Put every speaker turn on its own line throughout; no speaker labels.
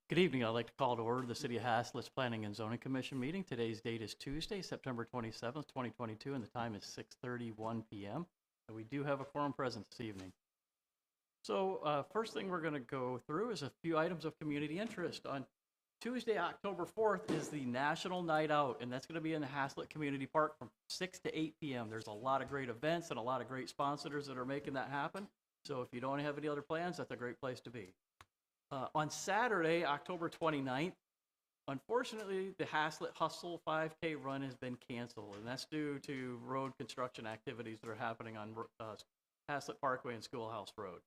Good evening. I'd like to call to order the City of Haslet's Planning and Zoning Commission meeting. Today's date is Tuesday, September 27th, 2022, and the time is 6:31 p.m. And we do have a quorum present this evening. So first thing we're going to go through is a few items of community interest. On Tuesday, October 4th is the National Night Out, and that's going to be in the Haslet Community Park from 6 to 8 p.m. There's a lot of great events and a lot of great sponsors that are making that happen. So if you don't have any other plans, that's a great place to be. On Saturday, October 29th, unfortunately, the Haslet Hustle 5K run has been canceled, and that's due to road construction activities that are happening on Haslet Parkway and Schoolhouse Road.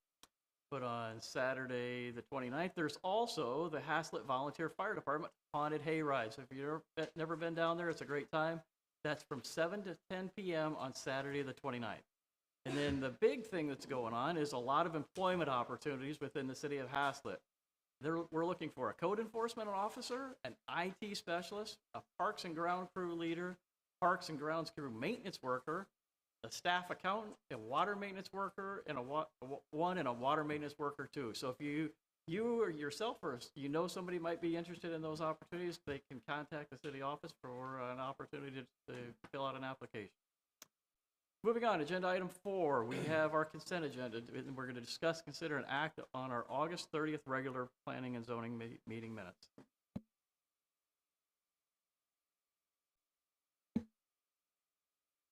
But on Saturday, the 29th, there's also the Haslet Volunteer Fire Department Haunted Hayride. So if you've never been down there, it's a great time. That's from 7 to 10 p.m. on Saturday, the 29th. And then the big thing that's going on is a lot of employment opportunities within the city of Haslet. We're looking for a code enforcement officer, an IT specialist, a parks and ground crew leader, parks and grounds crew maintenance worker, a staff accountant, a water maintenance worker, and a water maintenance worker too. So if you or yourself or you know somebody might be interested in those opportunities, they can contact the city office for an opportunity to fill out an application. Moving on, agenda item 4, we have our consent agenda, and we're going to discuss, consider, and act on our August 30th regular planning and zoning meeting minutes.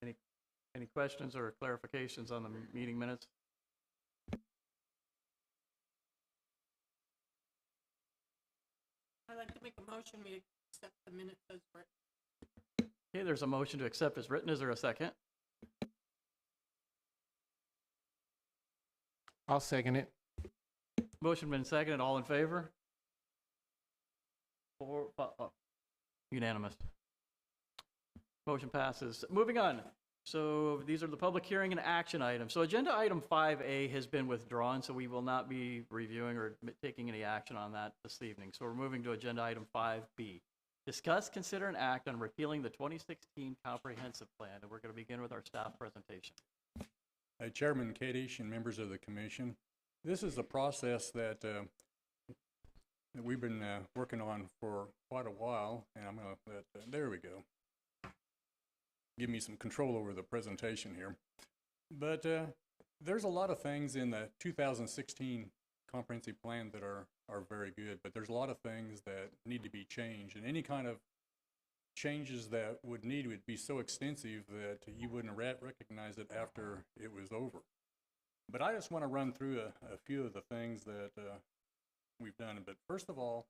Any questions or clarifications on the meeting minutes?
I'd like to make a motion we accept the minutes as written.
Okay, there's a motion to accept as written. Is there a second?
I'll second it.
Motion been seconded. All in favor? Unanimous. Motion passes. Moving on. So these are the public hearing and action items. So agenda item 5A has been withdrawn, so we will not be reviewing or taking any action on that this evening. So we're moving to agenda item 5B. Discuss, consider, and act on repealing the 2016 comprehensive plan. And we're going to begin with our staff presentation.
Chairman Kadish and members of the commission, this is a process that we've been working on for quite a while, and I'm going to let, there we go, give me some control over the presentation here. But there's a lot of things in the 2016 comprehensive plan that are very good, but there's a lot of things that need to be changed, and any kind of changes that would be so extensive that you wouldn't recognize it after it was over. But I just want to run through a few of the things that we've done. But first of all,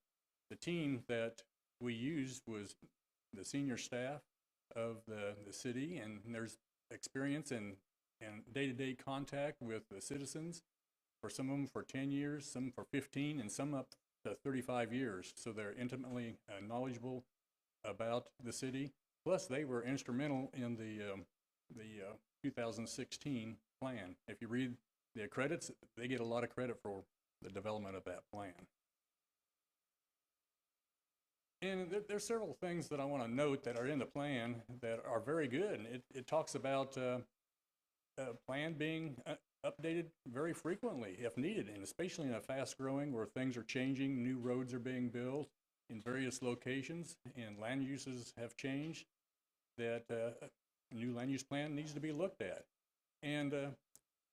the team that we used was the senior staff of the city, and there's experience in day-to-day contact with the citizens, for some of them for 10 years, some for 15, and some up to 35 years. So they're intimately knowledgeable about the city. Plus, they were instrumental in the 2016 plan. If you read the credits, they get a lot of credit for the development of that plan. And there's several things that I want to note that are in the plan that are very good. And it talks about a plan being updated very frequently if needed, and especially in a fast-growing where things are changing, new roads are being built in various locations, and land uses have changed, that a new land use plan needs to be looked at. And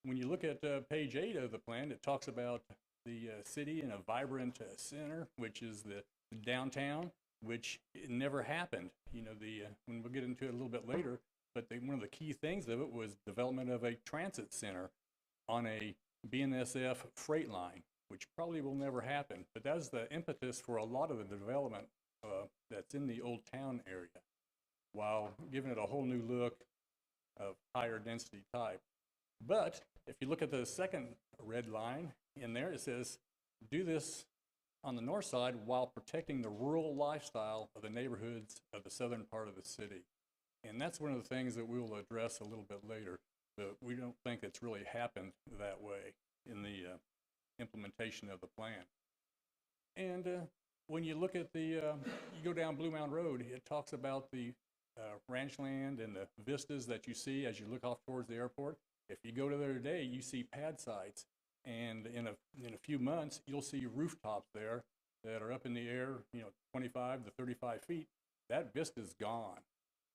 when you look at page 8 of the plan, it talks about the city in a vibrant center, which is the downtown, which it never happened. You know, when we'll get into it a little bit later, but one of the key things of it was development of a transit center on a BNSF freight line, which probably will never happen. But that's the impetus for a lot of the development that's in the old town area, while giving it a whole new look of higher density type. But if you look at the second red line in there, it says, do this on the north side while protecting the rural lifestyle of the neighborhoods of the southern part of the city. And that's one of the things that we'll address a little bit later, but we don't think it's really happened that way in the implementation of the plan. And when you look at you go down Blue Mound Road, it talks about the ranch land and the vistas that you see as you look off towards the airport. If you go to there today, you see pad sites, and in a few months, you'll see rooftops there that are up in the air, 25 to 35 feet, that vista's gone.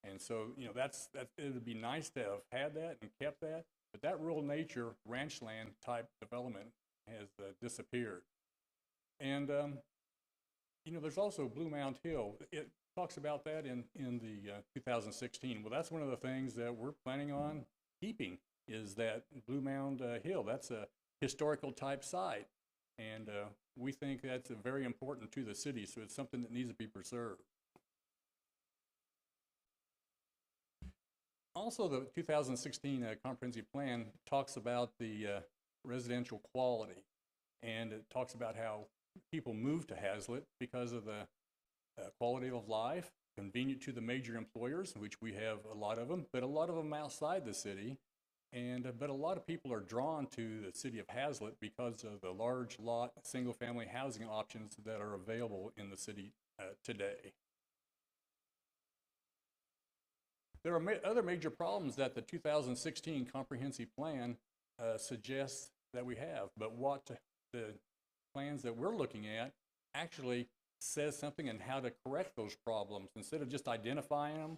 And so, it would be nice to have had that and kept that, but that rural nature ranch land type development has disappeared. And, there's also Blue Mound Hill. It talks about that in the 2016. Well, that's one of the things that we're planning on keeping is that Blue Mound Hill. That's a historical type site. And we think that's very important to the city, so it's something that needs to be preserved. Also, the 2016 comprehensive plan talks about the residential quality, and it talks about how people move to Haslet because of the quality of life, convenient to the major employers, which we have a lot of them, but a lot of them outside the city. And but a lot of people are drawn to the city of Haslet because of the large lot single-family housing options that are available in the city today. There are other major problems that the 2016 comprehensive plan suggests that we have, but what the plans that we're looking at actually says something on how to correct those problems. Instead of just identifying them,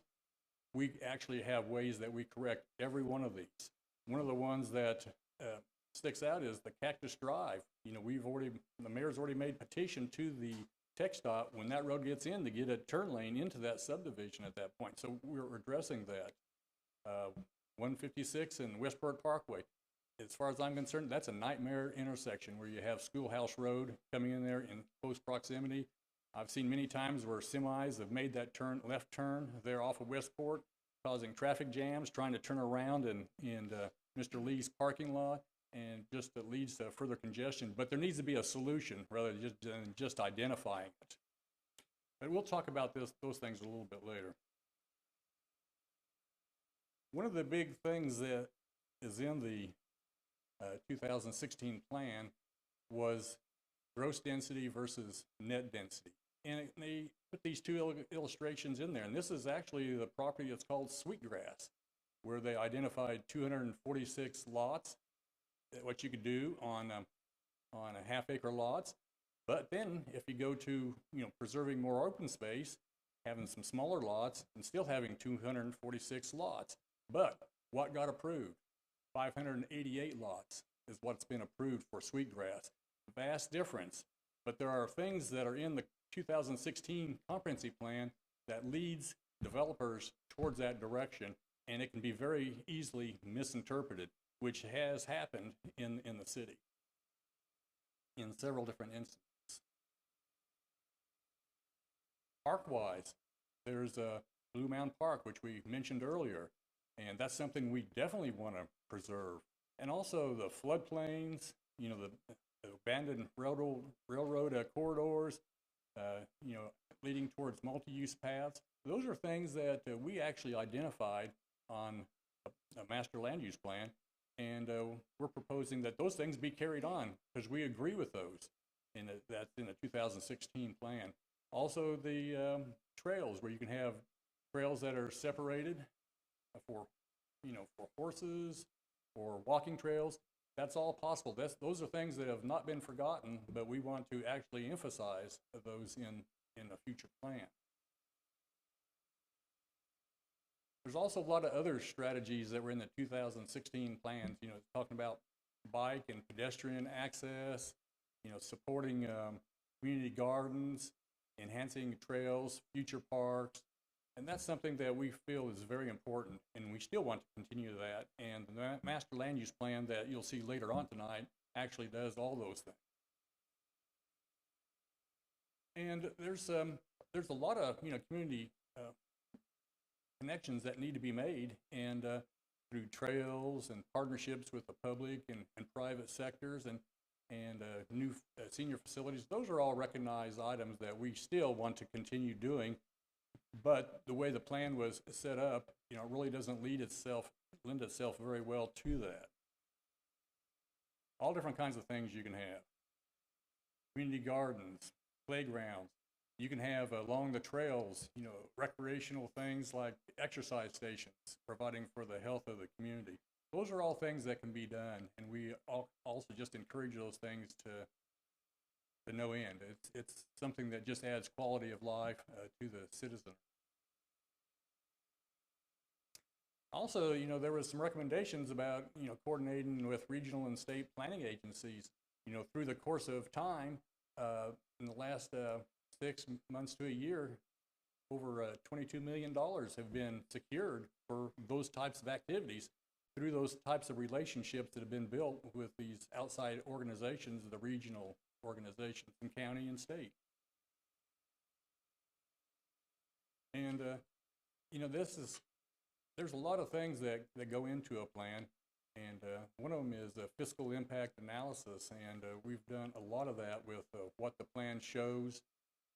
we actually have ways that we correct every one of these. One of the ones that sticks out is the Cactus Drive. The mayor's already made petition to the TxDOT when that road gets in to get a turn lane into that subdivision at that point. So we're addressing that. 156 and Westport Parkway. As far as I'm concerned, that's a nightmare intersection where you have Schoolhouse Road coming in there in close proximity. I've seen many times where semis have made that left turn there off of Westport, causing traffic jams, trying to turn around in Mr. Lee's parking lot, and just it leads to further congestion. But there needs to be a solution rather than just identifying it. But we'll talk about those things a little bit later. One of the big things that is in the 2016 plan was gross density versus net density. And they put these two illustrations in there. And this is actually the property that's called Sweetgrass, where they identified 246 lots, what you could do on a half-acre lots. But then if you go to, preserving more open space, having some smaller lots, and still having 246 lots. But what got approved? 588 lots is what's been approved for Sweetgrass. Vast difference. But there are things that are in the 2016 comprehensive plan that leads developers towards that direction, and it can be very easily misinterpreted, which has happened in the city in several different instances. Park-wise, there's Blue Mound Park, which we mentioned earlier, and that's something we definitely want to preserve. And also the floodplains, the abandoned railroad corridors, leading towards multi-use paths. Those are things that we actually identified on a master land use plan, and we're proposing that those things be carried on because we agree with those, and that's in the 2016 plan. Also the trails, where you can have trails that are separated for horses or walking trails. That's all possible. Those are things that have not been forgotten, but we want to actually emphasize those in a future plan. There's also a lot of other strategies that were in the 2016 plans, talking about bike and pedestrian access, supporting community gardens, enhancing trails, future parks. And that's something that we feel is very important, and we still want to continue that. And the master land use plan that you'll see later on tonight actually does all those things. And there's a lot of community connections that need to be made, and through trails and partnerships with the public and private sectors and new senior facilities. Those are all recognized items that we still want to continue doing. But the way the plan was set up, it really doesn't lend itself very well to that. All different kinds of things you can have. Community gardens, playgrounds. You can have along the trails, recreational things like exercise stations, providing for the health of the community. Those are all things that can be done, and we also just encourage those things to no end. It's something that just adds quality of life to the citizen. Also, there was some recommendations about, coordinating with regional and state planning agencies, through the course of time, in the last 6 months to a year, over $22 million have been secured for those types of activities through those types of relationships that have been built with these outside organizations, the regional organizations in county and state. And, there's a lot of things that go into a plan, and one of them is a fiscal impact analysis, and we've done a lot of that with what the plan shows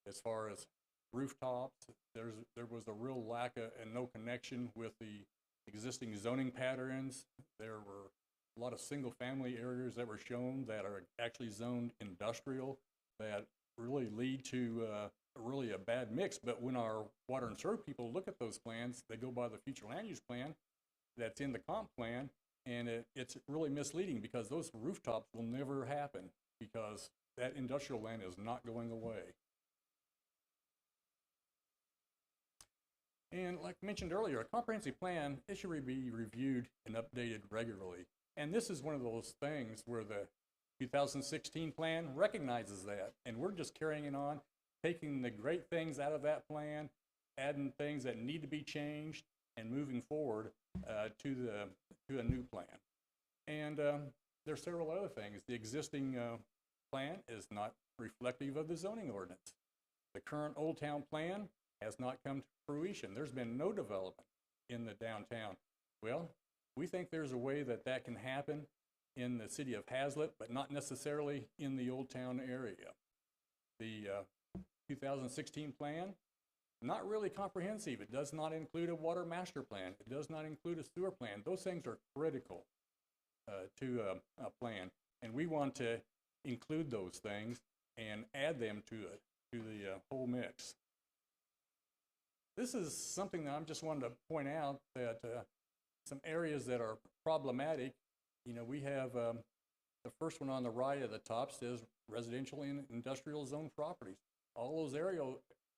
as far as rooftops. There was a real lack of and no connection with the existing zoning patterns. There were a lot of single-family areas that were shown that are actually zoned industrial that really lead to really a bad mix. But when our water and sewer people look at those plans, they go by the future land use plan that's in the comp plan, and it's really misleading because those rooftops will never happen because that industrial land is not going away. And like mentioned earlier, a comprehensive plan, it should be reviewed and updated regularly. And this is one of those things where the 2016 plan recognizes that, and we're just carrying it on, taking the great things out of that plan, adding things that need to be changed, and moving forward to a new plan. And there's several other things. The existing plan is not reflective of the zoning ordinance. The current Old Town plan has not come to fruition. There's been no development in the downtown. Well, we think there's a way that that can happen in the city of Haslet, but not necessarily in the Old Town area. The 2016 plan, not really comprehensive. It does not include a water master plan. It does not include a sewer plan. Those things are critical to a plan, and we want to include those things and add them to it, to the whole mix. This is something that I'm just wanting to point out, that some areas that are problematic. We have the first one on the right at the top says residential and industrial zone properties. All those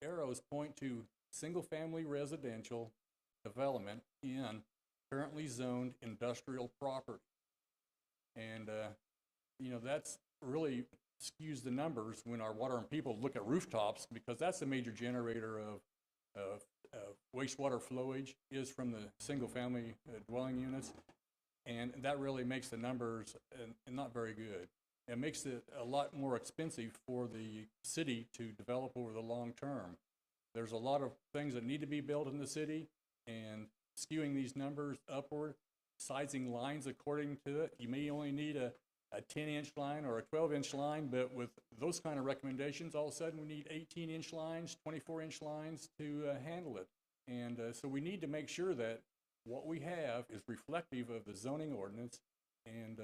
arrows point to single-family residential development in currently zoned industrial property. And, that's really skews the numbers when our water and people look at rooftops, because that's a major generator of wastewater flowage is from the single-family dwelling units. And that really makes the numbers not very good. It makes it a lot more expensive for the city to develop over the long term. There's a lot of things that need to be built in the city, and skewing these numbers upward, sizing lines according to it. You may only need a 10-inch line or a 12-inch line, but with those kind of recommendations, all of a sudden we need 18-inch lines, 24-inch lines to handle it. And so we need to make sure that what we have is reflective of the zoning ordinance, and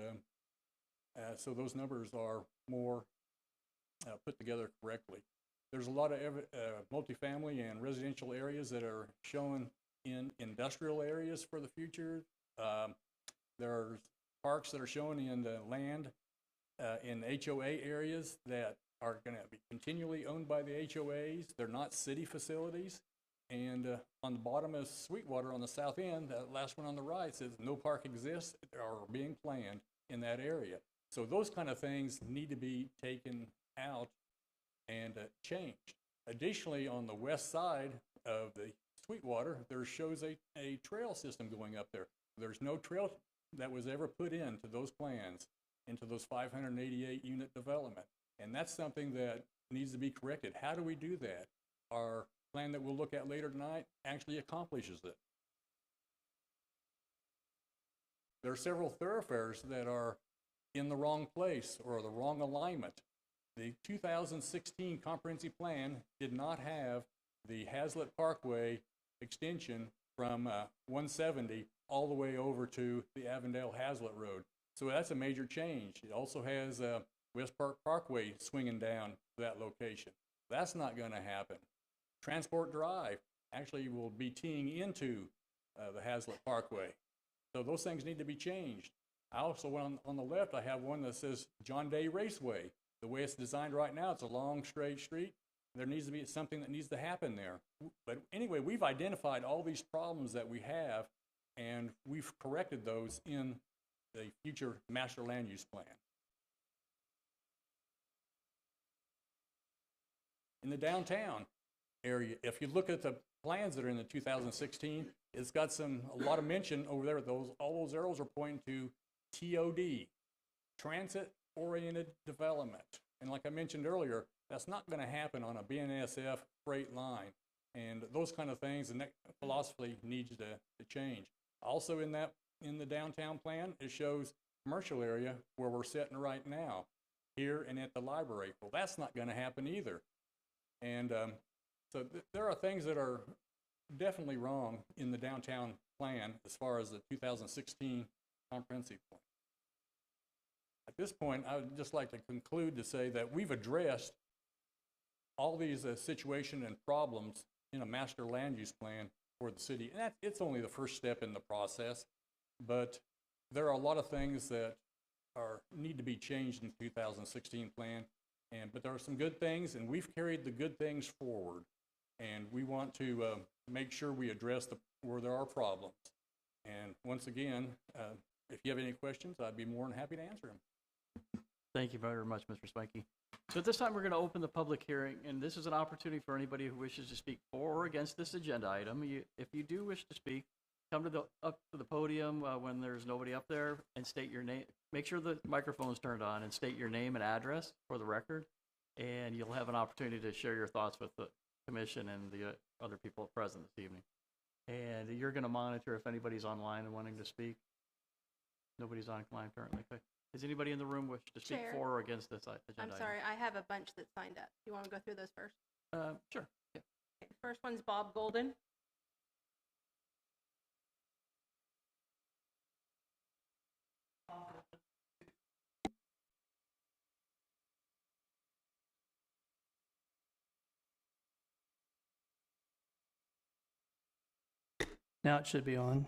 so those numbers are more put together correctly. There's a lot of multifamily and residential areas that are shown in industrial areas for the future. There's parks that are shown in the land in HOA areas that are going to be continually owned by the HOAs. They're not city facilities. And on the bottom is Sweetwater on the south end. That last one on the right says no park exists or are being planned in that area. So those kind of things need to be taken out and changed. Additionally, on the west side of the Sweetwater, there shows a trail system going up there. There's no trail that was ever put into those plans, into those 588 unit development. And that's something that needs to be corrected. How do we do that? Our plan that we'll look at later tonight actually accomplishes it. There are several thoroughfares that are in the wrong place or the wrong alignment. The 2016 comprehensive plan did not have the Haslet Parkway extension from 170 all the way over to the Avondale Haslet Road. So that's a major change. It also has West Park Parkway swinging down to that location. That's not going to happen. Transport Drive actually will be teeing into the Haslet Parkway. So those things need to be changed. I also, on the left, I have one that says John Day Raceway. The way it's designed right now, it's a long, straight street. There needs to be something that needs to happen there. But anyway, we've identified all these problems that we have, and we've corrected those in the future master land use plan. In the downtown area, if you look at the plans that are in the 2016, it's got a lot of mention over there. All those arrows are pointing to TOD, transit-oriented development. And like I mentioned earlier, that's not going to happen on a BNSF freight line. And those kind of things, and that philosophy needs to change. Also in the downtown plan, it shows commercial area where we're sitting right now, here and at the library. Well, that's not going to happen either. And so there are things that are definitely wrong in the downtown plan as far as the 2016 comprehensive plan. At this point, I would just like to conclude to say that we've addressed all these situations and problems in a master land use plan for the city. And it's only the first step in the process, but there are a lot of things that need to be changed in the 2016 plan. But there are some good things, and we've carried the good things forward. And we want to make sure we address where there are problems. And once again, if you have any questions, I'd be more than happy to answer them.
Thank you very much, Mr. Spanky. So at this time, we're going to open the public hearing, and this is an opportunity for anybody who wishes to speak for or against this agenda item. If you do wish to speak, come up to the podium when there's nobody up there and state your name. Make sure the microphone's turned on and state your name and address for the record, and you'll have an opportunity to share your thoughts with the commission and the other people present this evening. And you're going to monitor if anybody's online and wanting to speak. Nobody's online currently. Okay. Does anybody in the room wish to speak
Chair,
for or against this agenda
I'm sorry, I have a bunch that signed up. You want to go through those first?
Sure. Yeah.
Okay, first one's Bob Golden.
Now it should be on.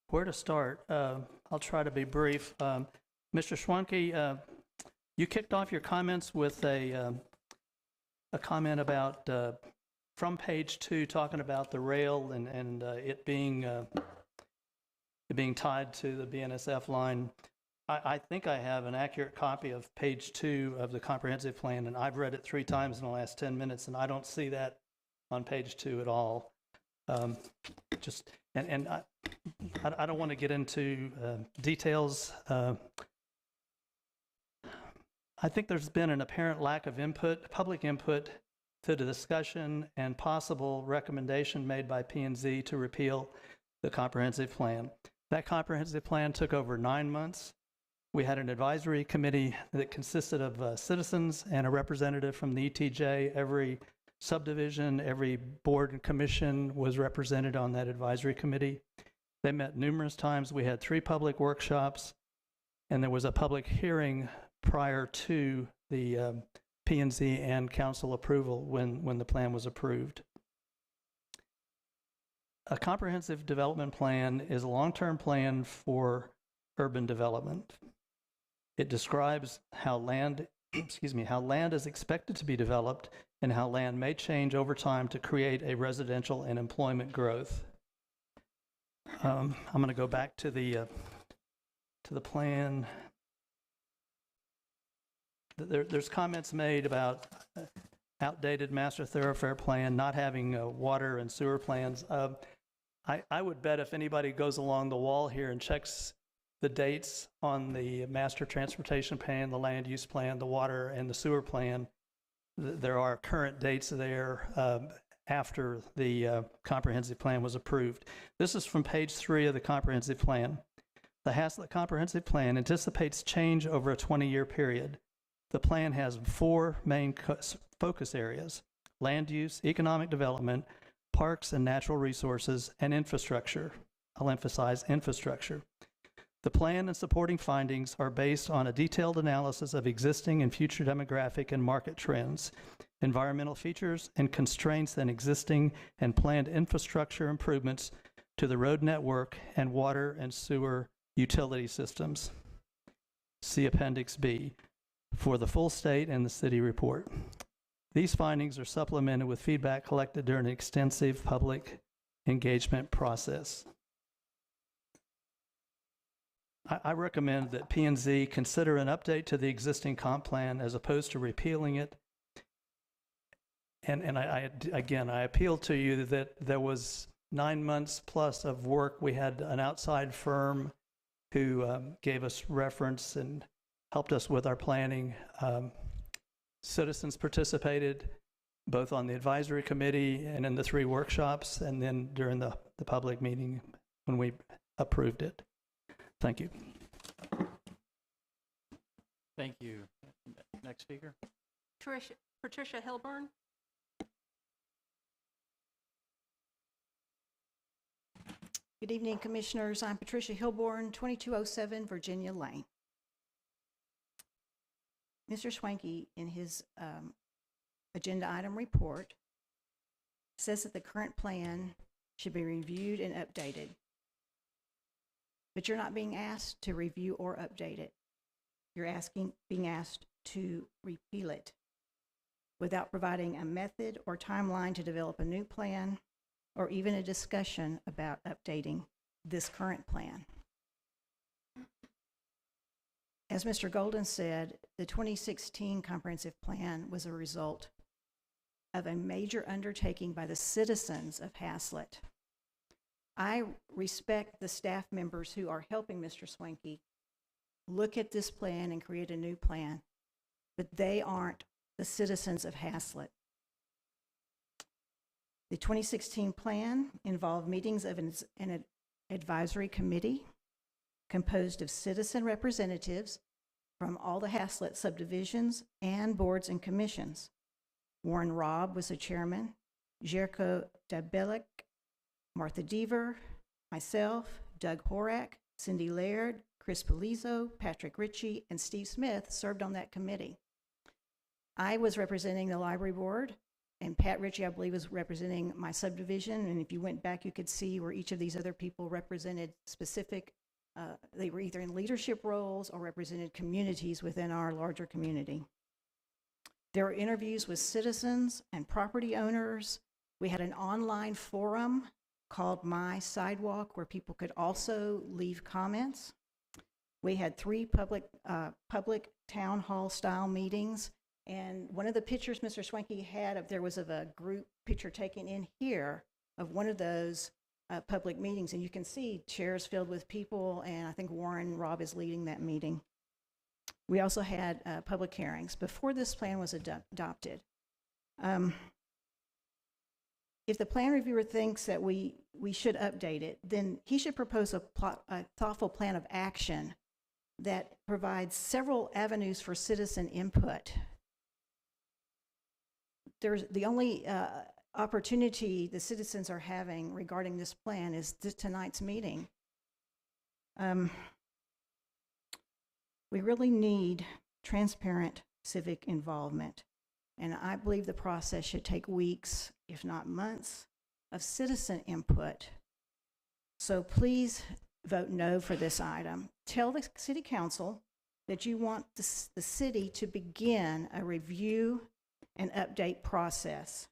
Where to start? I'll try to be brief. Mr. Schwanke, you kicked off your comments with a comment about from page 2, talking about the rail and it being tied to the BNSF line. I think I have an accurate copy of page 2 of the comprehensive plan, and I've read it 3 times in the last 10 minutes, and I don't see that on page 2 at all. I don't want to get into details. I think there's been an apparent lack of public input to the discussion and possible recommendation made by P&Z to repeal the comprehensive plan. That comprehensive plan took over 9 months. We had an advisory committee that consisted of citizens and a representative from the ETJ. Every subdivision, every board and commission was represented on that advisory committee. They met numerous times. We had 3 public workshops, and there was a public hearing prior to the P&Z and council approval when the plan was approved. A comprehensive development plan is a long-term plan for urban development. It describes how land is expected to be developed and how land may change over time to create a residential and employment growth. I'm going to go back to the plan. There's comments made about outdated master thoroughfare plan, not having water and sewer plans. I would bet if anybody goes along the wall here and checks the dates on the master transportation plan, the land use plan, the water and the sewer plan, there are current dates there after the comprehensive plan was approved. This is from page 3 of the comprehensive plan. The Haslet comprehensive plan anticipates change over a 20-year period. The plan has 4 main focus areas: land use, economic development, parks and natural resources, and infrastructure. I'll emphasize infrastructure. The plan and supporting findings are based on a detailed analysis of existing and future demographic and market trends, environmental features, and constraints in existing and planned infrastructure improvements to the road network and water and sewer utility systems. see Appendix B, for the full state and the city report. These findings are supplemented with feedback collected during an extensive public engagement process. I recommend that P&Z consider an update to the existing comp plan as opposed to repealing it. And again, I appeal to you that there was 9 months plus of work. We had an outside firm who gave us reference and helped us with our planning. Citizens participated both on the advisory committee and in the 3 workshops, and then during the public meeting when we approved it. Thank you.
Thank you. Next speaker.
Patricia Hilburn.
Good evening, Commissioners. I'm Patricia Hilborn, 2207 Virginia Lane. Mr. Schwanke, in his agenda item report, says that the current plan should be reviewed and updated. But you're not being asked to review or update it. You're being asked to repeal it without providing a method or timeline to develop a new plan or even a discussion about updating this current plan. As Mr. Golden said, the 2016 comprehensive plan was a result of a major undertaking by the citizens of Haslet. I respect the staff members who are helping Mr. Schwanke look at this plan and create a new plan, but they aren't the citizens of Haslet. The 2016 plan involved meetings of an advisory committee composed of citizen representatives from all the Haslet subdivisions and boards and commissions. Warren Robb was the chairman, Jerko Dabelik, Martha Deaver, myself, Doug Horak, Cindy Laird, Chris Polizzo, Patrick Ritchie, and Steve Smith served on that committee. I was representing the library board, and Pat Ritchie, I believe, was representing my subdivision. And if you went back, you could see where each of these other people represented specific, they were either in leadership roles or represented communities within our larger community. There were interviews with citizens and property owners. We had an online forum called My Sidewalk where people could also leave comments. We had 3 public town hall style meetings. And one of the pictures Mr. Schwanke had up there was of a group picture taken in here of one of those public meetings. And you can see chairs filled with people, and I think Warren Robb is leading that meeting. We also had public hearings before this plan was adopted. If the plan reviewer thinks that we should update it, then he should propose a thoughtful plan of action that provides several avenues for citizen input. There's the only opportunity the citizens are having regarding this plan is tonight's meeting. We really need transparent civic involvement, and I believe the process should take weeks, if not months, of citizen input. So please vote no for this item. Tell the city council that you want the city to begin a review and update process.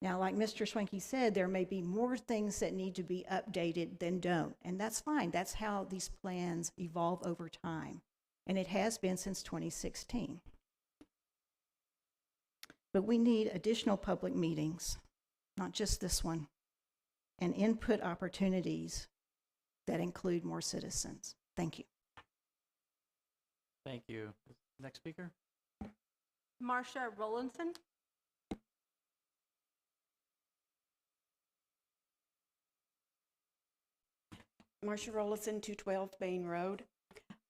Now, like Mr. Schwanke said, there may be more things that need to be updated than don't, and that's fine. That's how these plans evolve over time, and it has been since 2016. But we need additional public meetings, not just this one, and input opportunities that include more citizens. Thank you.
Thank you. Next speaker.
Marcia Rollinson.
Marcia Rollison, 212 Bain Road.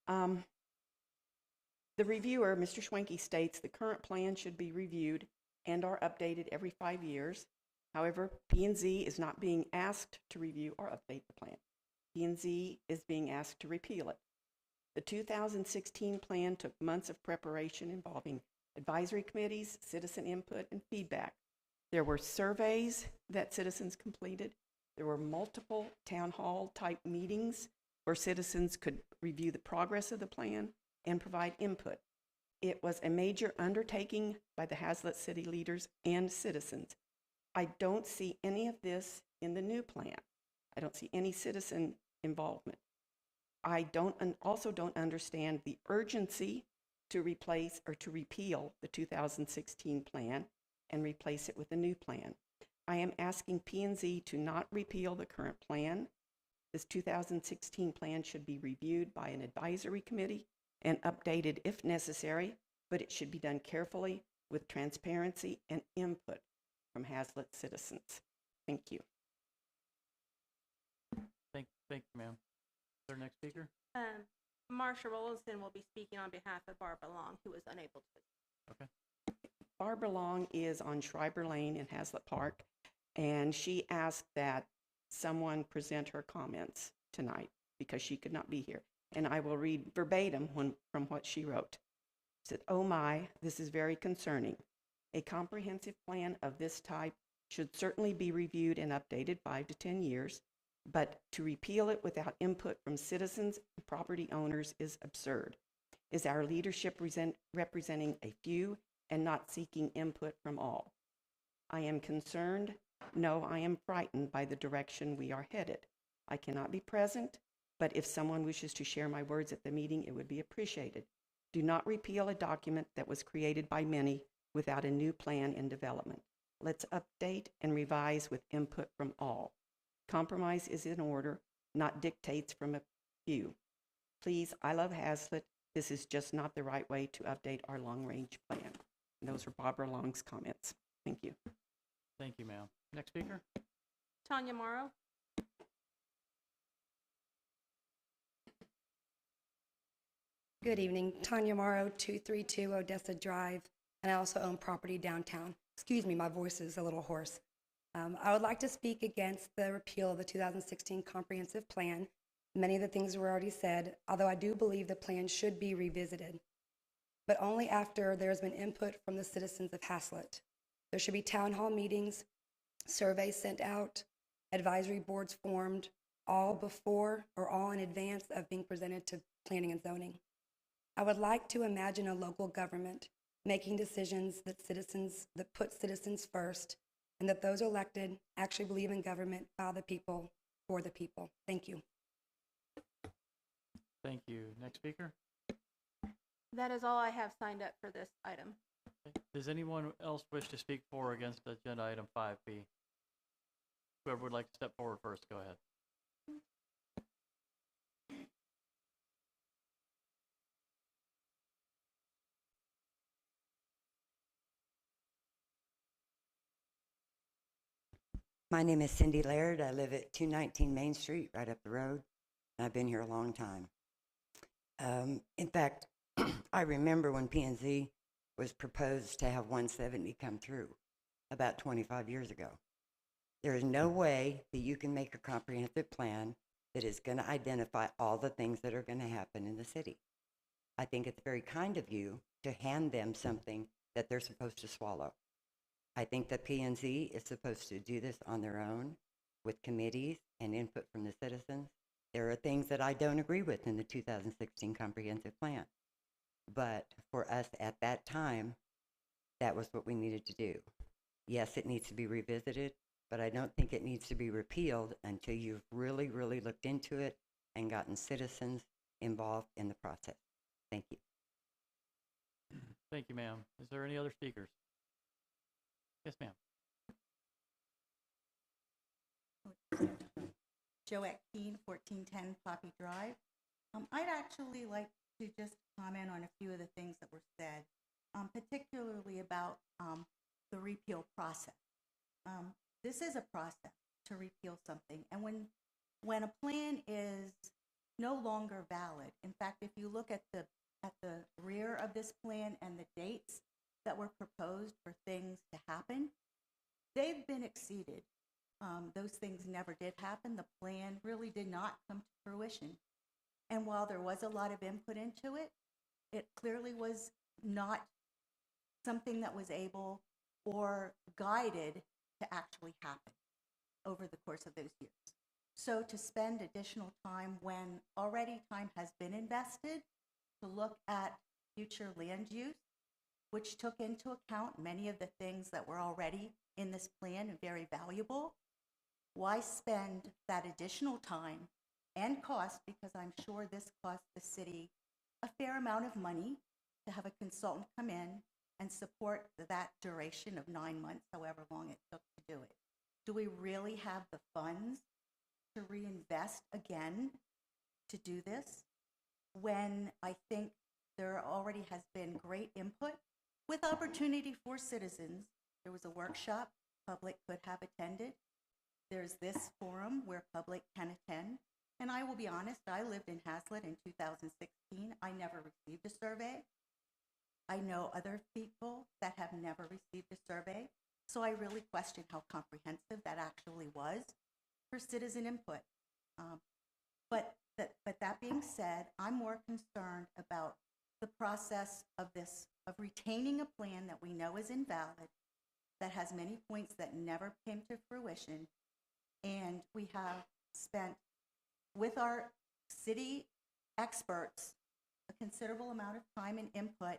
The reviewer, Mr. Schwanke, states the current plan should be reviewed and are updated every 5 years. However, P&Z is not being asked to review or update the plan. P&Z is being asked to repeal it. The 2016 plan took months of preparation involving advisory committees, citizen input, and feedback. There were surveys that citizens completed. There were multiple town hall type meetings where citizens could review the progress of the plan and provide input. It was a major undertaking by the Haslet city leaders and citizens. I don't see any of this in the new plan. I don't see any citizen involvement. I also don't understand the urgency to replace or to repeal the 2016 plan and replace it with a new plan. I am asking P&Z to not repeal the current plan. This 2016 plan should be reviewed by an advisory committee and updated if necessary, but it should be done carefully with transparency and input from Haslet citizens. Thank you.
Thank you, ma'am. Is there next speaker?
Marsha Rollinson will be speaking on behalf of Barbara Long, who was unable to.
Okay.
Barbara Long is on Schreiber Lane in Haslet Park, and she asked that someone present her comments tonight because she could not be here. And I will read verbatim from what she wrote. She said, "Oh my, this is very concerning. A comprehensive plan of this type should certainly be reviewed and updated 5 to 10 years, but to repeal it without input from citizens and property owners is absurd. Is our leadership representing a few and not seeking input from all? I am concerned. No, I am frightened by the direction we are headed. I cannot be present, but if someone wishes to share my words at the meeting, it would be appreciated. Do not repeal a document that was created by many without a new plan in development. Let's update and revise with input from all. Compromise is in order, not dictates from a few. Please, I love Haslet. This is just not the right way to update our long-range plan." And those are Barbara Long's comments. Thank you.
Thank you, ma'am. Next speaker?
Tanya Morrow.
Good evening. Tanya Morrow, 232 Odessa Drive, and I also own property downtown. Excuse me, my voice is a little hoarse. I would like to speak against the repeal of the 2016 comprehensive plan. Many of the things were already said, although I do believe the plan should be revisited, but only after there has been input from the citizens of Haslet. There should be town hall meetings, surveys sent out, advisory boards formed, all before or all in advance of being presented to planning and zoning. I would like to imagine a local government making decisions that put citizens first, and that those elected actually believe in government by the people, for the people. Thank you.
Thank you. Next speaker?
That is all I have signed up for this item.
Okay. Does anyone else wish to speak for or against agenda item 5B? Whoever would like to step forward first, go ahead.
My name is Cindy Laird. I live at 219 Main Street, right up the road. I've been here a long time. In fact, I remember when P&Z was proposed to have 170 come through about 25 years ago. There is no way that you can make a comprehensive plan that is going to identify all the things that are going to happen in the city. I think it's very kind of you to hand them something that they're supposed to swallow. I think that P&Z is supposed to do this on their own with committees and input from the citizens. There are things that I don't agree with in the 2016 comprehensive plan. But for us at that time, that was what we needed to do. Yes, it needs to be revisited, but I don't think it needs to be repealed until you've really, really looked into it and gotten citizens involved in the process. Thank you.
Thank you, ma'am. Is there any other speakers? Yes, ma'am.
Joette Keene, 1410 Poppy Drive. I'd actually like to just comment on a few of the things that were said, particularly about the repeal process. This is a process to repeal something, and when a plan is no longer valid, in fact, if you look at the rear of this plan and the dates that were proposed for things to happen, they've been exceeded. Those things never did happen. The plan really did not come to fruition. And while there was a lot of input into it, it clearly was not something that was able or guided to actually happen over the course of those years. So to spend additional time when already time has been invested to look at future land use, which took into account many of the things that were already in this plan and very valuable. Why spend that additional time and cost, because I'm sure this cost the city a fair amount of money to have a consultant come in and support that duration of 9 months, however long it took to do it. Do we really have the funds to reinvest again to do this when I think there already has been great input with opportunity for citizens? There was a workshop public could have attended. There's this forum where public can attend. And I will be honest, I lived in Haslet in 2016. I never received a survey. I know other people that have never received a survey. So I really question how comprehensive that actually was for citizen input. But that being said, I'm more concerned about the process of retaining a plan that we know is invalid, that has many points that never came to fruition. And we have spent, with our city experts, a considerable amount of time and input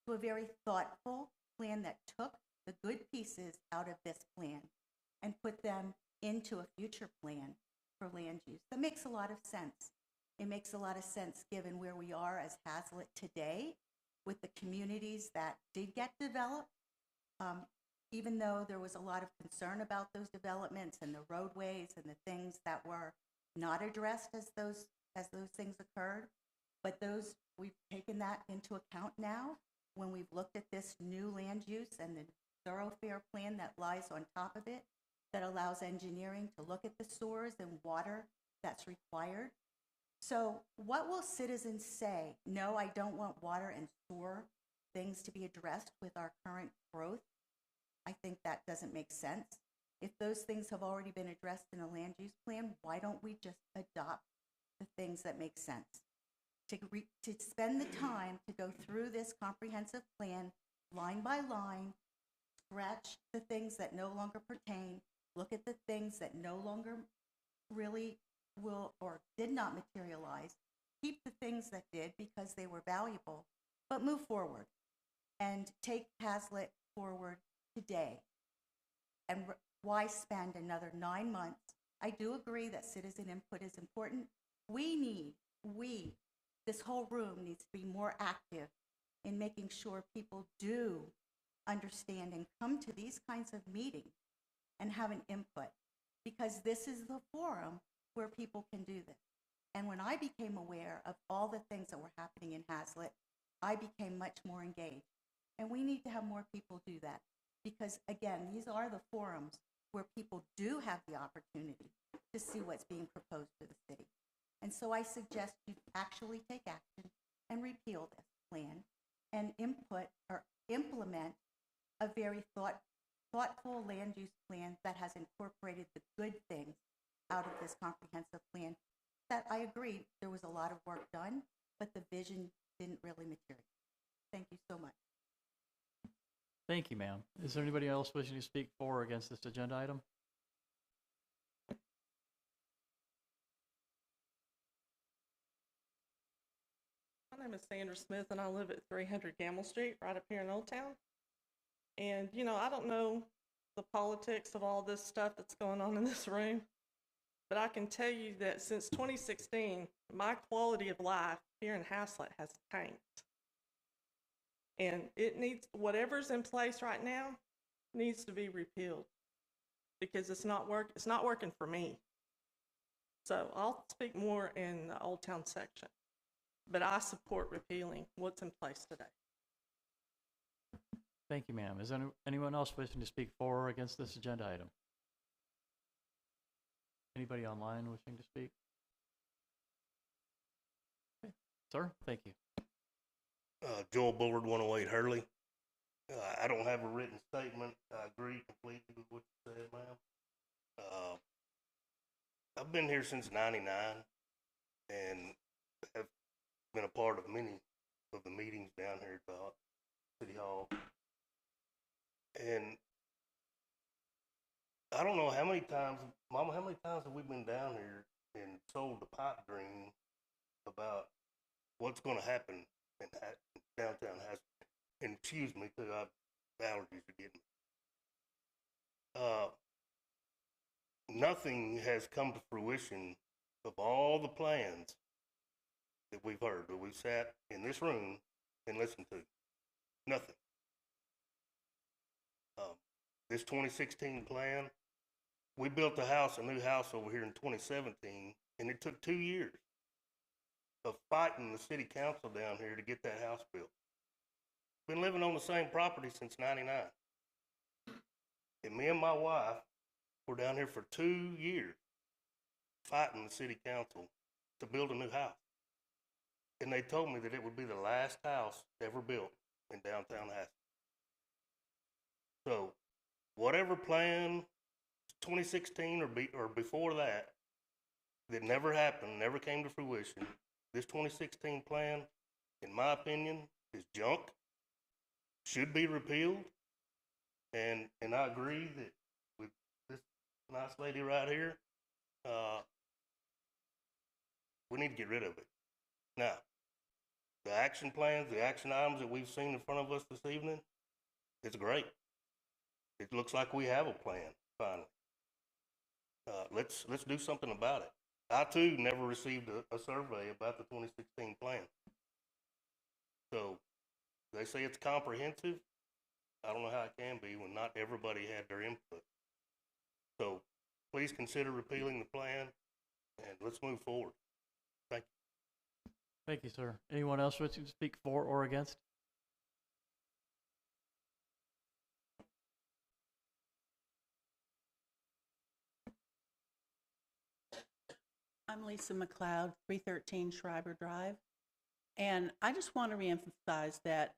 to a very thoughtful plan that took the good pieces out of this plan and put them into a future plan for land use. That makes a lot of sense. It makes a lot of sense given where we are as Haslet today with the communities that did get developed. Even though there was a lot of concern about those developments and the roadways and the things that were not addressed as those things occurred, but we've taken that into account now when we've looked at this new land use and the thoroughfare plan that lies on top of it that allows engineering to look at the sewers and water that's required. So what will citizens say? No, I don't want water and sewer things to be addressed with our current growth. I think that doesn't make sense. If those things have already been addressed in a land use plan, why don't we just adopt the things that make sense? To spend the time to go through this comprehensive plan line by line, scratch the things that no longer pertain, look at the things that no longer really will or did not materialize, keep the things that did because they were valuable, but move forward and take Haslet forward today. And why spend another 9 months? I do agree that citizen input is important. This whole room needs to be more active in making sure people do understand and come to these kinds of meetings and have an input, because this is the forum where people can do this. And when I became aware of all the things that were happening in Haslet, I became much more engaged. And we need to have more people do that, because again, these are the forums where people do have the opportunity to see what's being proposed for the city. And so I suggest you actually take action and repeal this plan and input or implement a very thoughtful land use plan that has incorporated the good things out of this comprehensive plan. That I agree, there was a lot of work done, but the vision didn't really materialize. Thank you so much.
Thank you, ma'am. Is there anybody else wishing to speak for or against this agenda item?
My name is Sandra Smith, and I live at 300 Gamble Street, right up here in Old Town. And, you know, I don't know the politics of all this stuff that's going on in this room, but I can tell you that since 2016, my quality of life here in Haslet has tanked. And it needs, whatever's in place right now needs to be repealed, because it's not working for me. So I'll speak more in the Old Town section, but I support repealing what's in place today.
Thank you, ma'am. Is there anyone else wishing to speak for or against this agenda item? Anybody online wishing to speak? Okay. Sir, thank you.
Joel Bullard, 108 Hurley. I don't have a written statement. I agree completely with what you said, ma'am. I've been here since '99 and have been a part of many of the meetings down here at the City Hall. And I don't know how many times, Mama, how many times have we been down here and sold the pipe dream about what's going to happen in downtown Haslet. And excuse me, because allergies are getting me. Nothing has come to fruition of all the plans that we've heard, that we've sat in this room and listened to. Nothing. This 2016 plan, we built a new house over here in 2017, and it took 2 years of fighting the city council down here to get that house built. Been living on the same property since '99. And me and my wife were down here for 2 years fighting the city council to build a new house. And they told me that it would be the last house ever built in downtown Haslet. So whatever plan, 2016 or before that never happened, never came to fruition, this 2016 plan, in my opinion, is junk, should be repealed, and I agree that with this nice lady right here, we need to get rid of it. Now, the action plans, the action items that we've seen in front of us this evening, it's great. It looks like we have a plan, finally. Let's do something about it. I, too, never received a survey about the 2016 plan. So, they say it's comprehensive. I don't know how it can be when not everybody had their input. So, please consider repealing the plan, and let's move forward. Thank you.
Thank you, sir. Anyone else wishing to speak for or against?
I'm Lisa McLeod, 313 Schreiber Drive. And I just want to reemphasize that,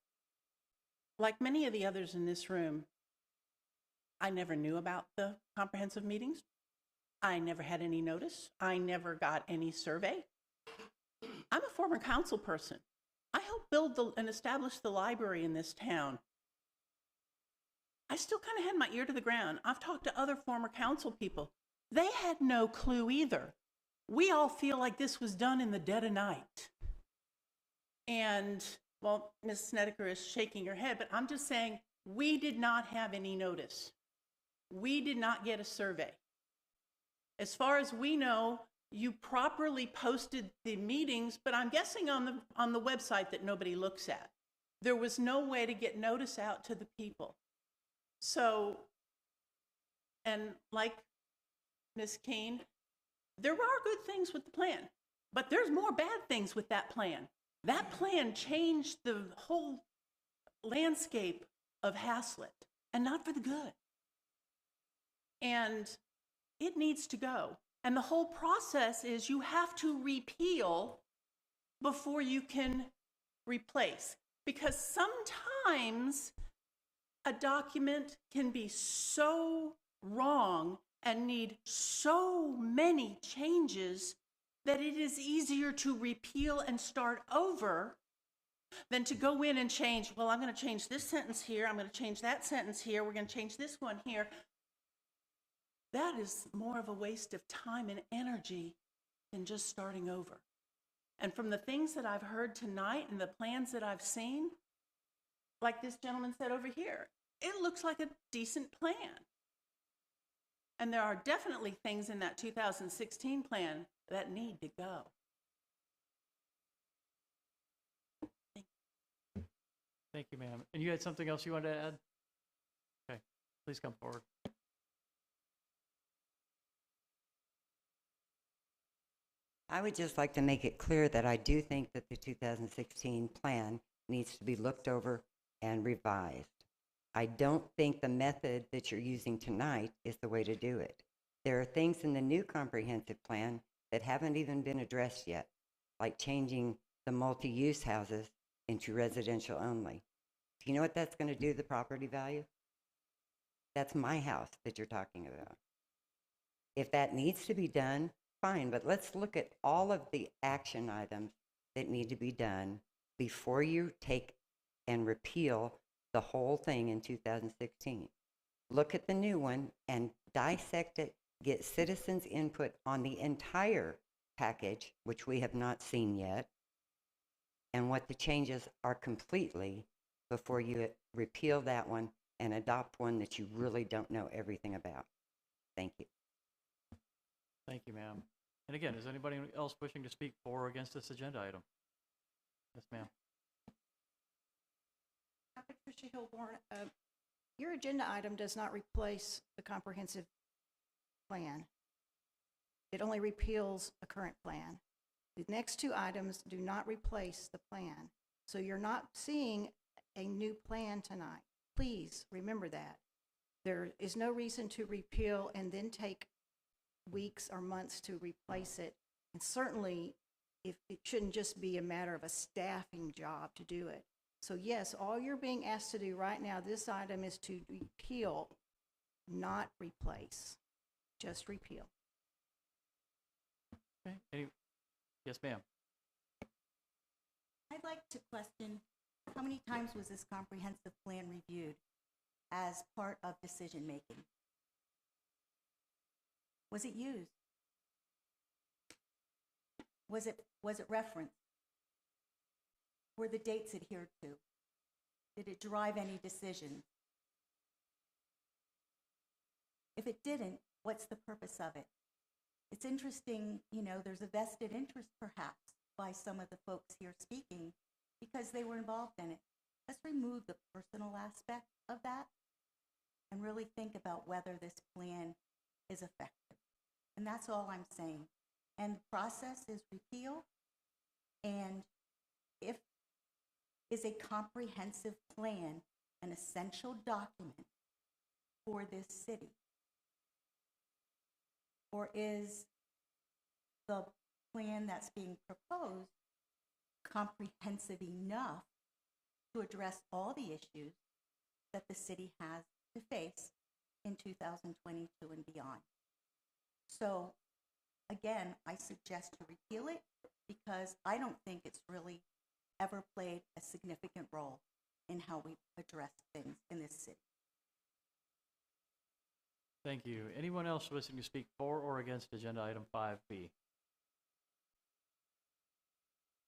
like many of the others in this room, I never knew about the comprehensive meetings. I never had any notice. I never got any survey. I'm a former council person. I helped build and establish the library in this town. I still kind of had my ear to the ground. I've talked to other former council people. They had no clue either. We all feel like this was done in the dead of night. And, well, Ms. Snedeker is shaking her head, but I'm just saying we did not have any notice. We did not get a survey. As far as we know, you properly posted the meetings, but I'm guessing on the website that nobody looks at. There was no way to get notice out to the people. So, and like Ms. Keene, there are good things with the plan, but there's more bad things with that plan. That plan changed the whole landscape of Haslet, and not for the good. And it needs to go. And the whole process is you have to repeal before you can replace. Because sometimes a document can be so wrong and need so many changes that it is easier to repeal and start over than to go in and change, well, I'm going to change this sentence here, I'm going to change that sentence here, we're going to change this one here. That is more of a waste of time and energy than just starting over. And from the things that I've heard tonight and the plans that I've seen, like this gentleman said over here, it looks like a decent plan. And there are definitely things in that 2016 plan that need to go.
Thank you, ma'am. And you had something else you wanted to add? Okay, please come forward.
I would just like to make it clear that I do think that the 2016 plan needs to be looked over and revised. I don't think the method that you're using tonight is the way to do it. There are things in the new comprehensive plan that haven't even been addressed yet, like changing the multi-use houses into residential only. Do you know what that's going to do to the property value? That's my house that you're talking about. If that needs to be done, fine, but let's look at all of the action items that need to be done before you take and repeal the whole thing in 2016. Look at the new one and dissect it, get citizens' input on the entire package, which we have not seen yet, and what the changes are completely before you repeal that one and adopt one that you really don't know everything about. Thank you.
Thank you, ma'am. And again, is anybody else wishing to speak for or against this agenda item? Yes, ma'am.
Patricia Hilborn, your agenda item does not replace the comprehensive plan. It only repeals a current plan. The next two items do not replace the plan. So you're not seeing a new plan tonight. Please remember that. There is no reason to repeal and then take weeks or months to replace it. And certainly, if it shouldn't just be a matter of a staffing job to do it. So yes, all you're being asked to do right now, this item is to repeal, not replace. Just repeal.
Okay. Yes, ma'am.
I'd like to question, how many times was this comprehensive plan reviewed as part of decision-making? Was it used? Was it referenced? Were the dates adhered to? Did it drive any decisions? If it didn't, what's the purpose of it? It's interesting, there's a vested interest perhaps by some of the folks here speaking because they were involved in it. Let's remove the personal aspect of that and really think about whether this plan is effective. And that's all I'm saying. And the process is repeal, and if is a comprehensive plan an essential document for this city? Or is the plan that's being proposed comprehensive enough to address all the issues that the city has to face in 2022 and beyond? So again, I suggest to repeal it because I don't think it's really ever played a significant role in how we address things in this city.
Thank you. Anyone else wishing to speak for or against agenda item 5B?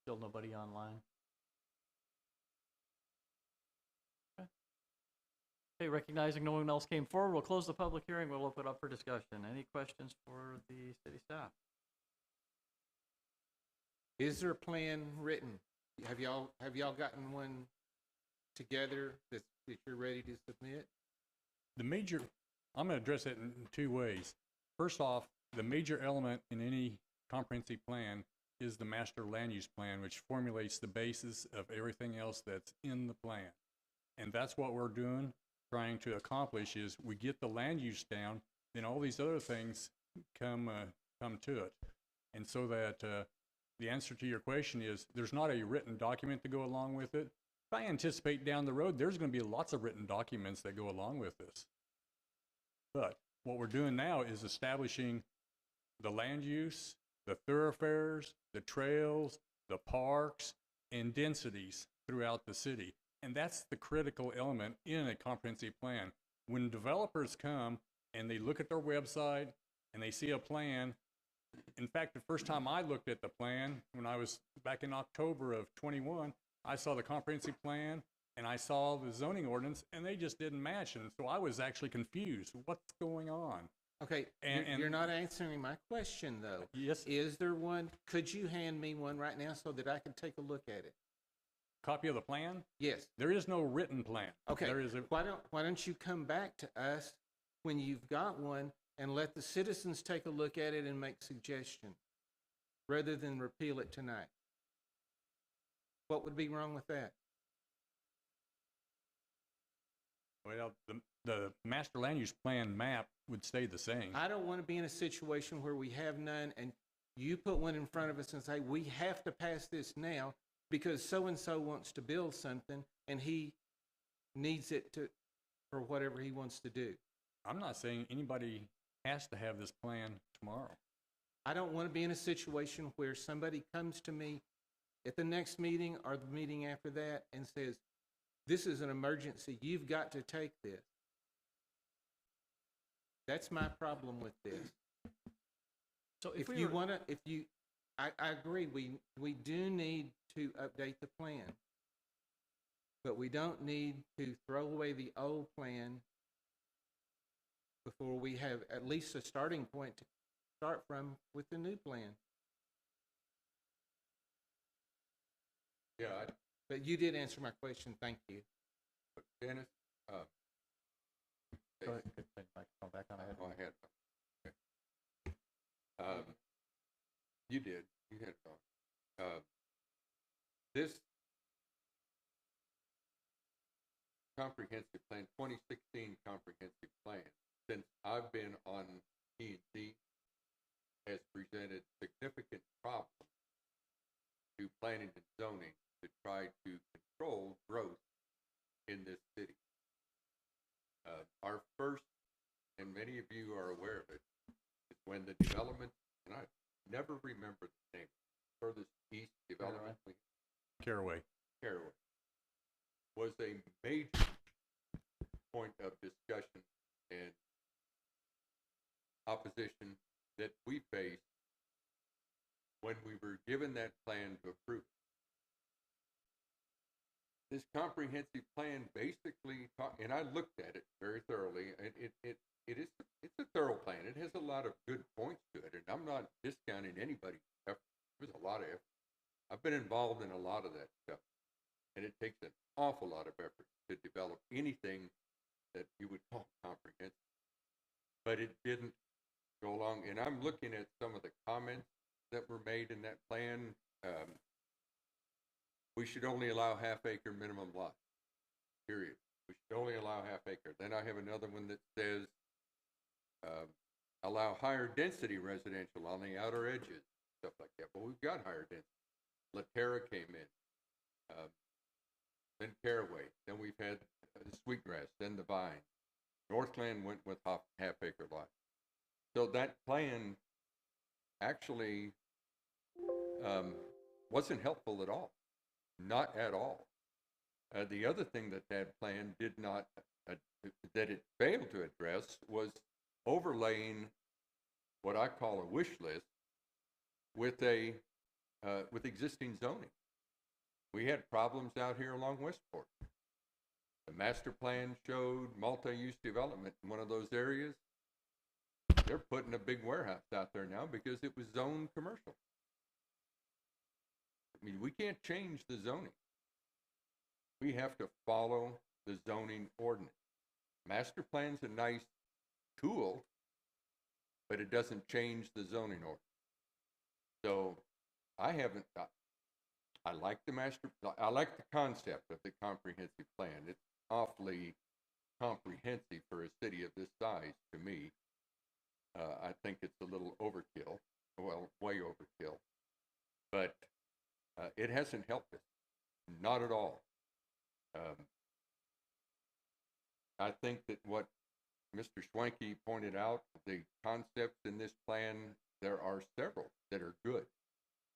Still nobody online? Okay, recognizing no one else came forward, we'll close the public hearing. We'll open it up for discussion. Any questions for the city staff?
Is there a plan written? Have y'all gotten one together that you're ready to submit?
I'm going to address it in two ways. First off, the major element in any comprehensive plan is the master land use plan, which formulates the basis of everything else that's in the plan. And that's what we're doing, trying to accomplish, is we get the land use down, then all these other things come to it. And so that the answer to your question is there's not a written document to go along with it. I anticipate down the road there's going to be lots of written documents that go along with this. But what we're doing now is establishing the land use, the thoroughfares, the trails, the parks, and densities throughout the city. And that's the critical element in a comprehensive plan. When developers come and they look at their website and they see a plan, in fact, the first time I looked at the plan, when I was back in October of 21, I saw the comprehensive plan and I saw the zoning ordinance, and they just didn't match. And so I was actually confused. What's going on?
Okay, and you're not answering my question, though.
Yes.
Is there one? Could you hand me one right now so that I can take a look at it?
Copy of the plan?
Yes.
There is no written plan.
Okay.
There is a.
Why don't you come back to us when you've got one and let the citizens take a look at it and make suggestions rather than repeal it tonight? What would be wrong with that?
Well, the master land use plan map would stay the same.
I don't want to be in a situation where we have none and you put one in front of us and say, we have to pass this now because so-and-so wants to build something and he needs it for whatever he wants to do.
I'm not saying anybody has to have this plan tomorrow.
I don't want to be in a situation where somebody comes to me at the next meeting or the meeting after that and says, this is an emergency, you've got to take this. That's my problem with this.
So
if I agree, we do need to update the plan. But we don't need to throw away the old plan before we have at least a starting point to start from with the new plan.
Yeah,
But you did answer my question, thank you.
Dennis,
Go ahead, good thing, microphone back on.
go ahead. Okay. You did. You had this comprehensive plan, 2016 comprehensive plan, since I've been on P&Z, has presented significant problems to planning and zoning to try to control growth in this city. Our first, and many of you are aware of it, is when the development, and I never remember the name, furthest east development,
Caraway.
Caraway, was a major point of discussion and opposition that we faced when we were given that plan to approve. This comprehensive plan basically, and I looked at it very thoroughly, and it's a thorough plan. It has a lot of good points to it, and I'm not discounting anybody's effort. There's a lot of effort. I've been involved in a lot of that stuff, and it takes an awful lot of effort to develop anything that you would call comprehensive. But it didn't go along, and I'm looking at some of the comments that were made in that plan. We should only allow half-acre minimum lots, period. We should only allow half-acre. Then I have another one that says allow higher density residential on the outer edges, stuff like that. Well, we've got higher density. Laterra came in, then Caraway, then we've had the Sweetgrass, then the Vine. Northland went with half-acre lots. So that plan actually wasn't helpful at all. Not at all. The other thing that plan did not, that it failed to address was overlaying what I call a wish list with existing zoning. We had problems out here along Westport. The master plan showed multi-use development in one of those areas. They're putting a big warehouse out there now because it was zoned commercial. I mean, we can't change the zoning. We have to follow the zoning ordinance. Master plan's a nice tool, but it doesn't change the zoning ordinance. So I like I like the concept of the comprehensive plan. It's awfully comprehensive for a city of this size to me. I think it's a little overkill, well, way overkill. But it hasn't helped us, not at all. I think that what Mr. Schwenke pointed out, the concepts in this plan, there are several that are good.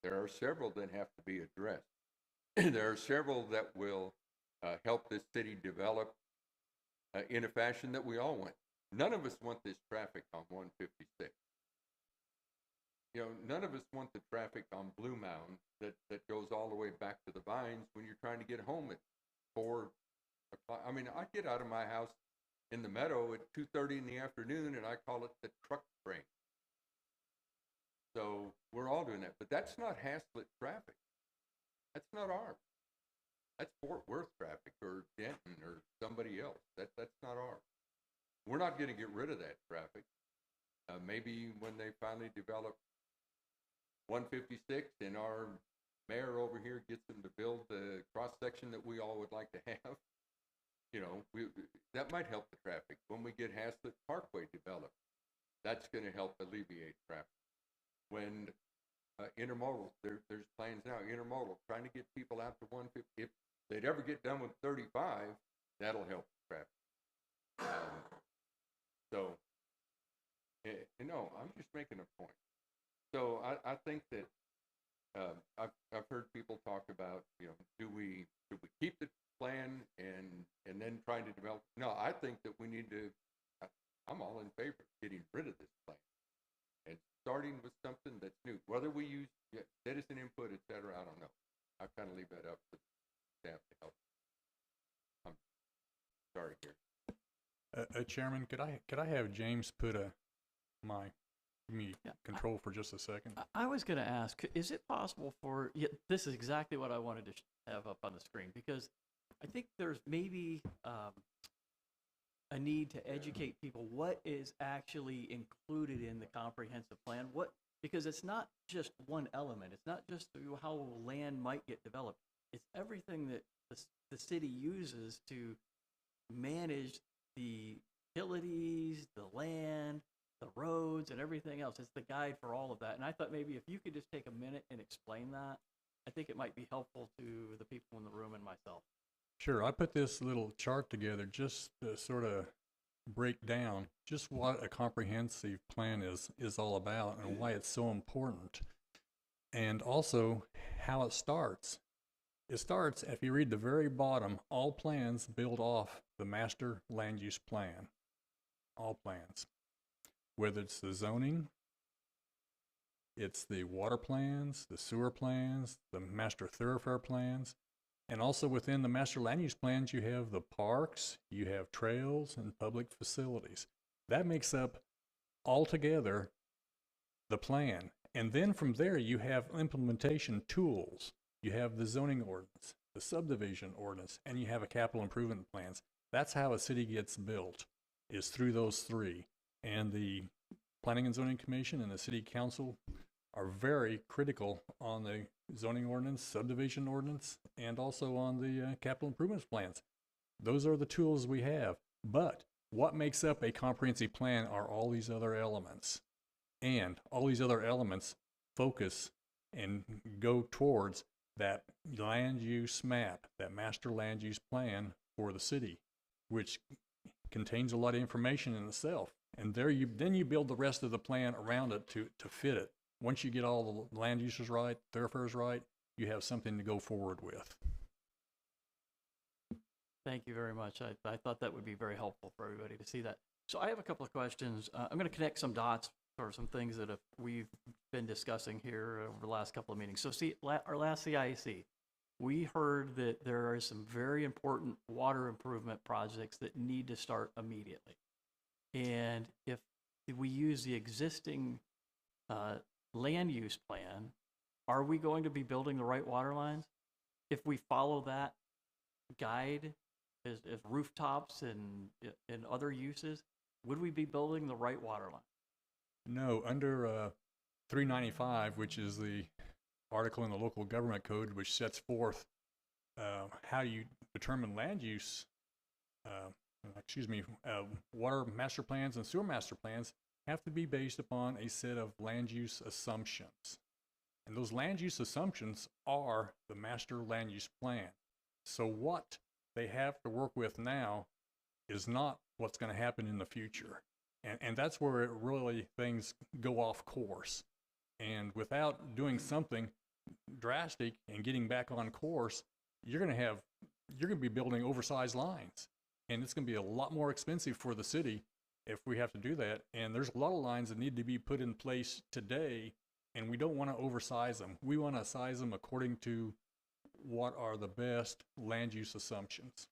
There are several that have to be addressed. There are several that will help this city develop in a fashion that we all want. None of us want this traffic on 156. You know, none of us want the traffic on Blue Mound that goes all the way back to the Vines when you're trying to get home at 4 o'clock. I mean, I get out of my house in the meadow at 2:30 in the afternoon, and I call it the truck train. So we're all doing that, but that's not Haslet traffic. That's not ours. That's Fort Worth traffic or Denton or somebody else. That's not ours. We're not going to get rid of that traffic. Maybe when they finally develop 156 and our mayor over here gets them to build the cross section that we all would like to have, you know, that might help the traffic. When we get Haslet Parkway developed, that's going to help alleviate traffic. When intermodal, there's plans now, intermodal, trying to get people out to 150. If they'd ever get done with 35, that'll help the traffic. So, you know, I'm just making a point. So I think that I've heard people talk about, you know, do we keep the plan and then trying to develop? No, I think that we need to. I'm all in favor of getting rid of this plan and starting with something that's new. Whether we use
Chairman, could I have James put give me
Yeah,
control for just a second?
I was going to ask, is it possible for, yeah, this is exactly what I wanted to have up on the screen, because I think there's maybe a need to educate people what is actually included in the comprehensive plan, because it's not just one element. It's not just how land might get developed. It's everything that the city uses to manage the utilities, the land, the roads, and everything else. It's the guide for all of that. And I thought maybe if you could just take a minute and explain that, I think it might be helpful to the people in the room and myself.
Sure, I put this little chart together just to sort of break down just what a comprehensive plan is all about and why it's so important, and also how it starts. It starts, if you read the very bottom, all plans build off the master land use plan. All plans. Whether it's the zoning, it's the water plans, the sewer plans, the master thoroughfare plans, and also within the master land use plans, you have the parks, you have trails, and public facilities. That makes up altogether the plan. And then from there, you have implementation tools. You have the zoning ordinance, the subdivision ordinance, and you have a capital improvement plans. That's how a city gets built, is through those three. And the Planning and Zoning Commission and the City Council are very critical on the zoning ordinance, subdivision ordinance, and also on the capital improvements plans. Those are the tools we have. But what makes up a comprehensive plan are all these other elements. And all these other elements focus and go towards that land use map, that master land use plan for the city, which contains a lot of information in itself. And then you build the rest of the plan around it to fit it. Once you get all the land uses right, thoroughfares right, you have something to go forward with.
Thank you very much. I thought that would be very helpful for everybody to see that. So I have a couple of questions. I'm going to connect some dots for some things that we've been discussing here over the last couple of meetings. So our last CIAC, we heard that there are some very important water improvement projects that need to start immediately. And if we use the existing land use plan, are we going to be building the right water lines? If we follow that guide as rooftops and other uses, would we be building the right water line?
No, under 395, which is the article in the local government code, which sets forth how you determine land use, water master plans and sewer master plans have to be based upon a set of land use assumptions. And those land use assumptions are the master land use plan. So what they have to work with now is not what's going to happen in the future. And that's where really things go off course. And without doing something drastic and getting back on course, you're going to be building oversized lines. And it's going to be a lot more expensive for the city if we have to do that. And there's a lot of lines that need to be put in place today, and we don't want to oversize them. We want to size them according to what are the best land use assumptions.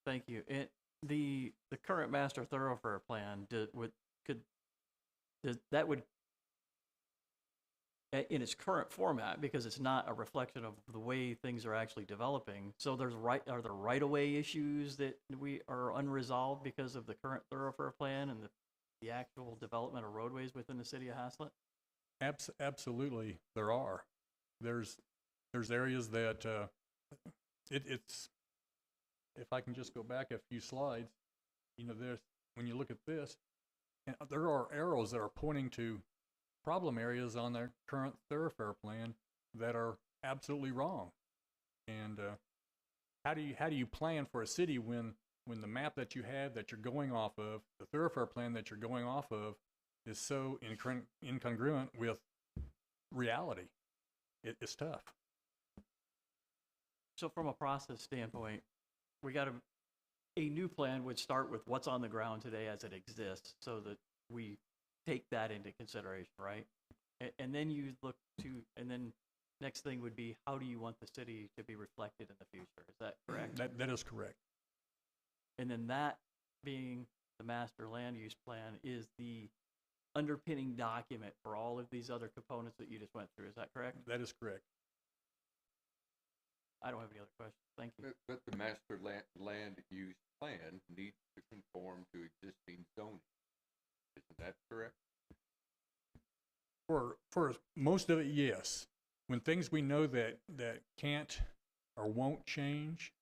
Thank you. And the current master thoroughfare plan would in its current format, because it's not a reflection of the way things are actually developing. So are there right-of-way issues that we are unresolved because of the current thoroughfare plan and the actual development of roadways within the city of Haslet?
Absolutely, there are. There's areas that it's. If I can just go back a few slides, when you look at this, and there are arrows that are pointing to problem areas on their current thoroughfare plan that are absolutely wrong. And how do you plan for a city when the map that you have that you're going off of, the thoroughfare plan that you're going off of, is so incongruent with reality? It's tough.
So from a process standpoint, a new plan would start with what's on the ground today as it exists, so that we take that into consideration, right? And then and then next thing would be, how do you want the city to be reflected in the future? Is that correct?
That is correct.
And then that being the master land use plan is the underpinning document for all of these other components that you just went through. Is that correct?
That is correct.
I don't have any other questions. Thank you.
But the master land use plan needs to conform to existing zoning. Isn't that correct?
For most of it, yes. When things we know that can't or won't change,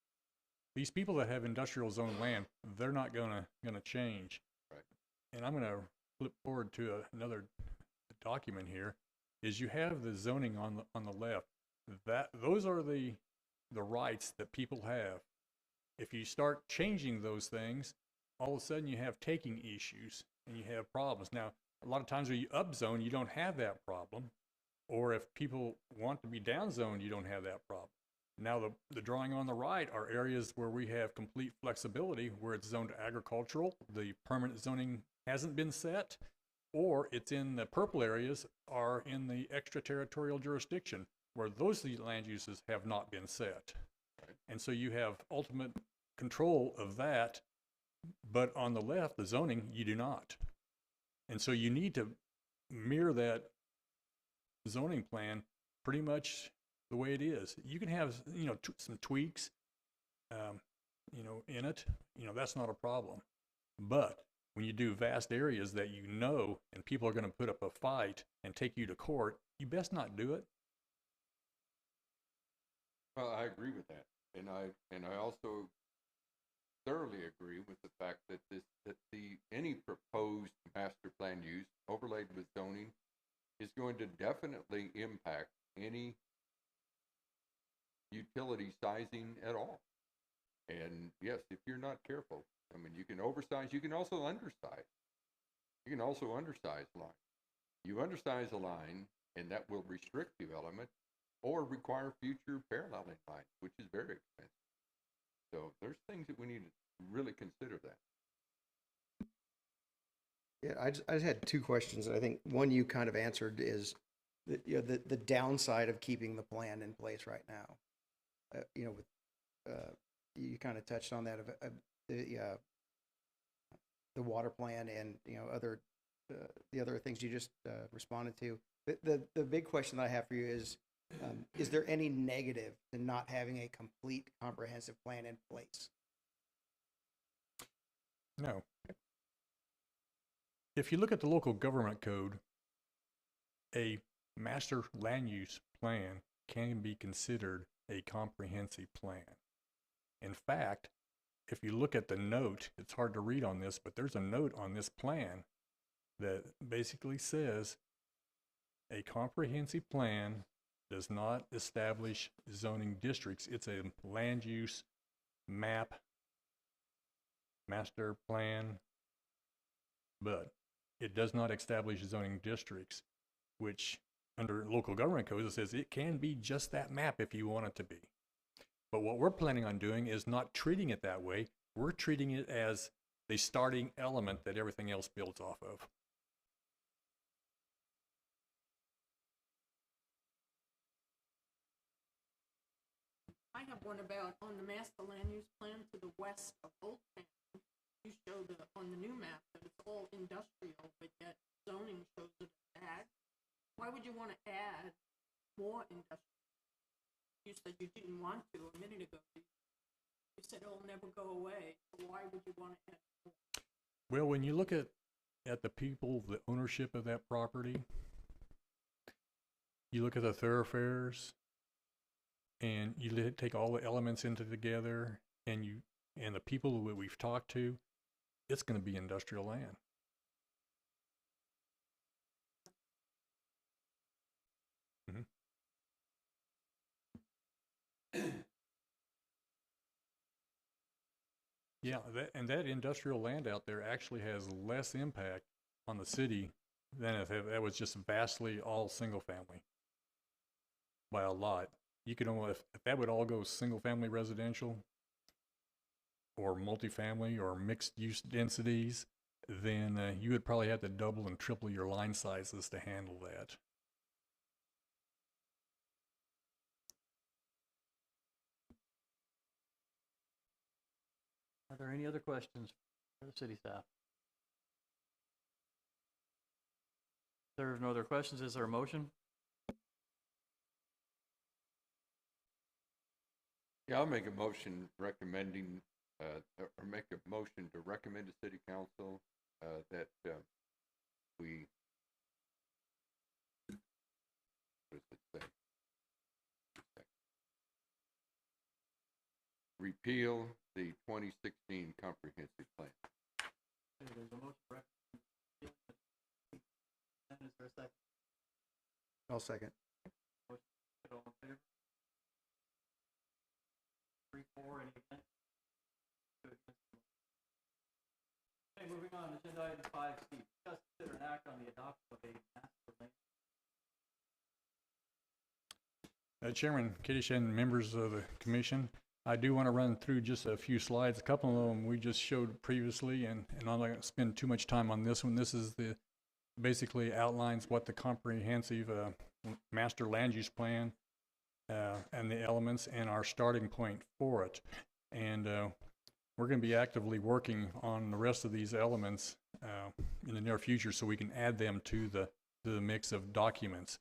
these people that have industrial zone land, they're not gonna change.
Right.
And I'm gonna flip forward to another document here. Is you have the zoning on the left. Those are the rights that people have. If you start changing those things, all of a sudden you have taking issues and you have problems. Now, a lot of times when you upzone, you don't have that problem. Or if people want to be downzoned, you don't have that problem. Now, the drawing on the right are areas where we have complete flexibility, where it's zoned agricultural, the permanent zoning hasn't been set, or it's in the purple areas are in the extraterritorial jurisdiction, where those land uses have not been set. And so you have ultimate control of that, but on the left, the zoning, you do not. And so you need to mirror that zoning plan pretty much the way it is. You can have, some tweaks, in it, that's not a problem. But when you do vast areas that and people are going to put up a fight and take you to court, you best not do it.
Well, I agree with that, and I also thoroughly agree with the fact that any proposed master plan use overlaid with zoning is going to definitely impact any utility sizing at all. And yes, if you're not careful, you can oversize, you can also undersize. You can also undersize line. You undersize a line, and that will restrict development or require future paralleling lines, which is very expensive. So there's things that we need to really consider that.
Yeah, I just had two questions, and I think one you kind of answered is the downside of keeping the plan in place right now. You kind of touched on that of the water plan and the other things you just responded to. The big question that I have for you is there any negative to not having a complete comprehensive plan in place?
No. If you look at the local government code, a master land use plan can be considered a comprehensive plan. In fact, if you look at the note, it's hard to read on this, but there's a note on this plan that basically says a comprehensive plan does not establish zoning districts. It's a land use map, master plan, but it does not establish zoning districts, which under local government code, it says it can be just that map if you want it to be. But what we're planning on doing is not treating it that way. We're treating it as the starting element that everything else builds off of.
I have one about on the master land use plan to the west of Old Town. You show on the new map that it's all industrial, but yet zoning shows it as ag. Why would you want to add more industrial? You said you didn't want to a minute ago. You said it'll never go away. So why would you want to add more?
Well, when you look at the people, the ownership of that property, you look at the thoroughfares, and you take all the elements into together, and the people that we've talked to, it's going to be industrial land. Yeah, that industrial land out there actually has less impact on the city than if that was just vastly all single family by a lot. You could almost, if that would all go single family residential or multifamily or mixed use densities, then you would probably have to double and triple your line sizes to handle that.
there any other questions for the city staff? If there are no other questions, is there a motion?
Yeah, I'll make a motion recommending, or make a motion to recommend to city council, that, we, what does it say? Repeal the 2016 comprehensive plan.
Okay, there's a motion for recommendation. And is there a second?
I'll second.
Motion, all in favor? 3, 4, any against? Okay, moving on, agenda item 5C, discuss, consider, and act on the adoption of a master plan.
Chairman Kiddish and members of the commission, I do want to run through just a few slides. A couple of them we just showed previously, and I'm not going to spend too much time on this one. This is basically outlines what the comprehensive master land use plan and the elements and our starting point for it. And we're going to be actively working on the rest of these elements in the near future so we can add them to the mix of documents.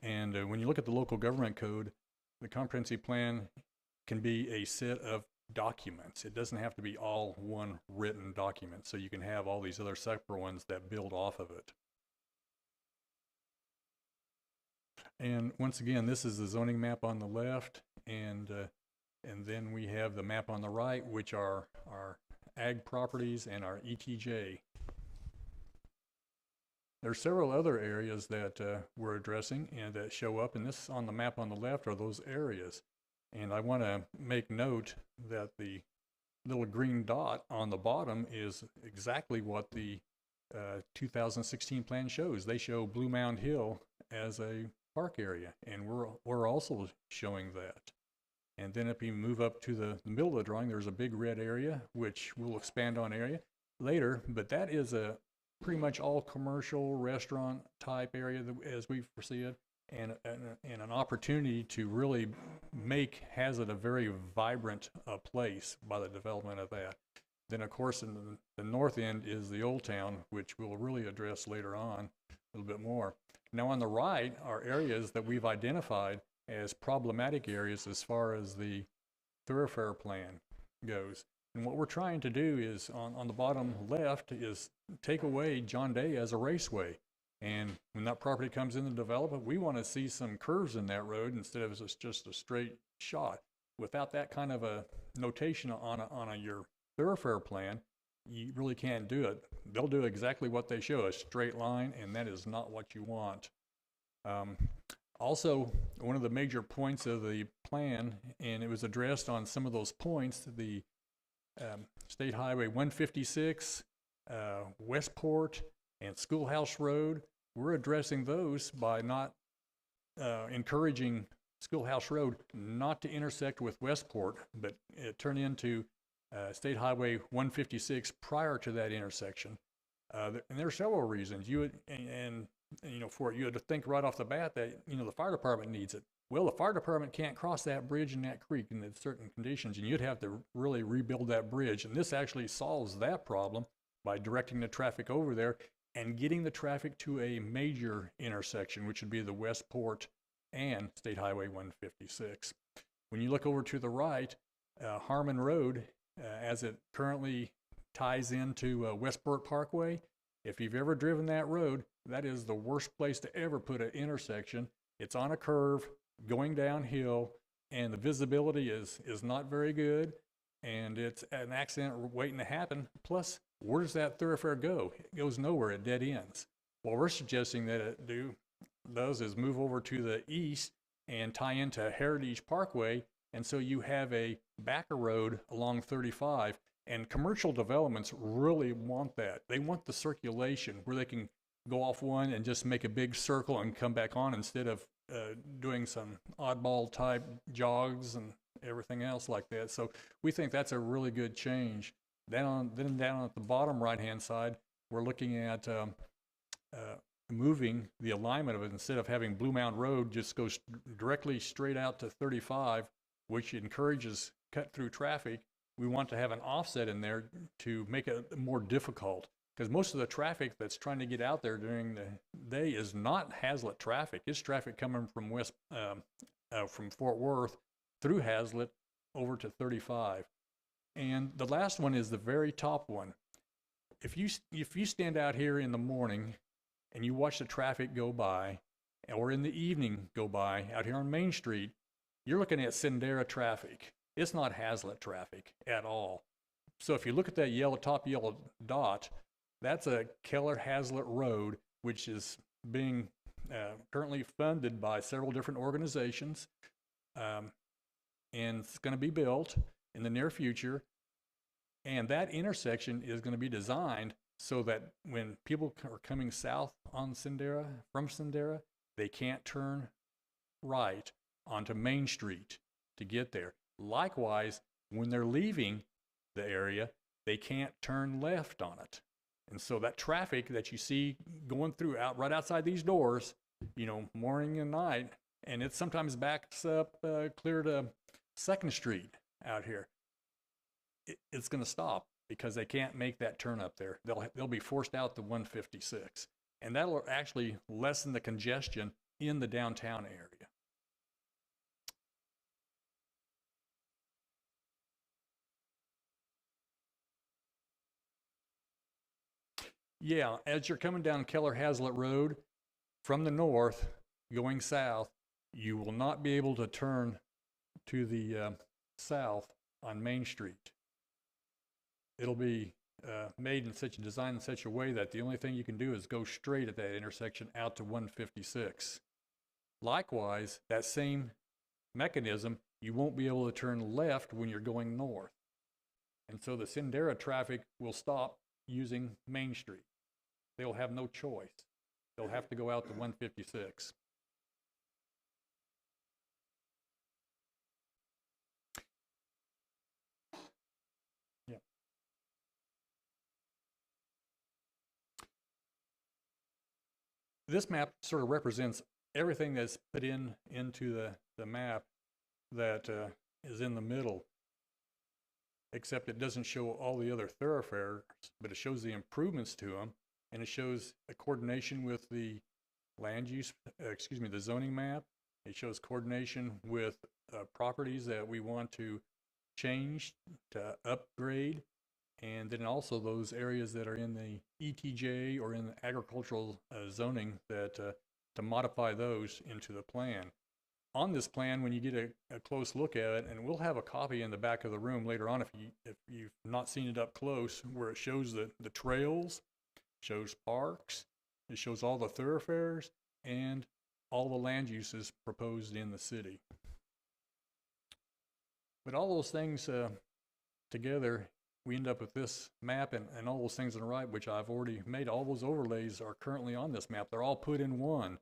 And when you look at the local government code, the comprehensive plan can be a set of documents. It doesn't have to be all one written document, so you can have all these other separate ones that build off of it. And once again, this is the zoning map on the left, and then we have the map on the right, which are our ag properties and our ETJ. There are several other areas that we're addressing and that show up, and this on the map on the left are those areas. And I want to make note that the little green dot on the bottom is exactly what the 2016 plan shows. They show Blue Mound Hill as a park area, and we're also showing that. And then if you move up to the middle of the drawing, there's a big red area, which we'll expand on area later, but that is a pretty much all commercial restaurant type area as we foresee it, and an opportunity to really make Haslet a very vibrant place by the development of that. Then of course in the north end is the Old Town, which we'll really address later on a little bit more. Now on the right are areas that we've identified as problematic areas as far as the thoroughfare plan goes. And what we're trying to do is on the bottom left is take away John Day as a raceway. And when that property comes into development, we want to see some curves in that road instead of just a straight shot. Without that kind of a notation on your thoroughfare plan, you really can't do it. They'll do exactly what they show, a straight line, and that is not what you want. Also, one of the major points of the plan, and it was addressed on some of those points, the State Highway 156, Westport, and Schoolhouse Road, we're addressing those by not encouraging Schoolhouse Road not to intersect with Westport, but turn into State Highway 156 prior to that intersection. And there are several reasons. You know, for it, you had to think right off the bat that, you know, the fire department needs it. Well, the fire department can't cross that bridge in that creek in certain conditions, and you'd have to really rebuild that bridge. And this actually solves that problem by directing the traffic over there and getting the traffic to a major intersection, which would be the Westport and State Highway 156. When you look over to the right, Harmon Road, as it currently ties into Westport Parkway, if you've ever driven that road, that is the worst place to ever put an intersection. It's on a curve, going downhill, and the visibility is not very good, and it's an accident waiting to happen. Plus, where does that thoroughfare go? It goes nowhere, it dead ends. What we're suggesting that it does is move over to the east and tie into Hayride Parkway, and so you have a backer road along 35, and commercial developments really want that. They want the circulation where they can go off one and just make a big circle and come back on instead of doing some oddball type jogs and everything else like that. So we think that's a really good change. Then down at the bottom right-hand side, we're looking at moving the alignment of it. Instead of having Blue Mound Road just goes directly straight out to 35, which encourages cut-through traffic, we want to have an offset in there to make it more difficult. Because most of the traffic that's trying to get out there during the day is not Haslet traffic. It's traffic coming from from Fort Worth through Haslet over to 35. And the last one is the very top one. If you stand out here in the morning and you watch the traffic go by, or in the evening go by out here on Main Street, you're looking at Sendera traffic. It's not Haslet traffic at all. So if you look at that top yellow dot, that's a Keller Haslet Road, which is being currently funded by several different organizations, and it's going to be built in the near future. And that intersection is going to be designed so that when people are coming south on Sendera, from Sendera, they can't turn right onto Main Street to get there. Likewise, when they're leaving the area, they can't turn left on it. And so that traffic that you see going through right outside these doors, morning and night, and it sometimes backs up clear to 2nd Street out here. It's going to stop because they can't make that turn up there. They'll be forced out to 156. And that'll actually lessen the congestion in the downtown area. Yeah, as you're coming down Keller Haslet Road from the north going south, you will not be able to turn to the south on Main Street. It'll be designed in such a way that the only thing you can do is go straight at that intersection out to 156. Likewise, that same mechanism, you won't be able to turn left when you're going north. And so the Sendera traffic will stop using Main Street. They'll have no choice. They'll have to go out to 156. Yeah. This map sort of represents everything that's put into the map that is in the middle, except it doesn't show all the other thoroughfares, but it shows the improvements to them, and it shows a coordination with the the zoning map. It shows coordination with properties that we want to change, to upgrade, and then also those areas that are in the ETJ or in the agricultural zoning that to modify those into the plan. On this plan, when you get a close look at it, and we'll have a copy in the back of the room later on if you've not seen it up close, where it shows the trails, shows parks, it shows all the thoroughfares, and all the land uses proposed in the city. But all those things together, we end up with this map and all those things on the right, which I've already made. All those overlays are currently on this map. They're all put in one.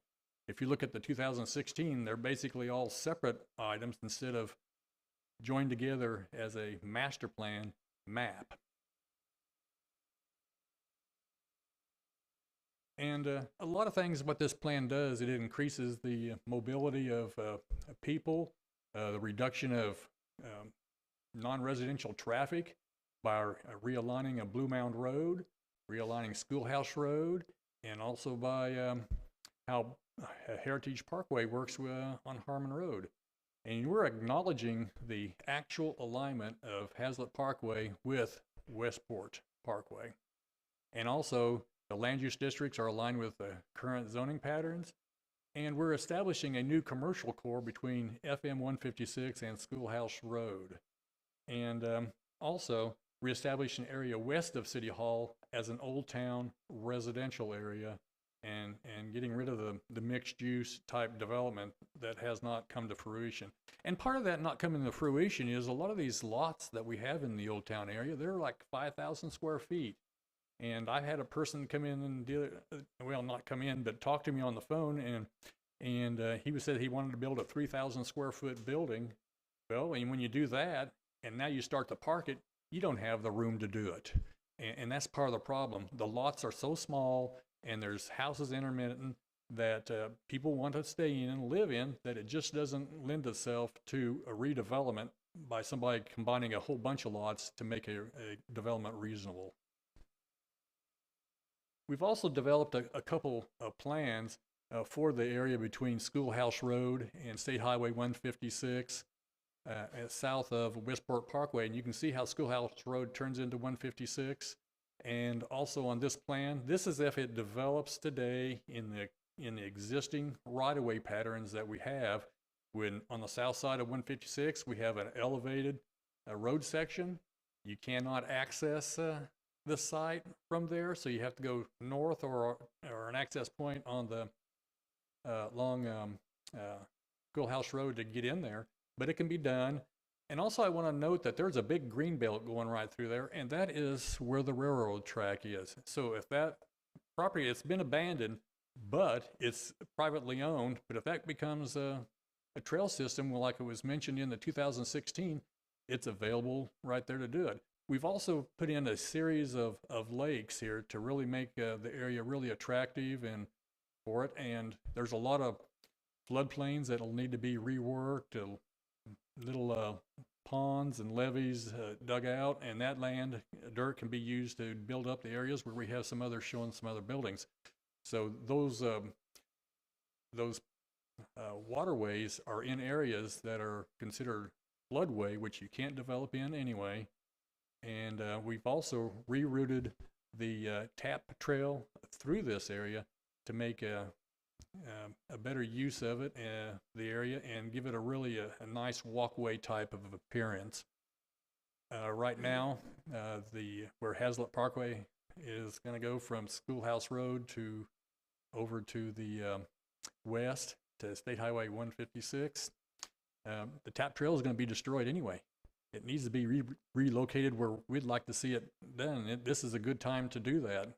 If you look at the 2016, they're basically all separate items instead of joined together as a master plan map. And a lot of things what this plan does, it increases the mobility of people, the reduction of non-residential traffic by realigning a Blue Mound Road, realigning Schoolhouse Road, and also by how Heritage Parkway works on Harmon Road. And we're acknowledging the actual alignment of Haslet Parkway with Westport Parkway. And also, the land use districts are aligned with the current zoning patterns. And we're establishing a new commercial core between FM 156 and Schoolhouse Road. And also, reestablish an area west of City Hall as an Old Town residential area, and getting rid of the mixed use type development that has not come to fruition. And part of that not coming to fruition is a lot of these lots that we have in the Old Town area, they're like 5,000 square feet. And I had a person come in and not come in, but talk to me on the phone, and he said he wanted to build a 3,000 square foot building. Well, and when you do that, and now you start to park it, you don't have the room to do it. And that's part of the problem. The lots are so small, and there's houses intermittent that people want to stay in and live in, that it just doesn't lend itself to a redevelopment by somebody combining a whole bunch of lots to make a development reasonable. We've also developed a couple of plans for the area between Schoolhouse Road and State Highway 156, south of Westport Parkway, and you can see how Schoolhouse Road turns into 156. And also on this plan, this is if it develops today in the existing right-of-way patterns that we have. When on the south side of 156, we have an elevated road section. You cannot access the site from there, so you have to go north or an access point on the long Schoolhouse Road to get in there, but it can be done. And also I want to note that there's a big green belt going right through there, and that is where the railroad track is. So if that property, it's been abandoned, but it's privately owned, but if that becomes a trail system, well, like it was mentioned in the 2016, it's available right there to do it. We've also put in a series of lakes here to really make the area really attractive and for it. And there's a lot of floodplains that'll need to be reworked, little ponds and levees dug out, and that land, dirt, can be used to build up the areas where we have some others showing some other buildings. So those waterways are in areas that are considered floodway, which you can't develop in anyway. And we've also rerouted the tap trail through this area to make a better use of it, the area, and give it a really a nice walkway type of appearance. Right now, where Haslet Parkway is going to go from Schoolhouse Road over to the west to State Highway 156, the tap trail is going to be destroyed anyway. It needs to be relocated where we'd like to see it done. This is a good time to do that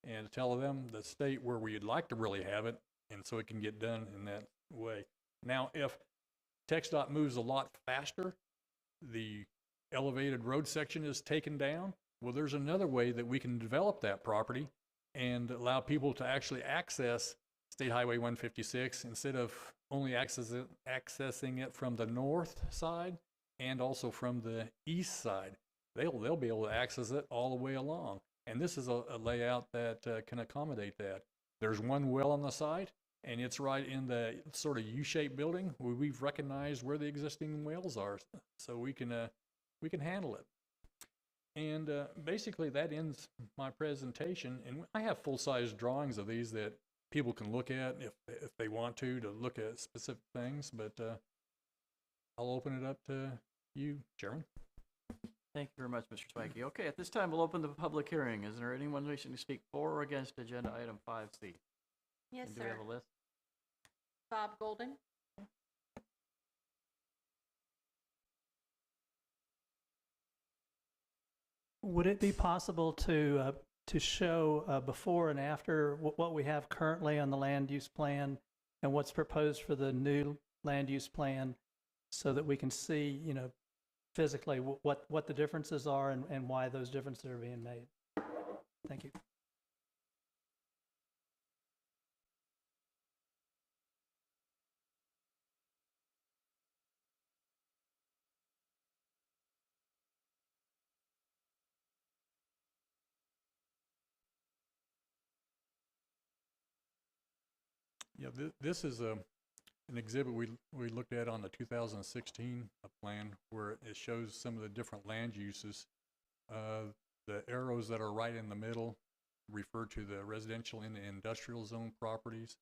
and tell them the state where we'd like to really have it, and so it can get done in that way. Now, if TxDOT moves a lot faster, the elevated road section is taken down, well, there's another way that we can develop that property and allow people to actually access State Highway 156 instead of only accessing it from the north side and also from the east side. They'll be able to access it all the way along. And this is a layout that can accommodate that. There's one well on the site, and it's right in the sort of U-shaped building where we've recognized where the existing wells are, so we can handle it. And basically that ends my presentation. And I have full-size drawings of these that people can look at if they want to look at specific things, but I'll open it up to you, Chairman.
Thank you very much, Mr. Swanky. Okay, at this time, we'll open the public hearing. Is there anyone wishing to speak for or against agenda item 5C?
Yes,
And
sir.
do we have a list?
Bob Golden.
Would it be possible to show before and after what we have currently on the land use plan and what's proposed for the new land use plan, so that we can see, physically what the differences are and why those differences are being made? Thank you.
Yeah, this is an exhibit we looked at on the 2016 plan, where it shows some of the different land uses. The arrows that are right in the middle refer to the residential and the industrial zone properties.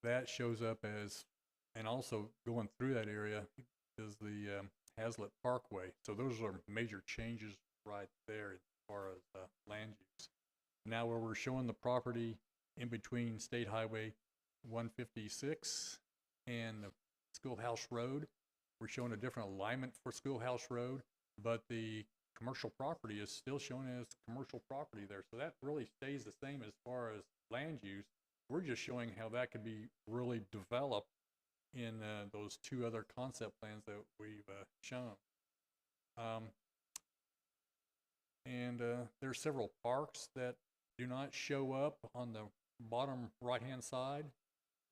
That shows up as, and also going through that area is the Haslet Parkway. So those are major changes right there as far as land use. Now where we're showing the property in between State Highway 156 and the Schoolhouse Road, we're showing a different alignment for Schoolhouse Road, but the commercial property is still shown as commercial property there. So that really stays the same as far as land use. We're just showing how that could be really developed in those two other concept plans that we've shown. And there's several parks that do not show up on the bottom right-hand side.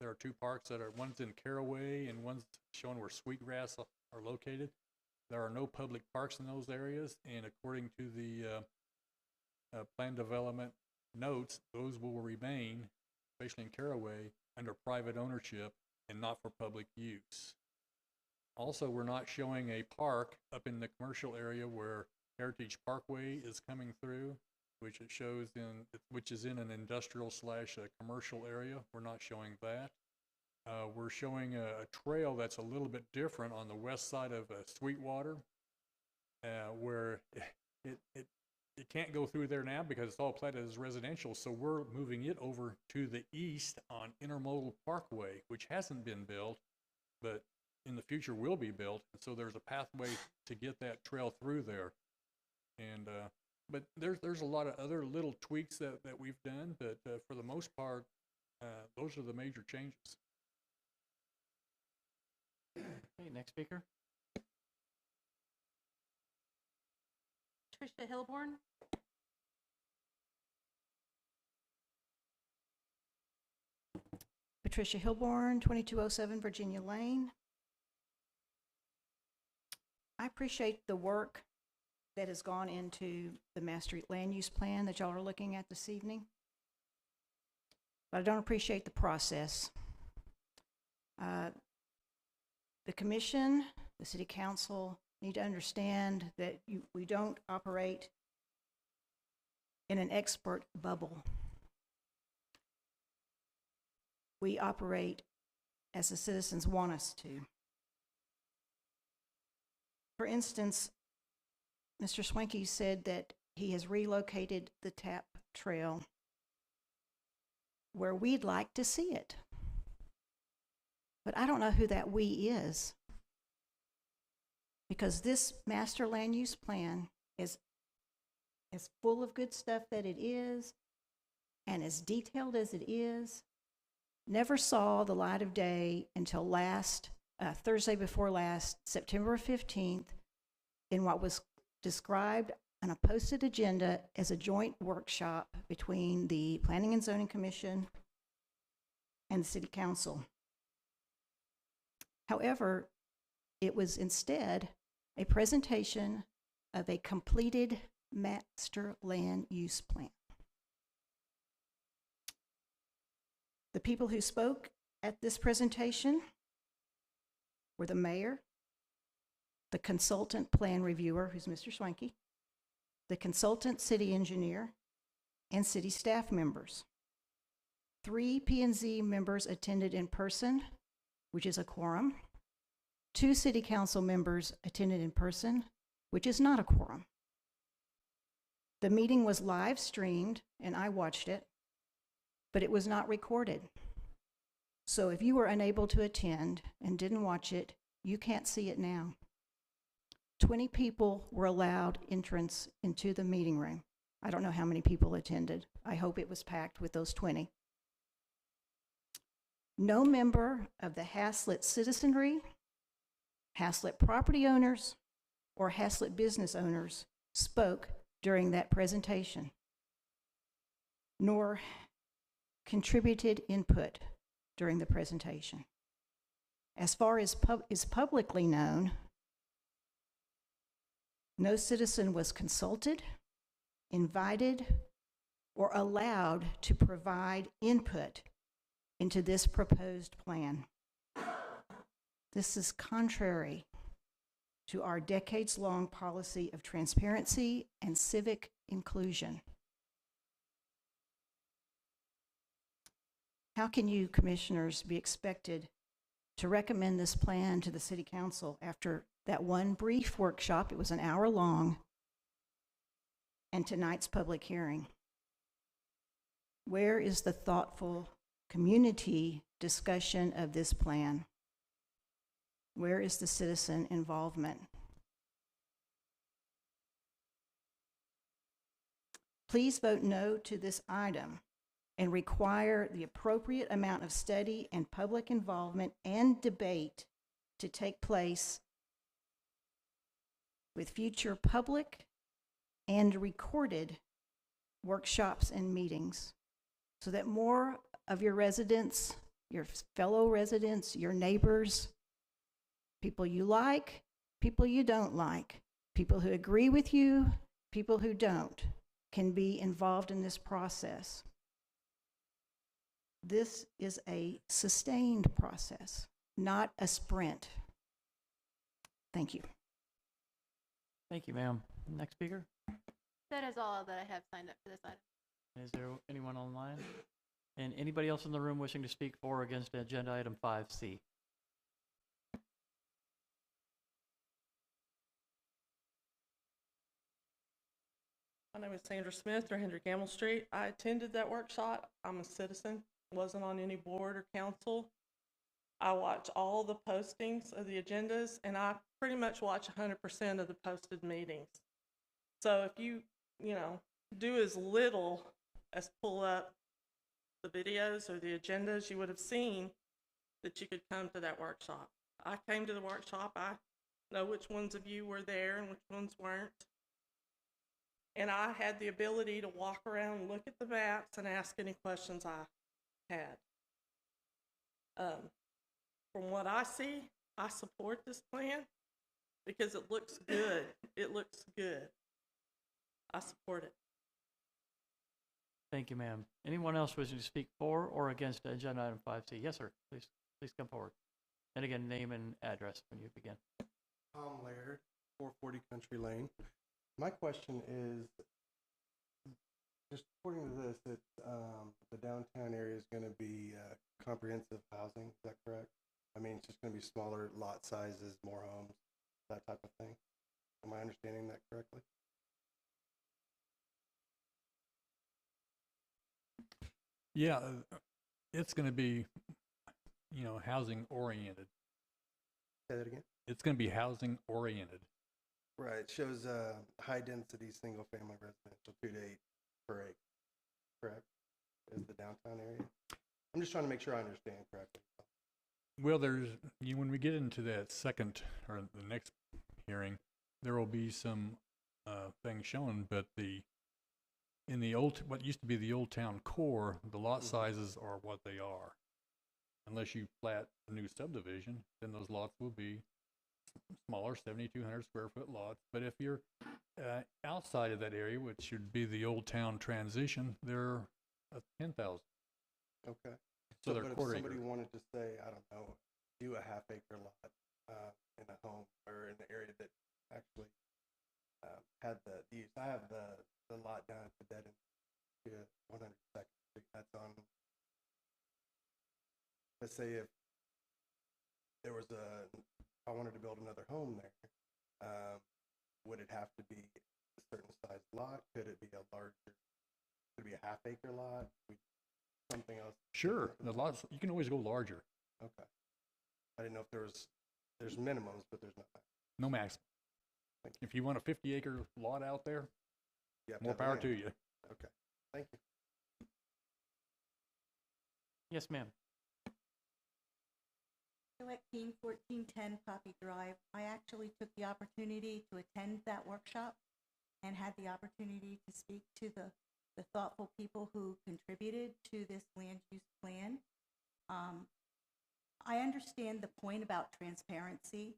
There are two parks that are, one's in Caraway and one's showing where Sweetgrass are located. There are no public parks in those areas, and according to the plan development notes, those will remain, especially in Caraway, under private ownership and not for public use. Also, we're not showing a park up in the commercial area where Heritage Parkway is coming through, which it shows in, which is in an industrial / commercial area. We're not showing that. We're showing a trail that's a little bit different on the west side of Sweetwater, where it can't go through there now because it's all platted as residential. So we're moving it over to the east on Intermodal Parkway, which hasn't been built, but in the future will be built. And so there's a pathway to get that trail through there. And but there's a lot of other little tweaks that we've done, but for the most part, those are the major changes.
Okay, next speaker.
Tricia Hilborn.
Patricia Hilborn, 2207 Virginia Lane. I appreciate the work that has gone into the master land use plan that y'all are looking at this evening, but I don't appreciate the process. The commission, the city council need to understand that we don't operate in an expert bubble. We operate as the citizens want us to. For instance, Mr. Swanky said that he has relocated the TAP trail where we'd like to see it. But I don't know who that we is, because this master land use plan is as full of good stuff that it is, and as detailed as it is, never saw the light of day until Thursday before last, September 15th, in what was described on a posted agenda as a joint workshop between the Planning and Zoning Commission and the City Council. However, it was instead a presentation of a completed master land use plan. The people who spoke at this presentation were the mayor, the consultant plan reviewer, who's Mr. Swanky, the consultant city engineer, and city staff members. 3 P&Z members attended in person, which is a quorum. 2 city council members attended in person, which is not a quorum. The meeting was live streamed, and I watched it, but it was not recorded. So if you were unable to attend and didn't watch it, you can't see it now. 20 people were allowed entrance into the meeting room. I don't know how many people attended. I hope it was packed with those 20. No member of the Haslet citizenry, Haslet property owners, or Haslet business owners spoke during that presentation, nor contributed input during the presentation. As far as is publicly known, no citizen was consulted, invited, or allowed to provide input into this proposed plan. This is contrary to our decades-long policy of transparency and civic inclusion. How can you, commissioners, be expected to recommend this plan to the City Council after that one brief workshop? It was an hour long, and tonight's public hearing. Where is the thoughtful community discussion of this plan? Where is the citizen involvement? Please vote no to this item and require the appropriate amount of study and public involvement and debate to take place with future public and recorded workshops and meetings, so that more of your residents, your fellow residents, your neighbors, people you like people you don't like, people who agree with you, people who don't, can be involved in this process. This is a sustained process, not a sprint. Thank you.
Thank you, ma'am. Next speaker.
That is all that I have signed up for this item.
Is there anyone online? And anybody else in the room wishing to speak for or against agenda item 5C?
My name is Sandra Smith, 300 Gamble Street. I attended that workshop. I'm a citizen, wasn't on any board or council. I watch all the postings of the agendas, and I pretty much watch 100% of the posted meetings. So if you do as little as pull up the videos or the agendas, you would have seen that you could come to that workshop. I came to the workshop. I know which ones of you were there and which ones weren't. And I had the ability to walk around, look at the maps, and ask any questions I had. From what I see, I support this plan because it looks good. It looks good. I support it.
Thank you, ma'am. Anyone else wishing to speak for or against agenda item 5C? Yes, sir. Please come forward. And again, name and address when you begin.
Tom Laird, 440 Country Lane. My question is, just according to this, it's the downtown area is going to be comprehensive housing. Is that correct? I mean, it's just going to be smaller lot sizes, more homes, that type of thing. Am I understanding that correctly?
Yeah, it's going to be, housing oriented.
Say that again?
It's going to be housing oriented.
Right. It shows high density single family residential 2 to 8 per acre. Correct? Is the downtown area? I'm just trying to make sure I understand correctly.
Well, when we get into that second or the next hearing, there will be some things shown, but in the what used to be the old town core, the lot sizes are what they are. Unless you plat a new subdivision, then those lots will be smaller, 7,200 square foot lots. But if you're outside of that area, which should be the old town transition, they're 10,000.
Okay.
So they're
but if
quarter
somebody
acre.
wanted to say, I don't know, do a half acre lot in a home or in the area that actually had the use. I have the lot down at the dead end, 102nd Street. That's on. Let's say if there was I wanted to build another home there, would it have to be a certain size lot? Could it be a larger? Could it be a half acre lot? Something else?
Sure, the lots you can always go larger.
Okay. I didn't know if there's minimums, but there's not.
No maximum. If you want a 50-acre lot out there, more power to you.
Okay. Thank you.
Yes, ma'am.
At Keene, 1410 Poppy Drive. I actually took the opportunity to attend that workshop and had the opportunity to speak to the thoughtful people who contributed to this land use plan. I understand the point about transparency,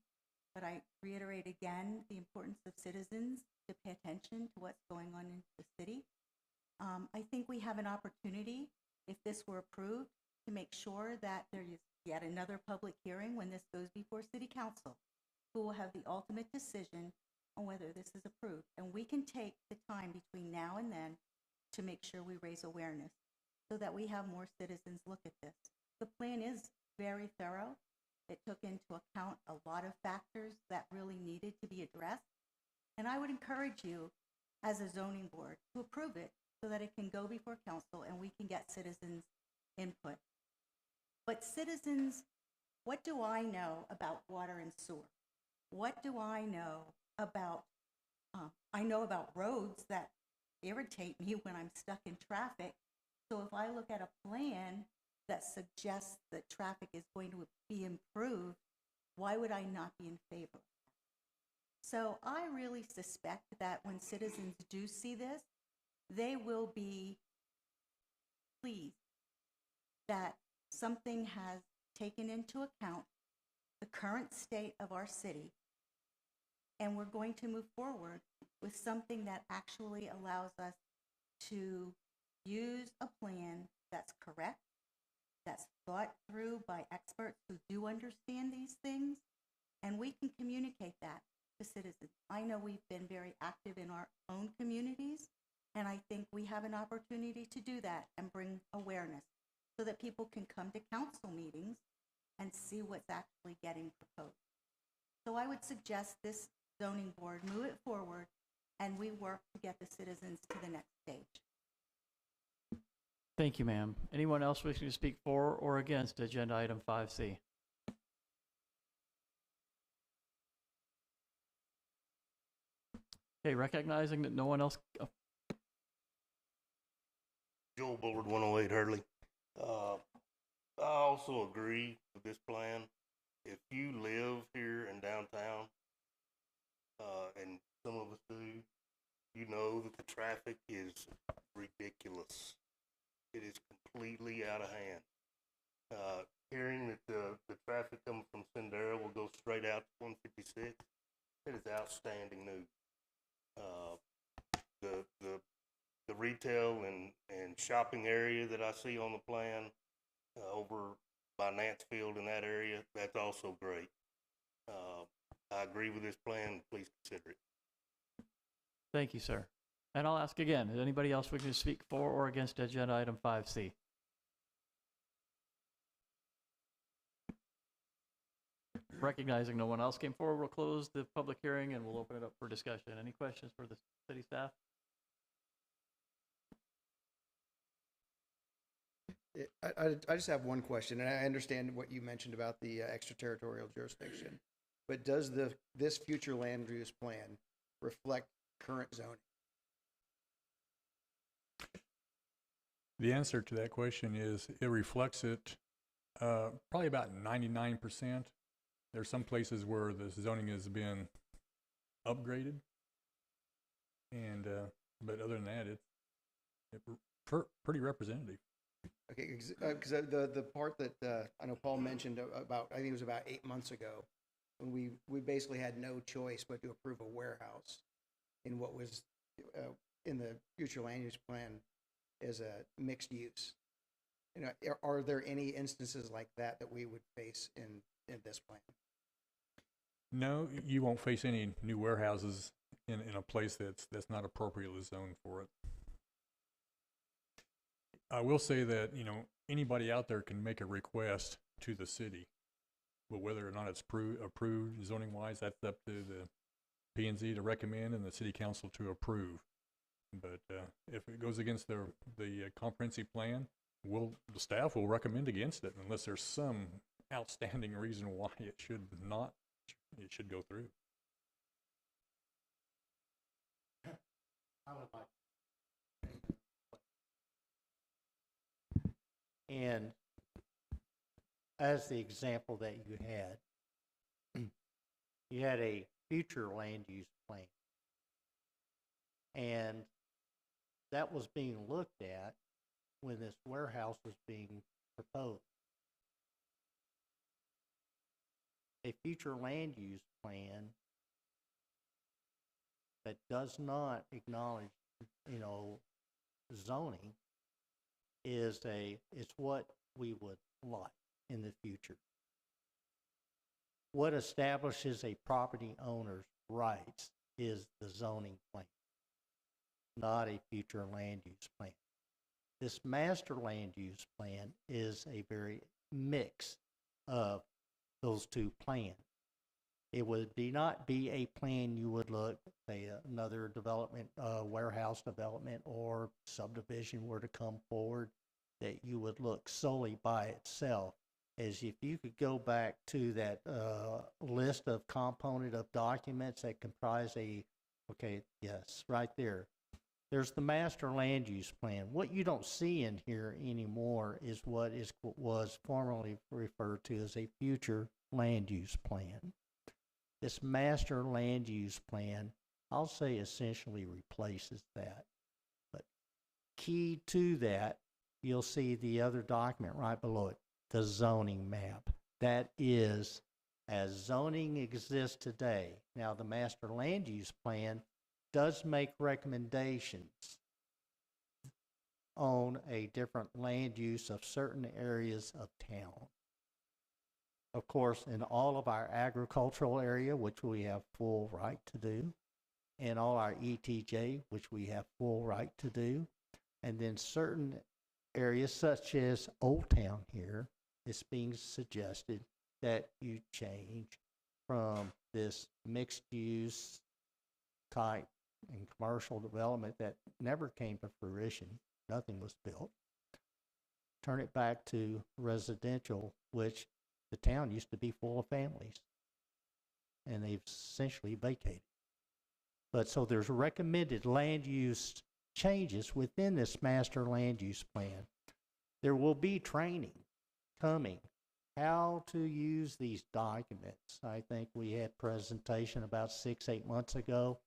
but I reiterate again the importance of citizens to pay attention to what's going on in the city. I think we have an opportunity, if this were approved, to make sure that there is yet another public hearing when this goes before City Council, who will have the ultimate decision on whether this is approved. And we can take the time between now and then to make sure we raise awareness so that we have more citizens look at this. The plan is very thorough. It took into account a lot of factors that really needed to be addressed. And I would encourage you as a zoning board to approve it so that it can go before council and we can get citizens' input. But citizens, what do I know about water and sewer? What do I know about, I know about roads that irritate me when I'm stuck in traffic. So if I look at a plan that suggests that traffic is going to be improved, why would I not be in favor? So I really suspect that when citizens do see this, they will be pleased that something has taken into account the current state of our city And we're going to move forward with something that actually allows us to use a plan that's correct, that's thought through by experts who do understand these things, and we can communicate that to citizens. I know we've been very active in our own communities, and I think we have an opportunity to do that and bring awareness so that people can come to council meetings and see what's actually getting proposed. So I would suggest this zoning board move it forward, and we work to get the citizens to the next stage.
Thank you, ma'am. Anyone else wishing to speak for or against agenda item 5C? Okay, recognizing that no one else,
Joel Bullard, 108 Hurley. I also agree with this plan. If you live here in downtown, and some of us do, you know that the traffic is ridiculous. It is completely out of hand. Hearing that the traffic coming from Sendero will go straight out to 156, it is outstanding news. The retail and shopping area that I see on the plan over by Nancefield in that area, that's also great. I agree with this plan. Please consider it.
thank you, sir. And I'll ask again, is anybody else wishing to speak for or against agenda item 5C? Recognizing no one else came forward, we'll close the public hearing and we'll open it up for discussion. Any questions for the city staff?
I just have one question, and I understand what you mentioned about the extraterritorial jurisdiction, but does this future land use plan reflect current zoning?
The answer to that question is it reflects it probably about 99%. There's some places where the zoning has been upgraded, and but other than that, it's pretty representative.
Okay, because the part that I know Paul mentioned about, I think it was about 8 months ago, when we basically had no choice but to approve a warehouse in what was in the future land use plan as a mixed use. You know, are there any instances like that we would face in this plan?
No, you won't face any new warehouses in a place that's not appropriately zoned for it. I will say that, you know, anybody out there can make a request to the city, but whether or not it's approved zoning wise, that's up to the P&Z to recommend and the city council to approve. But if it goes against the comprehensive plan, the staff will recommend against it unless there's some outstanding reason why it should go through.
I would like. And as the example that you had a future land use plan. And that was being looked at when this warehouse was being proposed. A future land use plan that does not acknowledge, zoning is what we would like in the future. What establishes a property owner's rights is the zoning plan, not a future land use plan. This master land use plan is a very mix of those two plans. It would not be a plan you would look, say, another development, warehouse development or subdivision were to come forward, that you would look solely by itself. As if you could go back to that list of component of documents that comprise right there. There's the master land use plan. What you don't see in here anymore is what was formerly referred to as a future land use plan. This master land use plan, I'll say, essentially replaces that. But key to that, you'll see the other document right below it, the zoning map. That is as zoning exists today. Now, the master land use plan does make recommendations on a different land use of certain areas of town. Of course, in all of our agricultural area, which we have full right to do, and all our ETJ, which we have full right to do, and then certain areas such as Old Town here, it's being suggested that you change from this mixed use type and commercial development that never came to fruition, nothing was built, turn it back to residential, which the town used to be full of families, and they've essentially vacated. But so there's recommended land use changes within this master land use plan. There will be training coming, how to use these documents. I think we had presentation about 6-8 months ago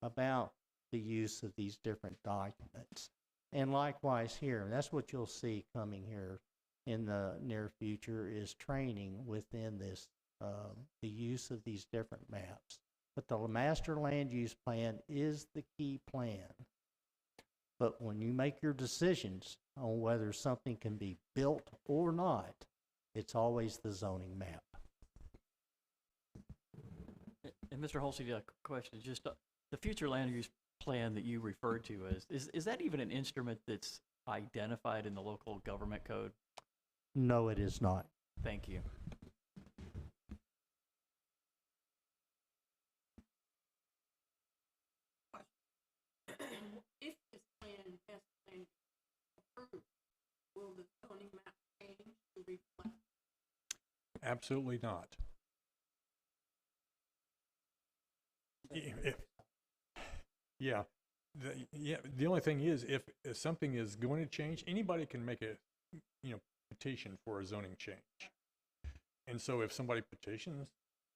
about the use of these different documents. And likewise here, and that's what you'll see coming here in the near future, is training within this, the use of these different maps. But the master land use plan is the key plan. But when you make your decisions on whether something can be built or not, it's always the zoning map.
And Mr. Holsey, a question, just the future land use plan that you referred to is that even an instrument that's identified in the local government code?
No, it is not.
Thank you.
If this plan has been approved, will the zoning map change to reflect?
Absolutely not. The only thing is, if something is going to change, anybody can make a petition for a zoning change. And so if somebody petitions,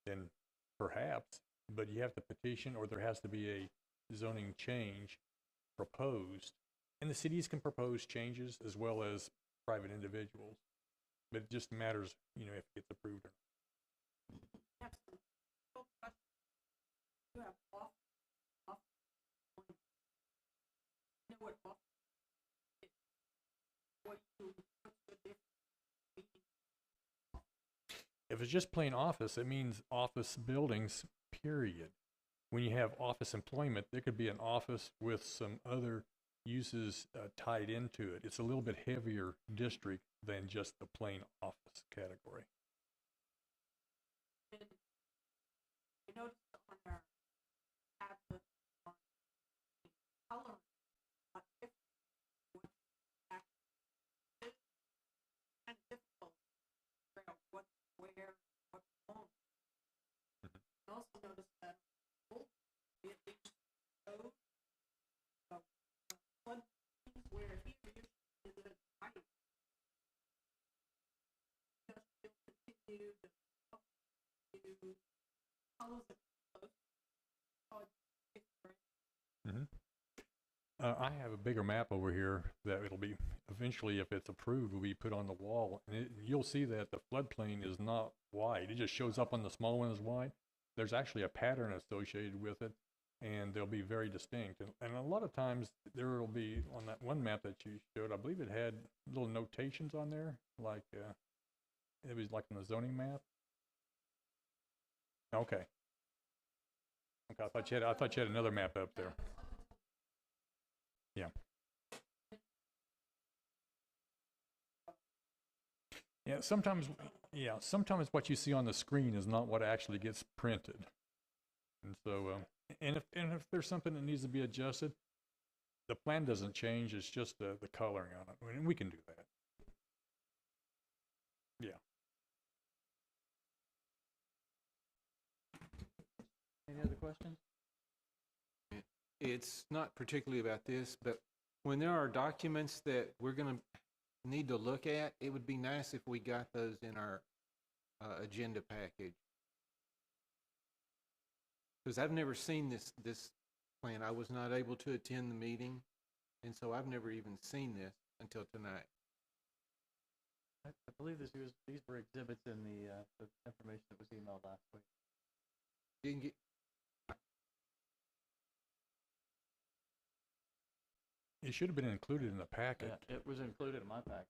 then perhaps, but you have to petition, or there has to be a zoning change proposed. And the cities can propose changes as well as private individuals. But it just matters, if it gets approved or not.
You have off, you know what off is? What's the difference?
If it's just plain office, it means office buildings, period. When you have office employment, there could be an office with some other uses tied into it. It's a little bit heavier district than just the plain office category.
And I noticed on our tablet on color, what actually is kind of difficult to figure out what's where, what's on. I also noticed that it shows flood where here usually is a height. Just to continue to follow the close.
I have a bigger map over here that it'll be eventually, if it's approved, will be put on the wall. And you'll see that the floodplain is not wide. It just shows up on the small one as wide. There's actually a pattern associated with it, and they'll be very distinct. And a lot of times there will be, on that one map that you showed, I believe it had little notations on there, like it was like on the zoning map. Okay. Okay, I thought you had another map up there. Yeah. Sometimes what you see on the screen is not what actually gets printed. And so, and if there's something that needs to be adjusted, the plan doesn't change, it's just the coloring on it. I mean, we can do that. Yeah.
Any other questions?
It's not particularly about this, but when there are documents that we're going to need to look at, it would be nice if we got those in our agenda package. Because I've never seen this plan. I was not able to attend the meeting, and so I've never even seen this until tonight.
I believe these were exhibits in the information that was emailed last week.
You can get,
It should have been included in the packet.
Yeah, it was included in my packet.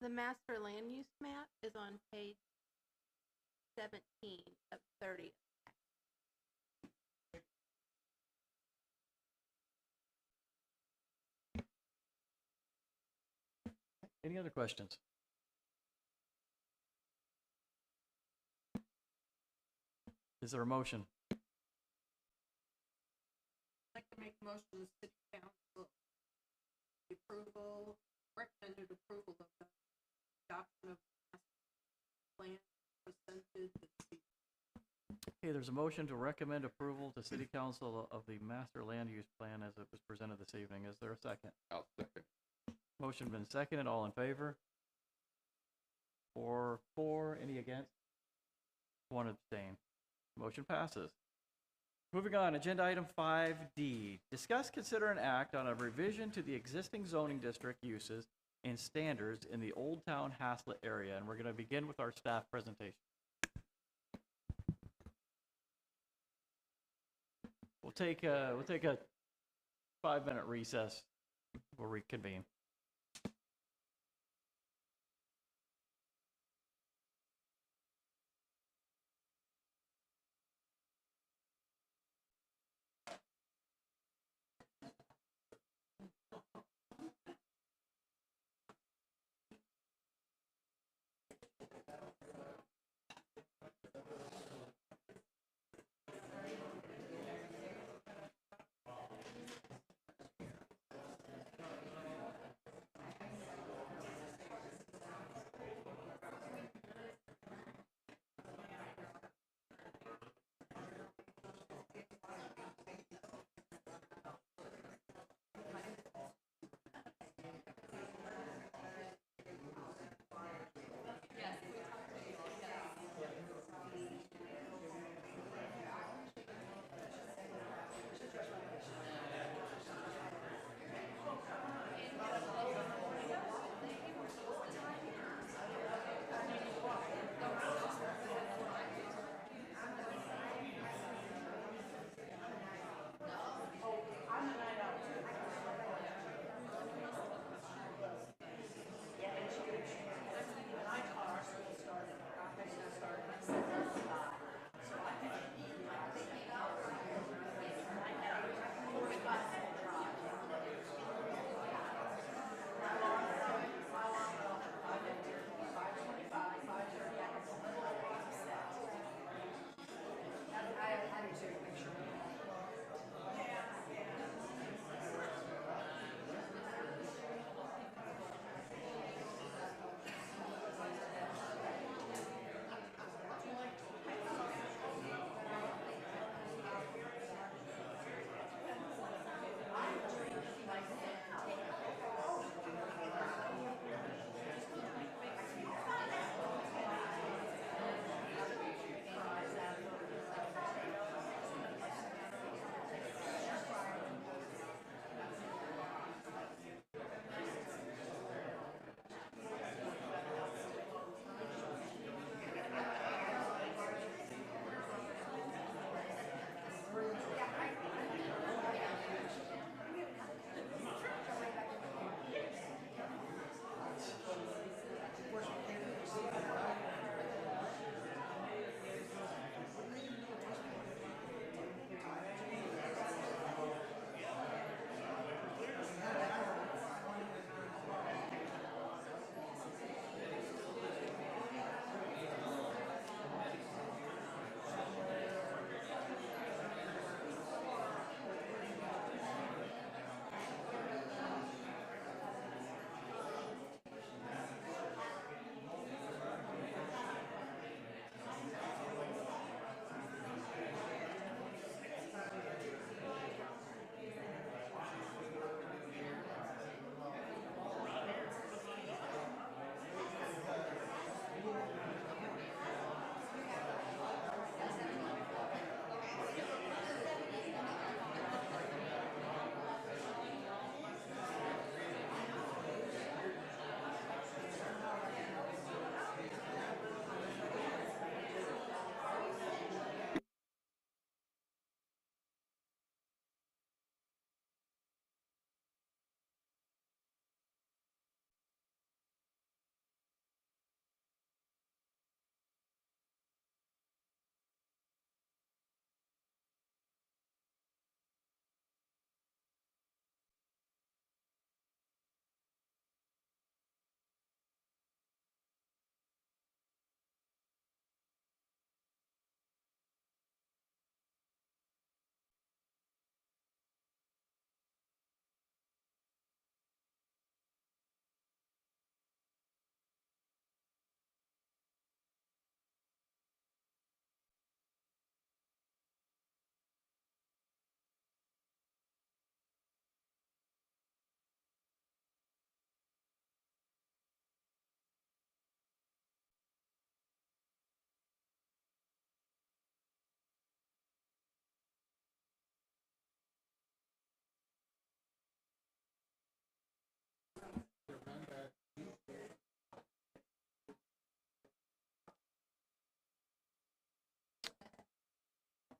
The master land use map is on page 17 of 30.
Any other questions? Is there a motion?
I'd like to make a motion to the city council the approval, recommended approval of the adoption of the master plan presented this evening.
Okay, there's a motion to recommend approval to City Council of the master land use plan as it was presented this evening. Is there a second?
I'll second.
Motion been seconded. All in favor? 4, any against? 1 abstain. Motion passes. Moving on, agenda item 5D. Discuss, consider, and act on a revision to the existing zoning district uses and standards in the Old Town Haslet area. And we're going to begin with our staff presentation. We'll take a 5-minute recess. We'll reconvene.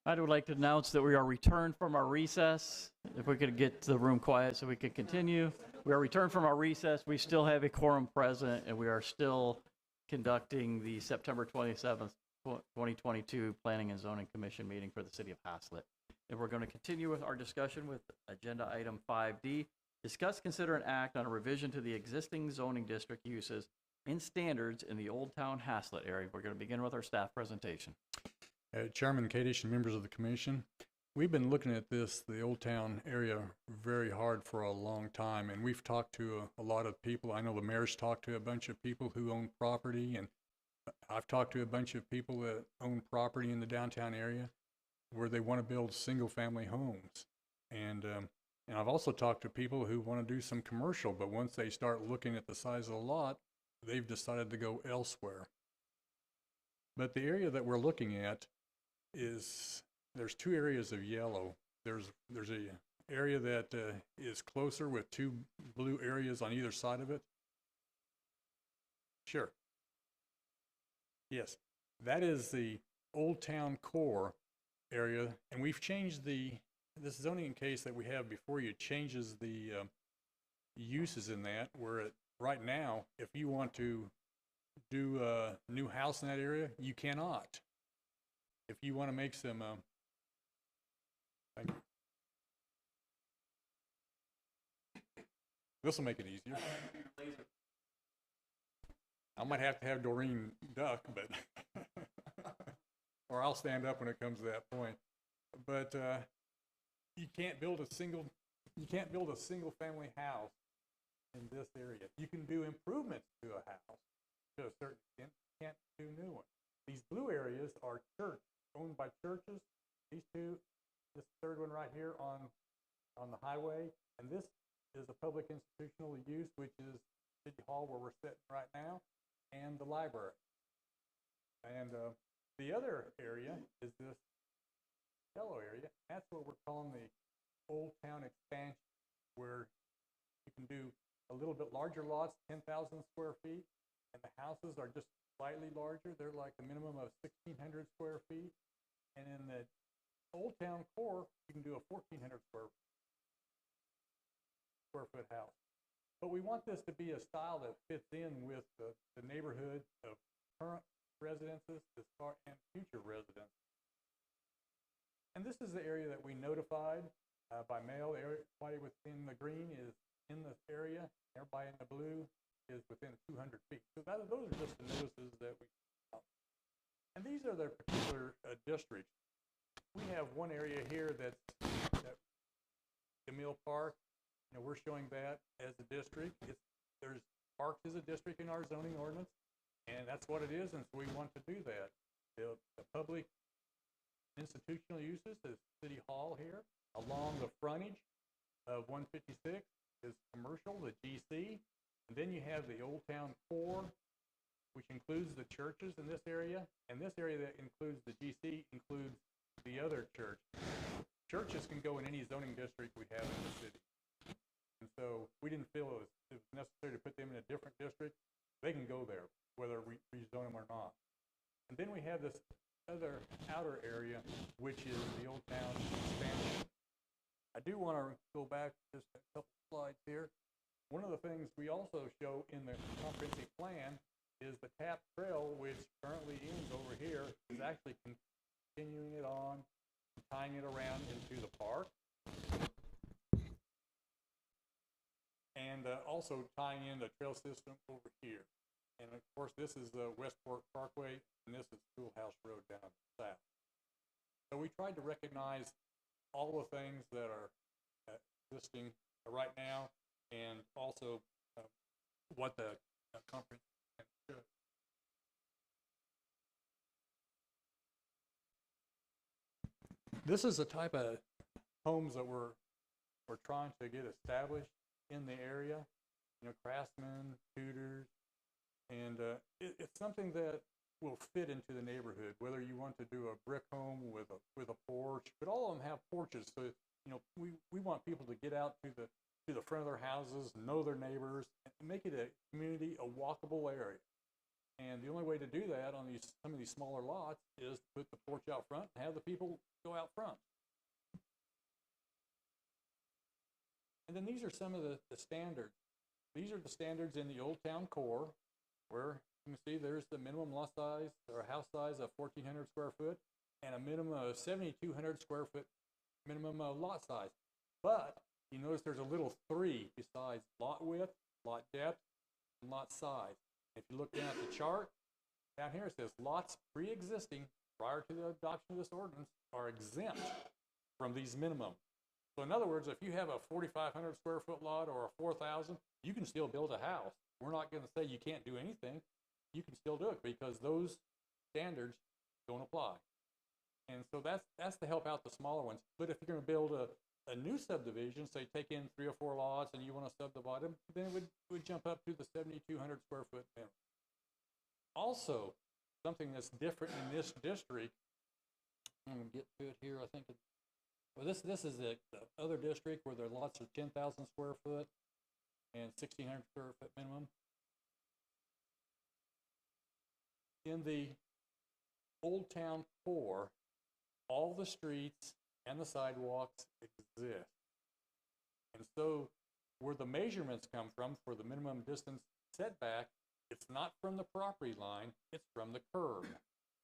I would like to announce that we are returned from our recess. If we could get the room quiet so we could continue. We are returned from our recess. We still have a quorum present, and we are still conducting the September 27th, 2022 Planning and Zoning Commission meeting for the city of Haslet. And we're going to continue with our discussion with agenda item 5D. Discuss, consider, and act on a revision to the existing zoning district uses and standards in the Old Town Haslet area. We're going to begin with our staff presentation.
Chairman Kadish and members of the commission, we've been looking at the Old Town area very hard for a long time, and we've talked to a lot of people. I know the mayor's talked to a bunch of people who own property, and I've talked to a bunch of people that own property in the downtown area where they want to build single-family homes. And I've also talked to people who want to do some commercial, but once they start looking at the size of the lot, they've decided to go elsewhere. But the area that we're looking at there's two areas of yellow. There's a area that is closer with two blue areas on either side of it. Sure. Yes, that is the Old Town core area, and we've changed this zoning case that we have before you changes the uses in that, where right now, if you want to do a new house in that area, you cannot. If you want to make some, this will make it easier. I might have to have Doreen duck, but or I'll stand up when it comes to that point. But you can't build a single family house in this area. You can do improvements to a house to a certain extent. You can't do new ones. These blue areas are owned by churches. These two, this third one right here on the highway, and this is a public institutional use, which is City Hall where we're sitting right now, and the library. And the other area is this yellow area. That's what we're calling the Old Town expansion, where you can do a little bit larger lots, 10,000 square feet, and the houses are just slightly larger. They're like a minimum of 1,600 square feet. And in the Old Town core, you can do a 1,400 square foot house. But we want this to be a style that fits in with the neighborhood of current residences and future residents. And this is the area that we notified by mail. Everybody within the green is in this area. Everybody in the blue is within 200 feet. So those are just the notices that we have. And these are their particular districts. We have one area here that's Camille Park. We're showing that as a district. There's Parks is a district in our zoning ordinance, and that's what it is, and so we want to do that. The public institutional uses is City Hall here. Along the frontage of 156 is commercial, the GC. And then you have the Old Town core, which includes the churches in this area. And this area that includes the GC includes the other church. Churches can go in any zoning district we have in the city. And so we didn't feel it was necessary to put them in a different district. They can go there, whether we rezone them or not. And then we have this other outer area, which is the Old Town expansion. I do want to go back just a couple slides here. One of the things we also show in the comprehensive plan is the TAP trail, which currently ends over here, is actually continuing it on, tying it around into the park, and also tying in the trail system over here. And of course, this is the Westport Parkway, and this is Schoolhouse Road down south. So we tried to recognize all the things that are existing right now, and also what the conference should. This is the type of homes that we're trying to get established in the area. Craftsmen, tutors, and it's something that will fit into the neighborhood. Whether you want to do a brick home with a porch, but all of them have porches. So we want people to get out to the front of their houses, know their neighbors, and make it a community, a walkable area. And the only way to do that on some of these smaller lots is to put the porch out front and have the people go out front. And then these are some of the standards. These are the standards in the Old Town Core, where you can see there's the minimum lot size or house size of 1,400 square foot and a minimum of 7,200 square foot minimum lot size. But you notice there's a little 3 besides lot width, lot depth, and lot size. If you look down at the chart, down here it says lots pre-existing prior to the adoption of this ordinance are exempt from these minimums. So in other words, if you have a 4,500 square foot lot or a 4,000, you can still build a house. We're not going to say you can't do anything. You can still do it because those standards don't apply. And so that's to help out the smaller ones. But if you're going to build a new subdivision, say take in 3 or 4 lots and you want to subdivide them, then it would jump up to the 7,200 square foot minimum. Also, something that's different in this district, I'm going to get to it here, I think. Well, this is the other district where their lots are 10,000 square foot and 1,600 square foot minimum. In the Old Town Core, all the streets and the sidewalks exist. And so where the measurements come from for the minimum distance setback, it's not from the property line, it's from the curb.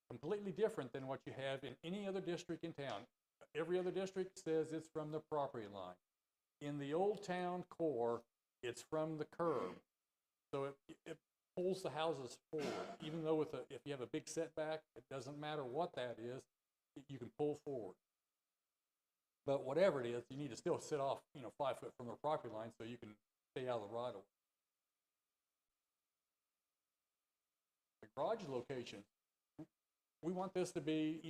Completely different than what you have in any other district in town. Every other district says it's from the property line. In the Old Town Core, it's from the curb. So it pulls the houses forward. Even though if you have a big setback, it doesn't matter what that is, you can pull forward. But whatever it is, you need to still sit off, 5 foot from the property line so you can stay out of the right of way. The garage location, we want this to be,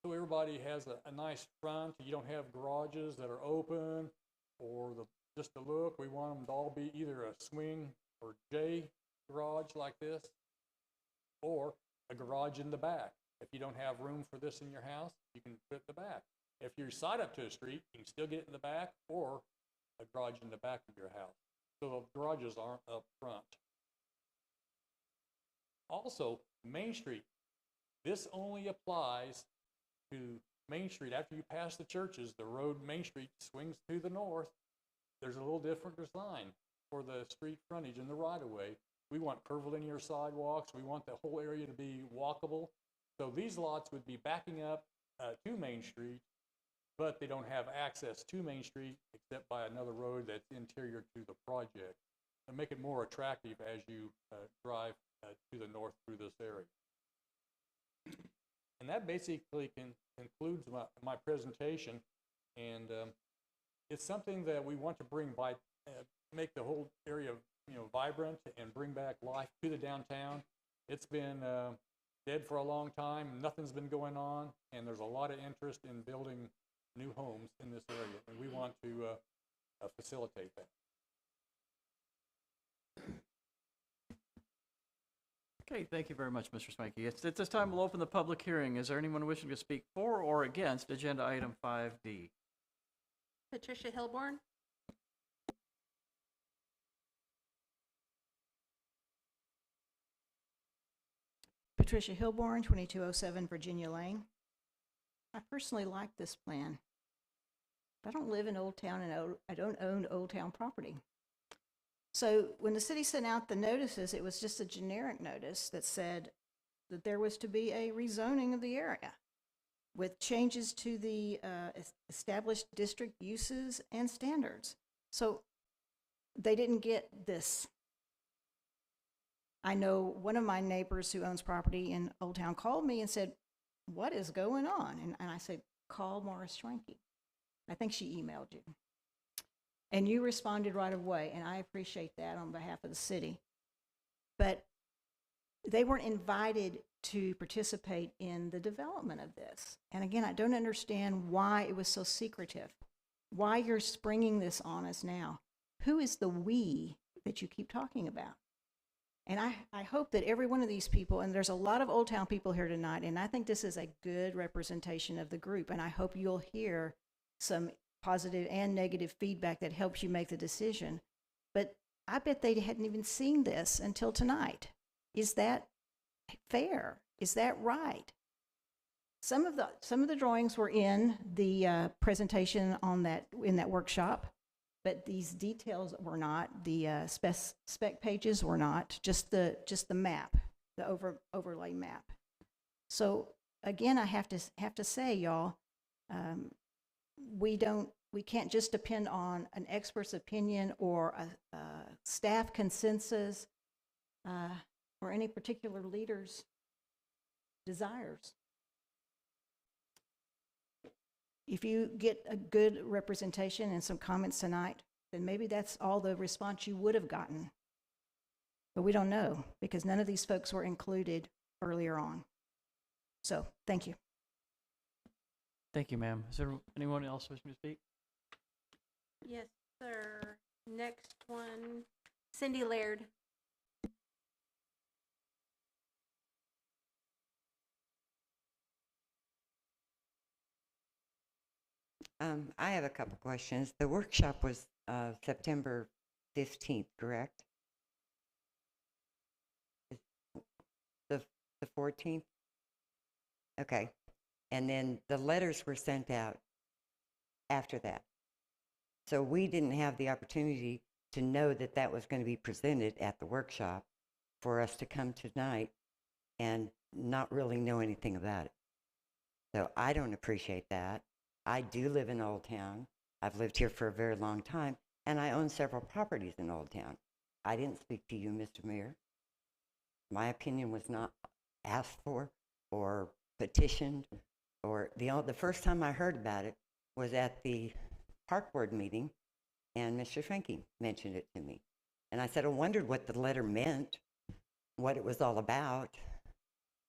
so everybody has a nice front. You don't have garages that are open or just to look. We want them to all be either a swing or J garage like this or a garage in the back. If you don't have room for this in your house, you can put it in the back. If you're side up to a street, you can still get it in the back or a garage in the back of your house. So the garages aren't up front. Also, Main Street. This only applies to Main Street. After you pass the churches, the road Main Street swings to the north. There's a little different design for the street frontage and the right-of-way. We want curvilinear sidewalks. We want the whole area to be walkable. So these lots would be backing up to Main Street, but they don't have access to Main Street except by another road that's interior to the project, and make it more attractive as you drive to the north through this area. And that basically concludes my presentation, and it's something that we want to bring by, make the whole area vibrant and bring back life to the downtown. It's been dead for a long time. Nothing's been going on, and there's a lot of interest in building new homes in this area, and we want to facilitate that.
Okay, thank you very much, Mr. Swanky. At this time, we'll open the public hearing. Is there anyone wishing to speak for or against agenda item 5D?
Patricia Hilborn.
Patricia Hilborn, 2207 Virginia Lane. I personally like this plan. I don't live in Old Town and I don't own Old Town property. So when the city sent out the notices, it was just a generic notice that said that there was to be a rezoning of the area with changes to the established district uses and standards. So they didn't get this. I know one of my neighbors who owns property in Old Town called me and said, "What is going on?" And I said, "Call Morris Schwenke." I think she emailed you. And you responded right away, and I appreciate that on behalf of the city. But they weren't invited to participate in the development of this. And again, I don't understand why it was so secretive, why you're springing this on us now. Who is the we that you keep talking about? And I hope that every one of these people, and there's a lot of Old Town people here tonight, and I think this is a good representation of the group, and I hope you'll hear some positive and negative feedback that helps you make the decision. But I bet they hadn't even seen this until tonight. Is that fair? Is that right? Some of the drawings were in the presentation in that workshop, but these details were not. The spec pages were not. Just the map, the overlay map. So again, I have to say, y'all, we can't just depend on an expert's opinion or a staff consensus or any particular leader's desires. If you get a good representation and some comments tonight, then maybe that's all the response you would have gotten. But we don't know because none of these folks were included earlier on. So, thank you.
Thank you, ma'am. Is there anyone else wishing to speak?
Yes, sir. Next one, Cindy Laird.
I have a couple questions. The workshop was September 15th, correct? The 14th? Okay. And then the letters were sent out after that. So we didn't have the opportunity to know that that was going to be presented at the workshop for us to come tonight and not really know anything about it. So I don't appreciate that. I do live in Old Town. I've lived here for a very long time, and I own several properties in Old Town. I didn't speak to you, Mr. Mayor. My opinion was not asked for or petitioned, or the first time I heard about it was at the park board meeting, and Mr. Schwenke mentioned it to me. And I said, I wondered what the letter meant, what it was all about.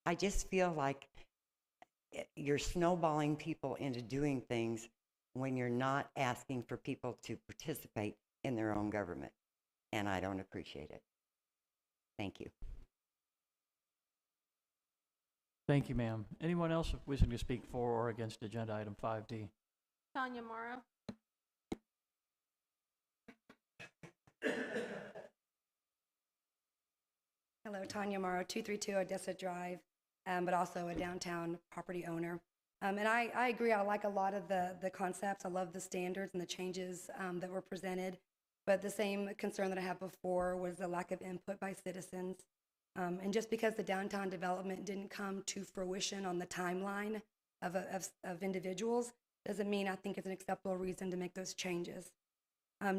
I just feel like you're snowballing people into doing things when you're not asking for people to participate in their own government. And I don't appreciate it. Thank you.
Thank you, ma'am. Anyone else wishing to speak for or against agenda item 5D?
Tanya Morrow.
Hello, Tanya Morrow, 232 Odessa Drive, but also a downtown property owner. And I agree, I like a lot of the concepts. I love the standards and the changes that were presented. But the same concern that I had before was the lack of input by citizens. And just because the downtown development didn't come to fruition on the timeline of individuals, doesn't mean I think it's an acceptable reason to make those changes.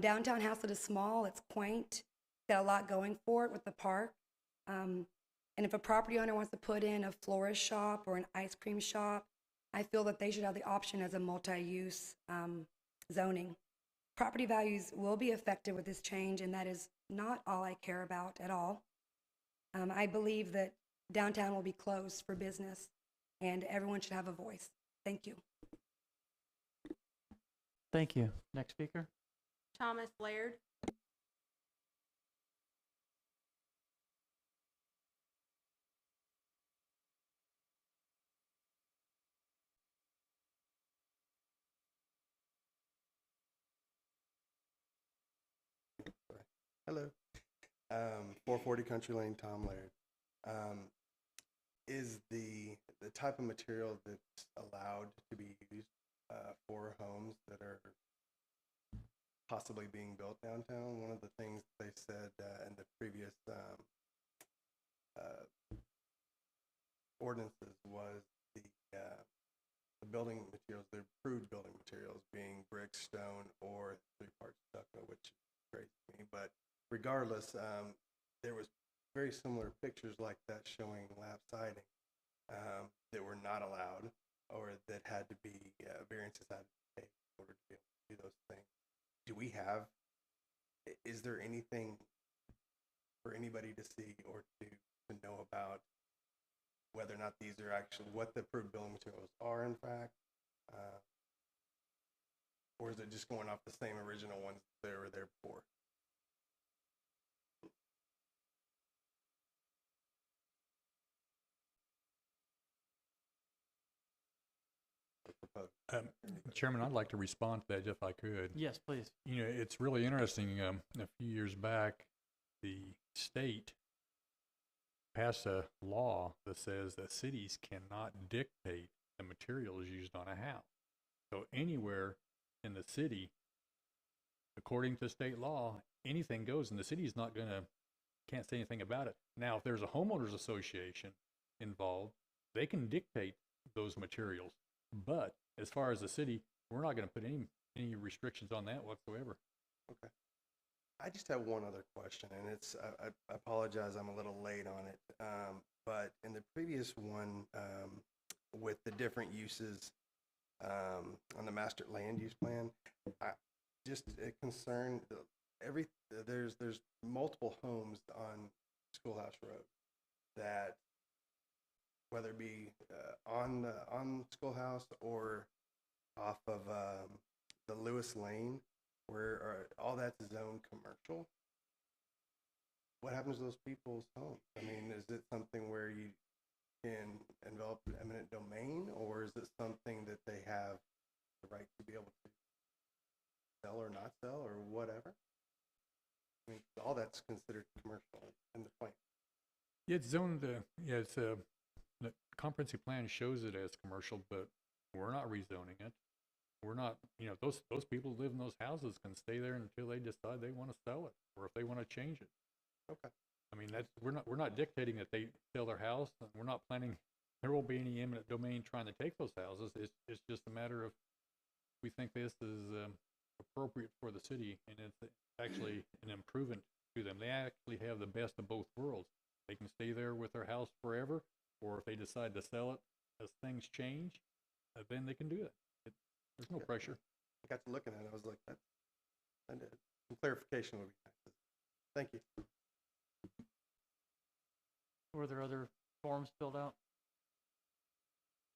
Downtown Haslet is small, it's quaint, it's got a lot going for it with the park. And if a property owner wants to put in a florist shop or an ice cream shop, I feel that they should have the option as a multi-use zoning. Property values will be affected with this change, and that is not all I care about at all. I believe that downtown will be closed for business, and everyone should have a voice. Thank you.
Thank you. Next speaker.
Thomas Laird.
Hello. 440 Country Lane, Tom Laird. Is the type of material that's allowed to be used for homes that are possibly being built downtown? One of the things they said in the previous ordinances was the building materials, the approved building materials being brick, stone, or 3-part stucco, which is crazy to me. But regardless, there was very similar pictures like that showing lap siding that were not allowed, or that had to be variances had to be taken in order to be able to do those things. Is there anything for anybody to see or to know about whether or not these are actually what the approved building materials are in fact, or is it just going off the same original ones that were there before?
Chairman, I'd like to respond to that if I could.
Yes, please.
You know, it's really interesting. A few years back, the state pass a law that says that cities cannot dictate the materials used on a house. So anywhere in the city, according to state law, anything goes, and the city's can't say anything about it. Now, if there's a homeowners association involved, they can dictate those materials. But as far as the city, we're not going to put any restrictions on that whatsoever.
Okay. I just have one other question, and it's, I apologize, I'm a little late on it. But in the previous one, with the different uses on the master land use plan, just a concern, there's multiple homes on Schoolhouse Road that, whether it be on Schoolhouse or off of the Lewis Lane, where all that's zoned commercial. What happens to those people's homes? I mean, is it something where you can envelop eminent domain, or is it something that they have the right to be able to sell or not sell or whatever? I mean, all that's considered commercial in the plan.
Yeah, it's zoned, the comprehensive plan shows it as commercial, but we're not rezoning it. We're not, those people who live in those houses can stay there until they decide they want to sell it, or if they want to change it.
Okay.
I mean, we're not dictating that they sell their house, and we're not planning, there won't be any eminent domain trying to take those houses. It's just a matter of, we think this is appropriate for the city, and it's actually an improvement to them. They actually have the best of both worlds. They can stay there with their house forever, or if they decide to sell it as things change, then they can do that. There's no pressure.
I got to looking at it, I was like, some clarification would be nice. Thank you.
Were there other forms filled out?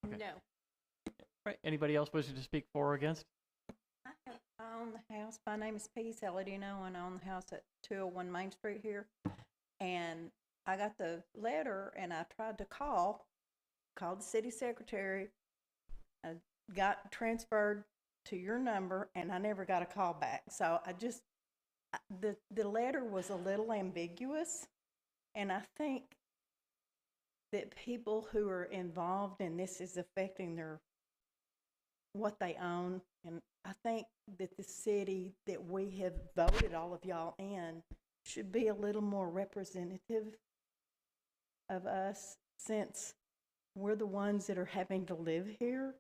Okay.
No.
Right. Anybody else wishing to speak for or against?
I own the house. My name is Peggy Saladino, and I own the house at 201 Main Street here. And I got the letter, and I tried to called the city secretary, got transferred to your number, and I never got a call back. So the letter was a little ambiguous, and I think that people who are involved in this is affecting what they own. And I think that the city that we have voted all of y'all in should be a little more representative of us, since we're the ones that are having to live here.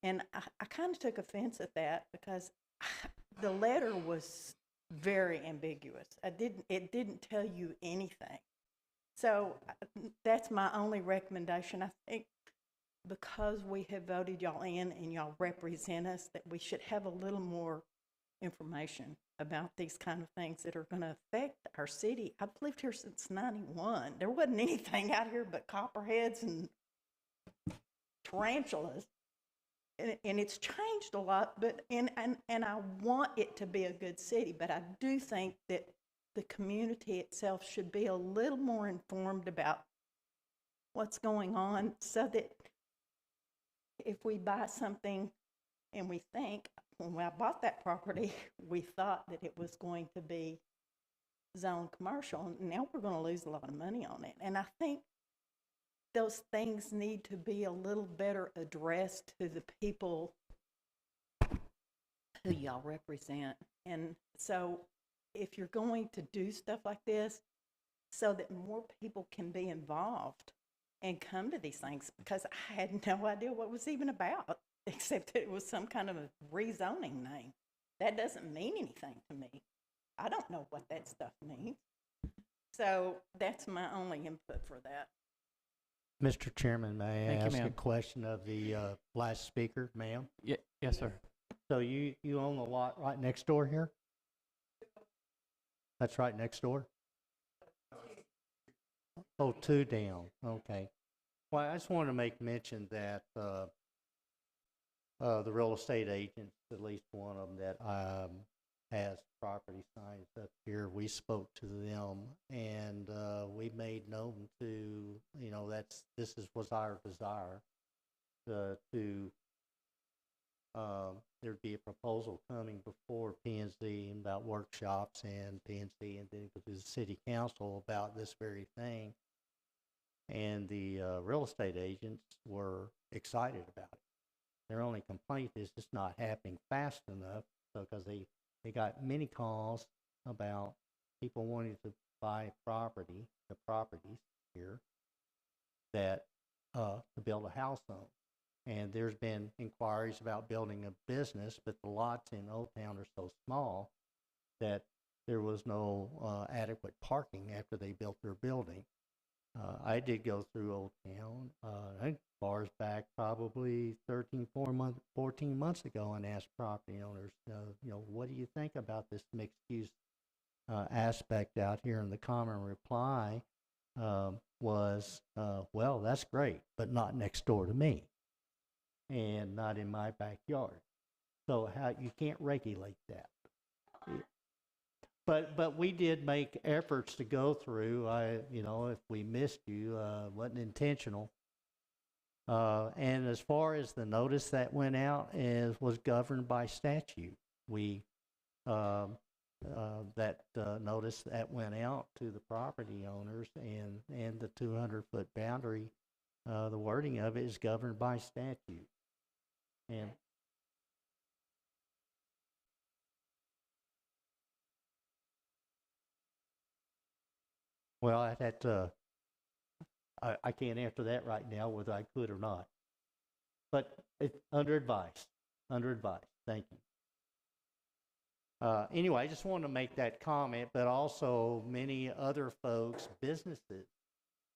And I kind of took offense at that, because the letter was very ambiguous. It didn't tell you anything. So that's my only recommendation. I think because we have voted y'all in and y'all represent us, that we should have a little more information about these kind of things that are going to affect our city. I've lived here since '91. There wasn't anything out here but copperheads and tarantulas. And it's changed a lot, but and I want it to be a good city, but I do think that the community itself should be a little more informed about what's going on, so that if we buy something and we think, when I bought that property, we thought that it was going to be zone commercial, and now we're going to lose a lot of money on it. And I think those things need to be a little better addressed to the people who y'all represent. And so if you're going to do stuff like this, so that more people can be involved and come to these things, because I had no idea what it was even about, except that it was some kind of a rezoning name. That doesn't mean anything to me. I don't know what that stuff means. So that's my only input for that.
Mr. Chairman, may I
Thank you,
ask a
ma'am.
question of the last speaker, ma'am?
Yes, sir.
So you own the lot right next door here? That's right next door? Oh, two down, okay. Well, I just wanted to make mention that the real estate agents, at least one of them that has property signs up here, we spoke to them, and we made known to, this was our desire there'd be a proposal coming before P&Z about workshops, and P&Z and then go to the city council about this very thing. and the real estate agents were excited about it. Their only complaint is it's not happening fast enough, because they got many calls about people wanting to buy properties here that to build a house on. And there's been inquiries about building a business, but the lots in Old Town are so small that there was no adequate parking after they built their building. I did go through Old Town, I think far as back probably 14 months ago, and asked property owners, what do you think about this mixed use aspect out here? And the common reply was, well, that's great, but not next door to me and not in my backyard. So you can't regulate that. But we did make efforts to go through. If we missed you, wasn't intentional. And as far as the notice that went out, was governed by statute. We that notice that went out to the property owners and the 200-foot boundary, the wording of it is governed by statute. And well, I can't answer that right now whether I could or not. But it's under advice. Thank you. Anyway, I just wanted to make that comment, but also many other folks, businesses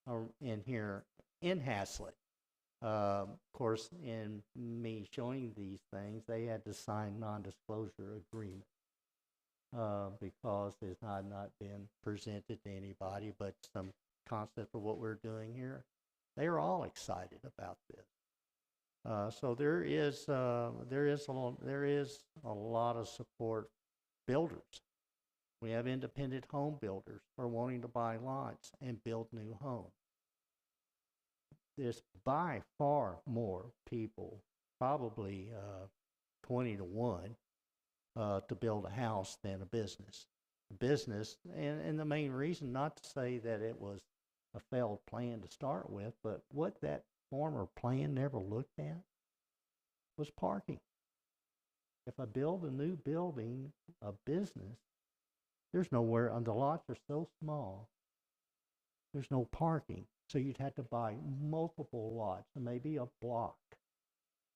are in here in Haslet. Of course, in me showing these things, they had to sign non-disclosure agreement because it had not been presented to anybody, but some concept of what we're doing here. They are all excited about this. So there is a lot of support. Builders. We have independent home builders who are wanting to buy lots and build new homes. There's by far more people, probably 20 to 1, to build a house than a business. And the main reason, not to say that it was a failed plan to start with, but what that former plan never looked at was parking. If I build a new building, a business, there's nowhere, and the lots are so small, there's no parking. So you'd have to buy multiple lots, maybe a block,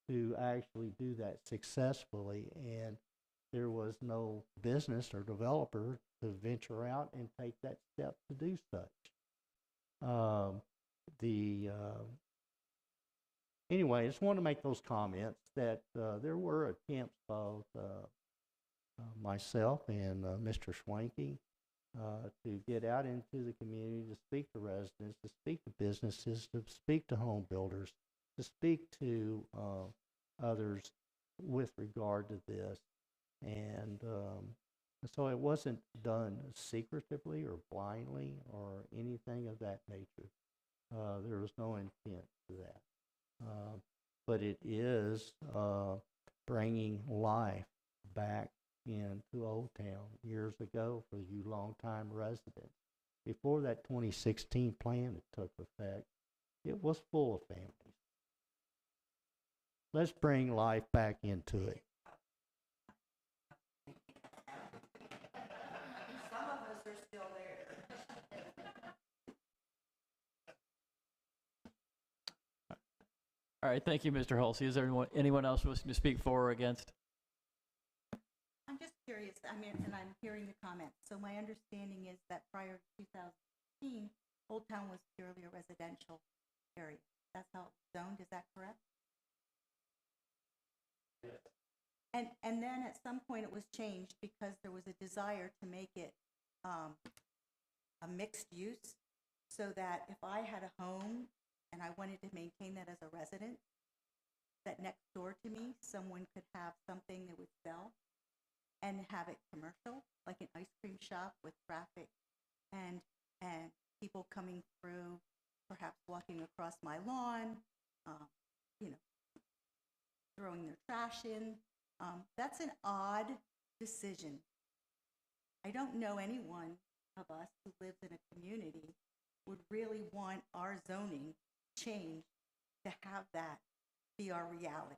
to actually do that successfully. And there was no business or developer to venture out and take that step to do such. Anyway, I just want to make those comments that there were attempts of myself and Mr. Schwanke to get out into the community, to speak to residents, to speak to businesses, to speak to home builders, to speak to others with regard to this. And so it wasn't done secretively or blindly or anything of that nature. There was no intent to that. But it is bringing life back into Old Town years ago for you longtime residents. Before that 2016 plan that took effect, it was full of families. Let's bring life back into it.
Some of us are still there.
All right, thank you, Mr. Halsey. Is there anyone else wishing to speak for or against?
I'm just curious, and I'm hearing the comments. So my understanding is that prior to 2015, Old Town was purely a residential area. That's how it was zoned, is that correct?
Yes.
And then at some point it was changed because there was a desire to make it a mixed use, so that if I had a home and I wanted to maintain that as a resident, that next door to me, someone could have something that would sell and have it commercial, like an ice cream shop with traffic and people coming through, perhaps walking across my lawn, throwing their trash in. That's an odd decision. I don't know anyone of us who lives in a community would really want our zoning changed to have that be our reality,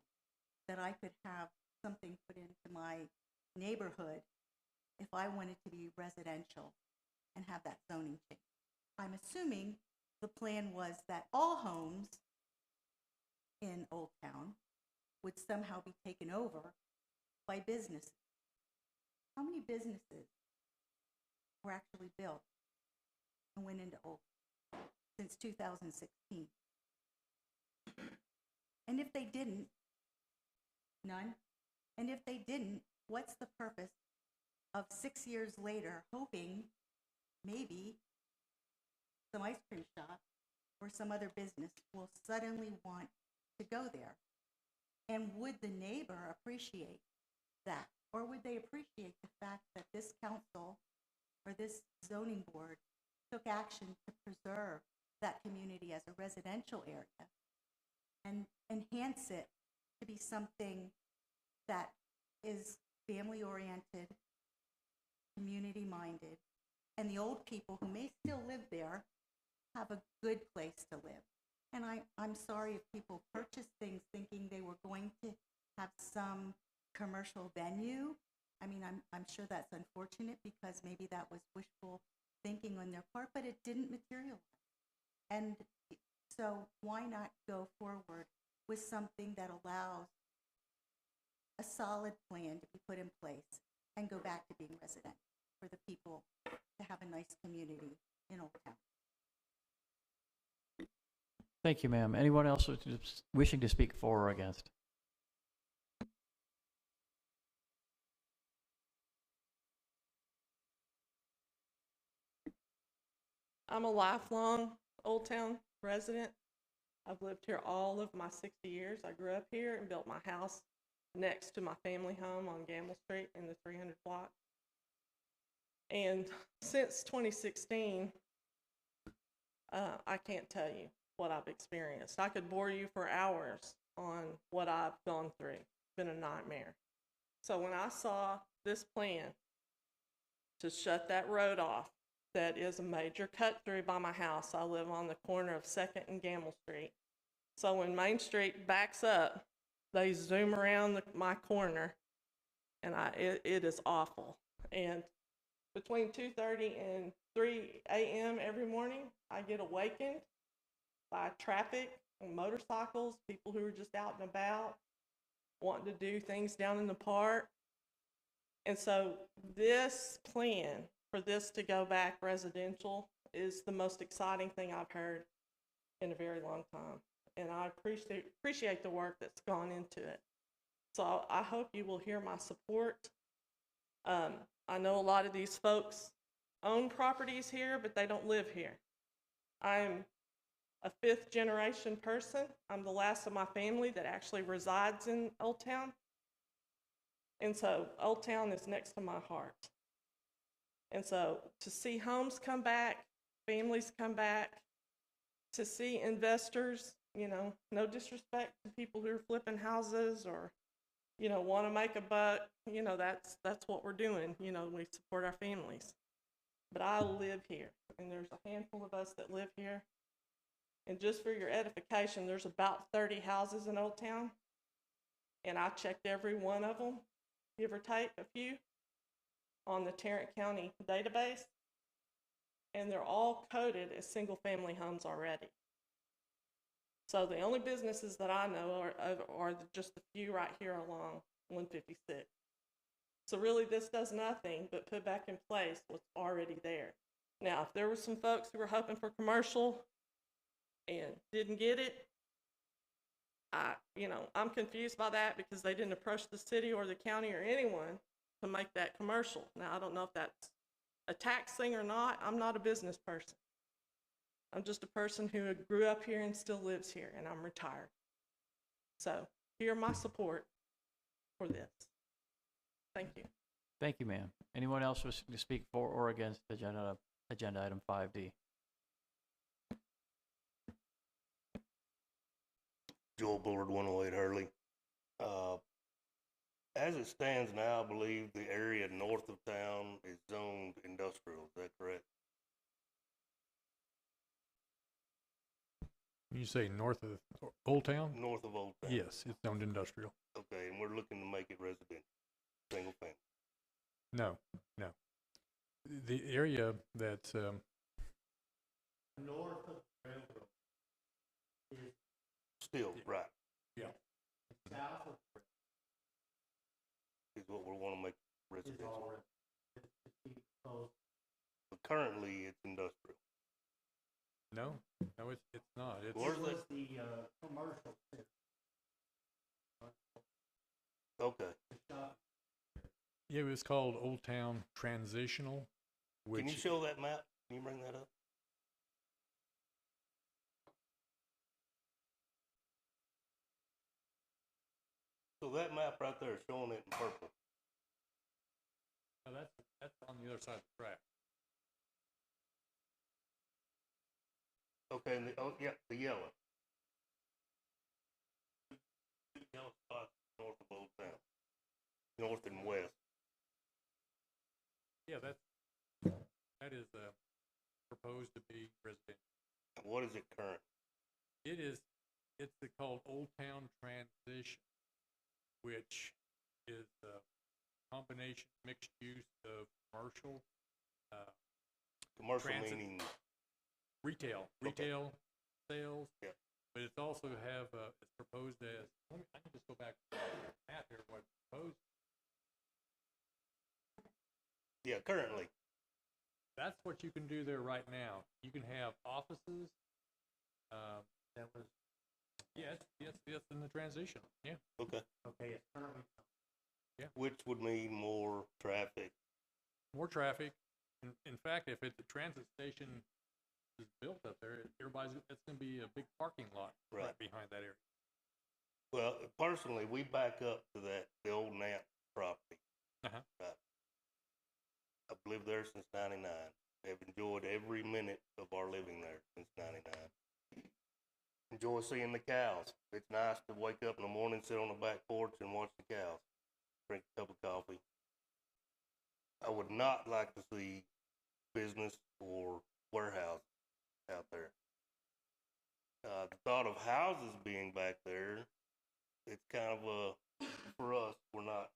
that I could have something put into my neighborhood if I wanted to be residential and have that zoning change. I'm assuming the plan was that all homes in Old Town would somehow be taken over by businesses. How many businesses were actually built and went into Old Town since 2016? And if they didn't, none. And if they didn't, what's the purpose of 6 years later hoping maybe some ice cream shop or some other business will suddenly want to go there? And would the neighbor appreciate that? Or would they appreciate the fact that this council or this zoning board took action to preserve that community as a residential area and enhance it to be something that is family-oriented, community-minded, and the old people who may still live there have a good place to live? And I'm sorry if people purchase things thinking they were going to have some commercial venue. I mean, I'm sure that's unfortunate because maybe that was wishful thinking on their part, but it didn't materialize. And so why not go forward with something that allows a solid plan to be put in place and go back to being residential for the people to have a nice community in Old Town?
Thank you, ma'am. Anyone else wishing to speak for or against?
I'm a lifelong Old Town resident. I've lived here all of my 60 years. I grew up here and built my house next to my family home on Gamble Street in the 300 block. And since 2016, I can't tell you what I've experienced. I could bore you for hours on what I've gone through. It's been a nightmare. So when I saw this plan to shut that road off, that is a major cut through by my house. I live on the corner of 2nd and Gamble Street. So when Main Street backs up, they zoom around my corner, and it is awful. And between 2:30 and 3 a.m. every morning, I get awakened by traffic and motorcycles, people who are just out and about, wanting to do things down in the park. And so this plan for this to go back residential is the most exciting thing I've heard in a very long time. And I appreciate the work that's gone into it. So I hope you will hear my support. I know a lot of these folks own properties here, but they don't live here. I'm a 5th generation person. I'm the last of my family that actually resides in Old Town. And so Old Town is next to my heart. And so to see homes come back, families come back, to see investors, you know, no disrespect to people who are flipping houses or, you know, want to make a buck, you know, that's what we're doing. You know, we support our families. But I live here, and there's a handful of us that live here. And just for your edification, there's about 30 houses in Old Town, and I checked every one of them, give or take a few, on the Tarrant County database, and they're all coded as single-family homes already. So the only businesses that I know are just the few right here along 156. So really this does nothing but put back in place what's already there. Now, if there were some folks who were hoping for commercial and didn't get it, I'm confused by that because they didn't approach the city or the county or anyone to make that commercial. Now, I don't know if that's a tax thing or not. I'm not a business person. I'm just a person who grew up here and still lives here, and I'm retired. So, hear my support for this. Thank you.
Thank you, ma'am. Anyone else wishing to speak for or against agenda item 5D?
Joel Bullard, 108 Hurley. As it stands now, I believe the area north of town is zoned industrial. Is that correct?
You say north of Old Town?
North of Old Town?
Yes, it's zoned industrial.
Okay, and we're looking to make it residential, single family.
No, no. The area that's,
North of the railroad is
Still, right,
yeah,
south of the
is what we want to make
railroad is
residential.
all it's close.
But currently, it's industrial.
no, it's not. It's,
Where's
It was
that?
the commercial center.
Okay,
The shop.
yeah, it was called Old Town Transitional, which.
can you show that map? Can you bring that up? So that map right there is showing it in purple.
No, that's on the other side of the track.
Okay, and yeah, the yellow. Two yellow spots north of Old Town, north and west.
Yeah, that is proposed to be residential.
What is it current?
It's called Old Town Transition, which is a combination mixed use of commercial,
Commercial
transit-
meaning,
retail sales.
Yeah.
But it's also it's proposed as, I can just go back to the map here, what it's proposed.
yeah, currently.
That's what you can do there right now. You can have offices,
That was,
yes, in the transition, yeah.
Okay.
okay, it's currently,
Which would mean more traffic.
More traffic. In fact, if the transit station is built up there, it's going to be a big parking lot right behind that area.
Well, personally, we back up to the old Nant property.
Uh-huh.
Right. I've lived there since '99. Have enjoyed every minute of our living there since '99. Enjoy seeing the cows. It's nice to wake up in the morning, sit on the back porch, and watch the cows. Drink a cup of coffee. I would not like to see business or warehouse out there. The thought of houses being back there, it's kind of for us, we're not,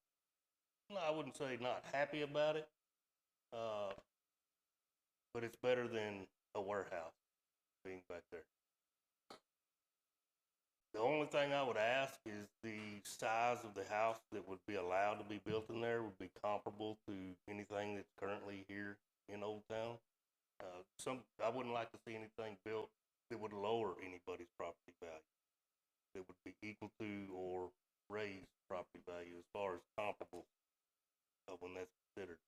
I wouldn't say not happy about it, but it's better than a warehouse being back there. The only thing I would ask is the size of the house that would be allowed to be built in there would be comparable to anything that's currently here in Old Town. I wouldn't like to see anything built that would lower anybody's property value. That would be equal to or raise property value as far as comparable when that's considered.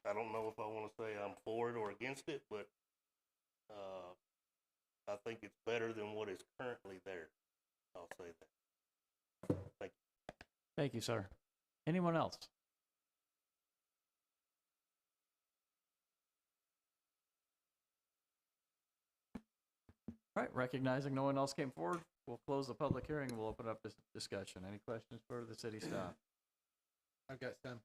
I don't know if I want to say I'm for it or against it, but I think it's better than what is currently there. I'll say that. Thank you.
Thank you, sir. Anyone else? All right, recognizing no one else came forward, we'll close the public hearing and we'll open up this discussion. Any questions for the city staff?
I've got some.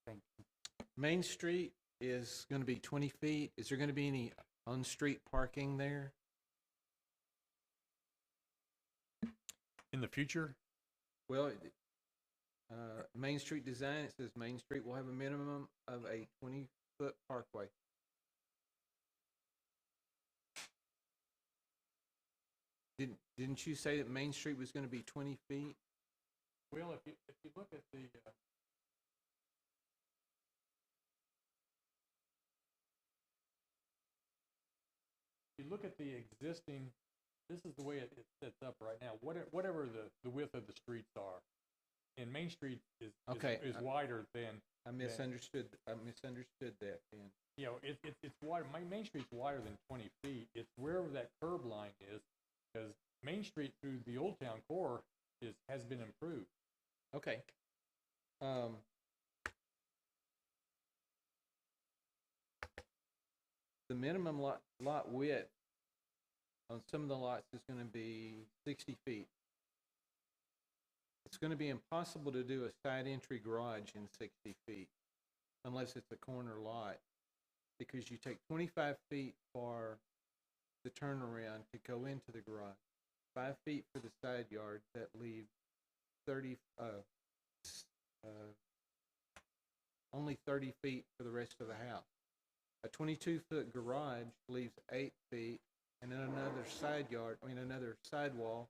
Thank you.
Main Street is going to be 20 feet. Is there going to be any on-street parking there?
In the future,
Well, Main Street design, it says Main Street will have a minimum of a 20-foot parkway. Didn't you say that Main Street was going to be 20 feet?
well, if you look at the existing, this is the way it sets up right now. Whatever the width of the streets are, and Main Street is wider than.
I misunderstood that then.
You know, it's wider. Main Street's wider than 20 feet. It's wherever that curb line is, because Main Street through the Old Town core has been improved.
Okay. The minimum lot width on some of the lots is going to be 60 feet. It's going to be impossible to do a side entry garage in 60 feet. unless it's a corner lot, because you take 25 feet for the turnaround to go into the garage, 5 feet for the side yard, that leaves 30, only 30 feet for the rest of the house. A 22-foot garage leaves 8 feet, and then another another sidewall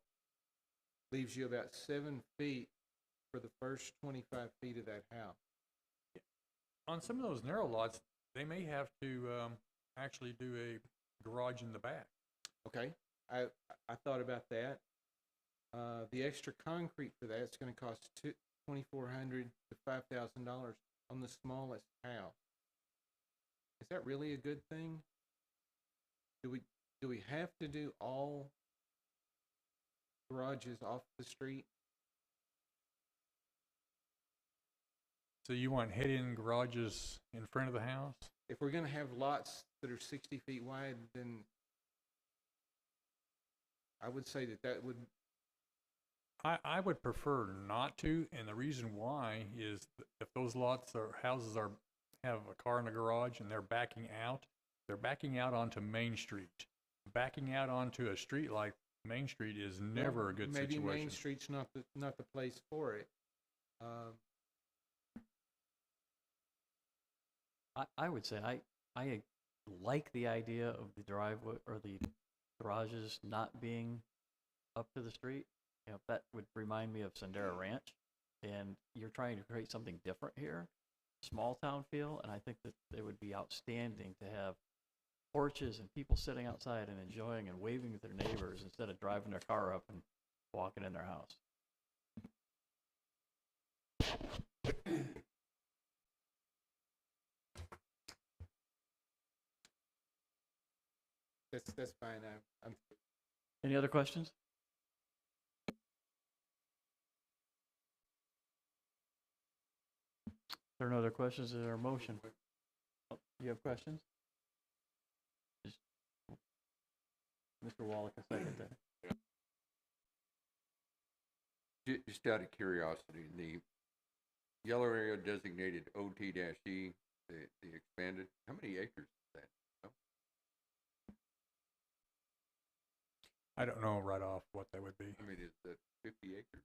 leaves you about 7 feet for the first 25 feet of that house.
On some of those narrow lots, they may have to actually do a garage in the back.
Okay, I thought about that. The extra concrete for that is going to cost $2,400 to $5,000 on the smallest house. Is that really a good thing? Do we have to do all garages off the street?
So you want head-in garages in front of the house?
If we're going to have lots that are 60 feet wide, then I would say that would.
I would prefer not to, and the reason why is if those lots or houses have a car in the garage and they're backing out onto Main Street. Backing out onto a street like Main Street is never a good situation.
Maybe Main Street's not the place for it.
I would say I like the idea of the driveway or the garages not being up to the street. You know, that would remind me of Sendera Ranch, and you're trying to create something different here, small town feel, and I think that it would be outstanding to have porches and people sitting outside and enjoying and waving at their neighbors instead of driving their car up and walking in their house.
That's fine. I'm.
Any other questions? There are no other questions. Is there a motion? Oh, you have questions? Mr. Wallach, a second there.
Just out of curiosity, the yellow area designated OT-E, the expanded, how many acres is that? No?
I don't know right off what that would be.
I mean, is that 50 acres?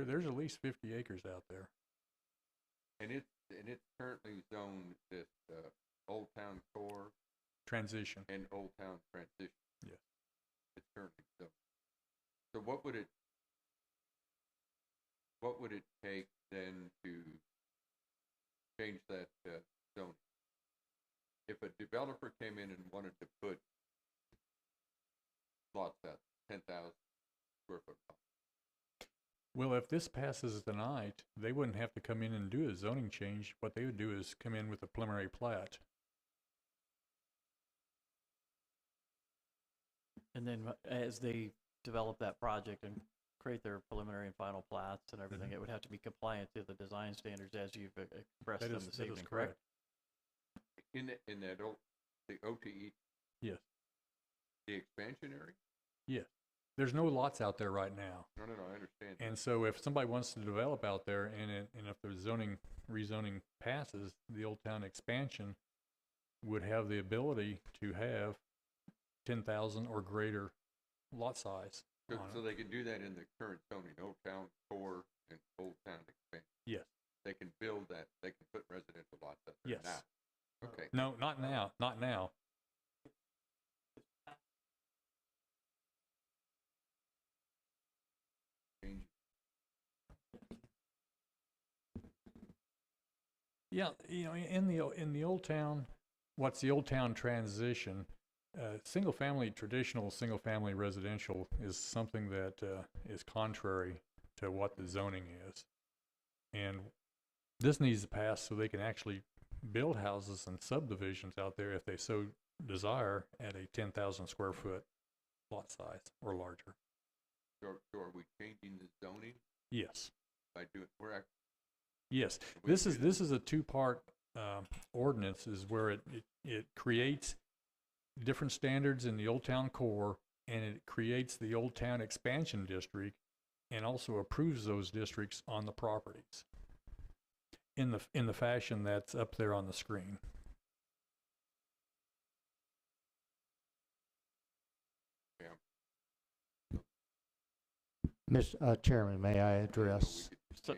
There's at least 50 acres out there.
And it's currently zoned this Old Town Core
Transition.
and Old Town Transition.
Yes.
It's currently zoned. So what would it take then to change that zoning? If a developer came in and wanted to put lots out, 10,000 square foot lots.
Well, if this passes tonight, they wouldn't have to come in and do a zoning change. What they would do is come in with a preliminary plat.
And then as they develop that project and create their preliminary and final plats and everything, it would have to be compliant to the design standards as you've expressed them this evening, correct?
In that the OTE?
Yes.
The expansion area?
Yes. There's no lots out there right now.
No, I understand.
And so if somebody wants to develop out there and if the rezoning passes, the Old Town expansion would have the ability to have 10,000 or greater lot size.
So they can do that in the current zoning, Old Town Core and Old Town expansion?
Yes.
They can build that, they can put residential lots out there
yes.
now? Okay.
No, not now, not now. Yeah, you know, in the Old Town, what's the Old Town transition? Traditional single family residential is something that is contrary to what the zoning is, and this needs to pass so they can actually build houses and subdivisions out there if they so desire at a 10,000 square foot lot size or larger.
So are we changing the zoning?
Yes.
By doing
Yes, this is a two-part ordinance, is where it creates different standards in the Old Town Core, and it creates the Old Town Expansion District, and also approves those districts on the properties. in the fashion that's up there on the screen.
Mr. Chairman, may I address?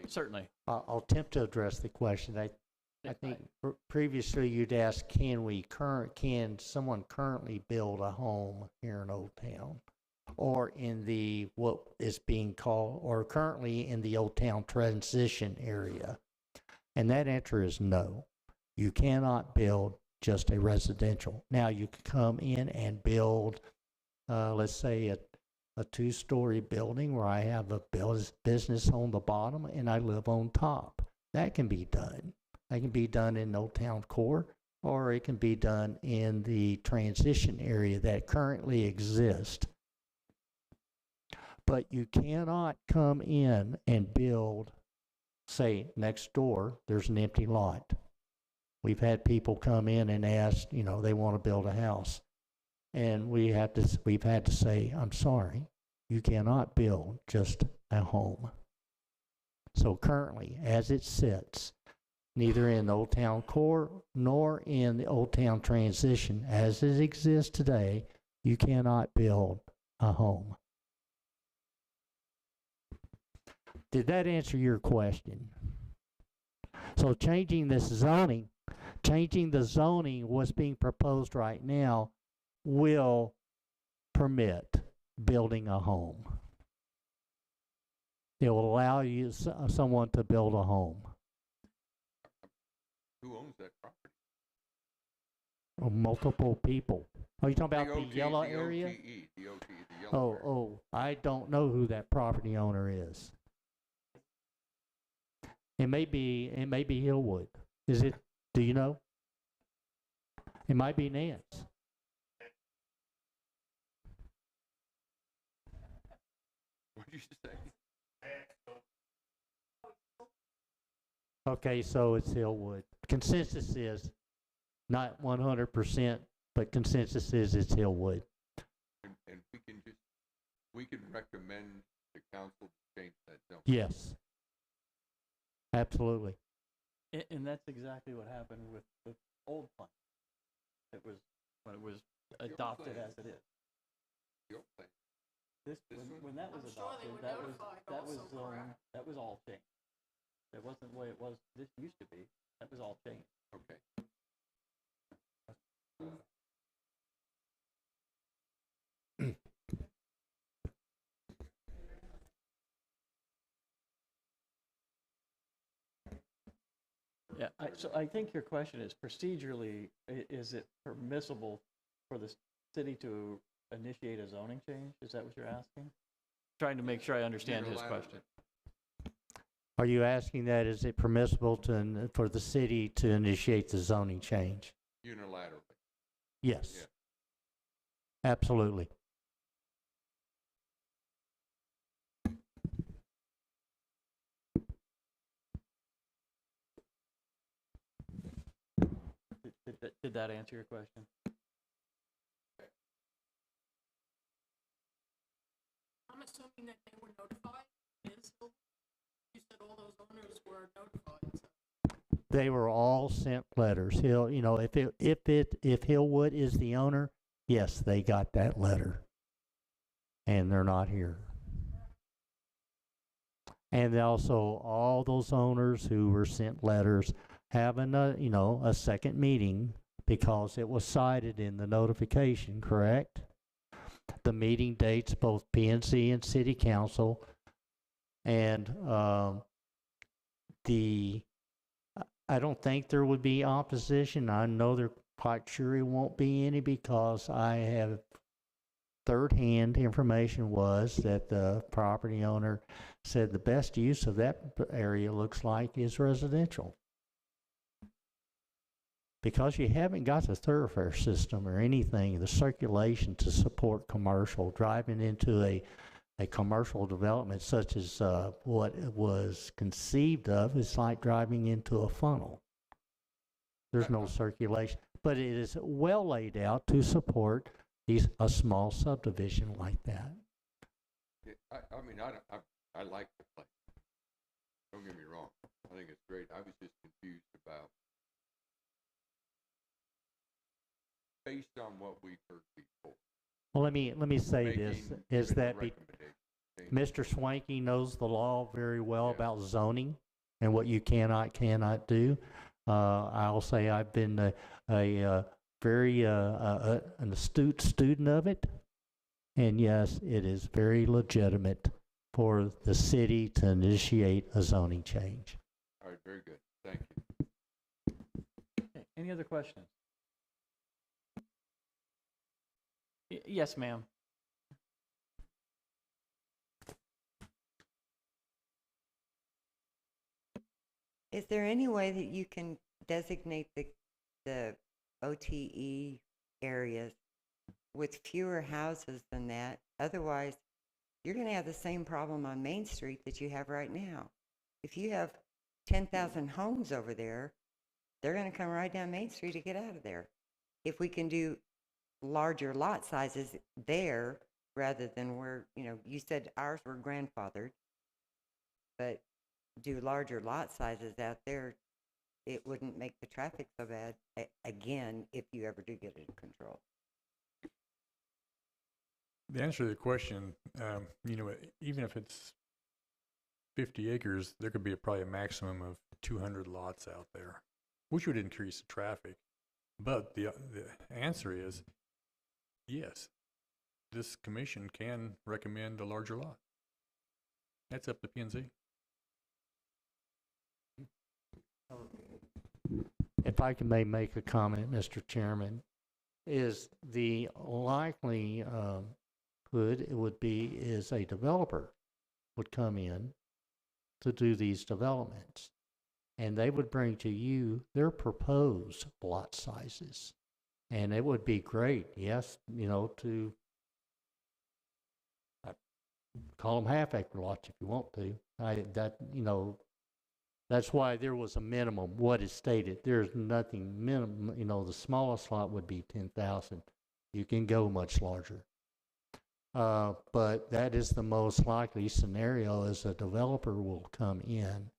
Certainly.
I'll attempt to address the question. I think previously you'd asked, can someone currently build a home here in Old Town, or in the what is being called, or currently in the Old Town transition area? And that answer is no. You cannot build just a residential. Now you could come in and build, let's say a two-story building where I have a business on the bottom and I live on top. That can be done. That can be done in Old Town Core, or it can be done in the transition area that currently exists. But you cannot come in and build, say, next door, there's an empty lot. We've had people come in and ask, they want to build a house. And we've had to say, I'm sorry, you cannot build just a home. So currently, as it sits, neither in the Old Town Core nor in the Old Town Transition, as it exists today, you cannot build a home. Did that answer your question? So changing the zoning, what's being proposed right now, will permit building a home. It will allow you someone to build a home.
Who owns that property?
Multiple people. Are you talking about the yellow area?
The yellow area.
Oh, I don't know who that property owner is. It may be Hillwood. Is it? Do you know? It might be Nance.
What did you say?
Okay, so it's Hillwood. Consensus is not 100%, but consensus is it's Hillwood.
And we can recommend the council to change that zone.
Yes. Absolutely.
And that's exactly what happened with the old plan. It was when it was adopted as it is.
The old plan.
When that was adopted, that was all changed. It wasn't the way it was. This used to be. That was all changed.
Okay.
Yeah, so I think your question is procedurally, is it permissible for the city to initiate a zoning change? Is that what you're asking? Trying to make sure I understand his question.
Are you asking that, is it permissible for the city to initiate the zoning change?
Unilaterally.
Yes.
Yeah.
Absolutely.
Did that answer your question?
I'm assuming that they were notified. You said all those owners were notified. So.
They were all sent letters. If Hillwood is the owner, yes, they got that letter, and they're not here. And also, all those owners who were sent letters having a second meeting because it was cited in the notification, correct? The meeting dates both P&Z and City Council, and I don't think there would be opposition. I know they're quite sure it won't be any because I have third-hand information was that the property owner said the best use of that area looks like is residential. Because you haven't got the thoroughfare system or anything, the circulation to support commercial, driving into a commercial development such as what it was conceived of is like driving into a funnel. There's no circulation, but it is well laid out to support a small subdivision like that.
Yeah, I mean, I like the place. Don't get me wrong. I think it's great. I was just what we've heard before.
Well, let me say this,
Making-
is
giving a
that
recommendation.
Mr. Swanky knows the law very well about zoning and what you cannot do. I'll say I've been a very an astute student of it, and yes, it is very legitimate for the city to initiate a zoning change.
All right, very good. Thank you.
Okay, any other questions? Yes, ma'am.
Is there any way that you can designate the OTE areas with fewer houses than that? Otherwise, you're going to have the same problem on Main Street that you have right now. If you have 10,000 homes over there, they're going to come right down Main Street to get out of there. If we can do larger lot sizes there rather than where, you said ours were grandfathered, but do larger lot sizes out there, it wouldn't make the traffic so bad, again, if you ever do get it in control.
The answer to the question, even if it's 50 acres, there could be probably a maximum of 200 lots out there, which would increase the traffic. But the answer is yes, this commission can recommend a larger lot. That's up to P&Z.
If I can make a comment, Mr. Chairman, is the likelihood it would be is a developer would come in to do these developments, and they would bring to you their proposed lot sizes, and it would be great, yes, to call them half-acre lots if you want to. That's why there was a minimum, what is stated. There's nothing minimum, the smallest lot would be 10,000. You can go much larger. But that is the most likely scenario, is a developer will come in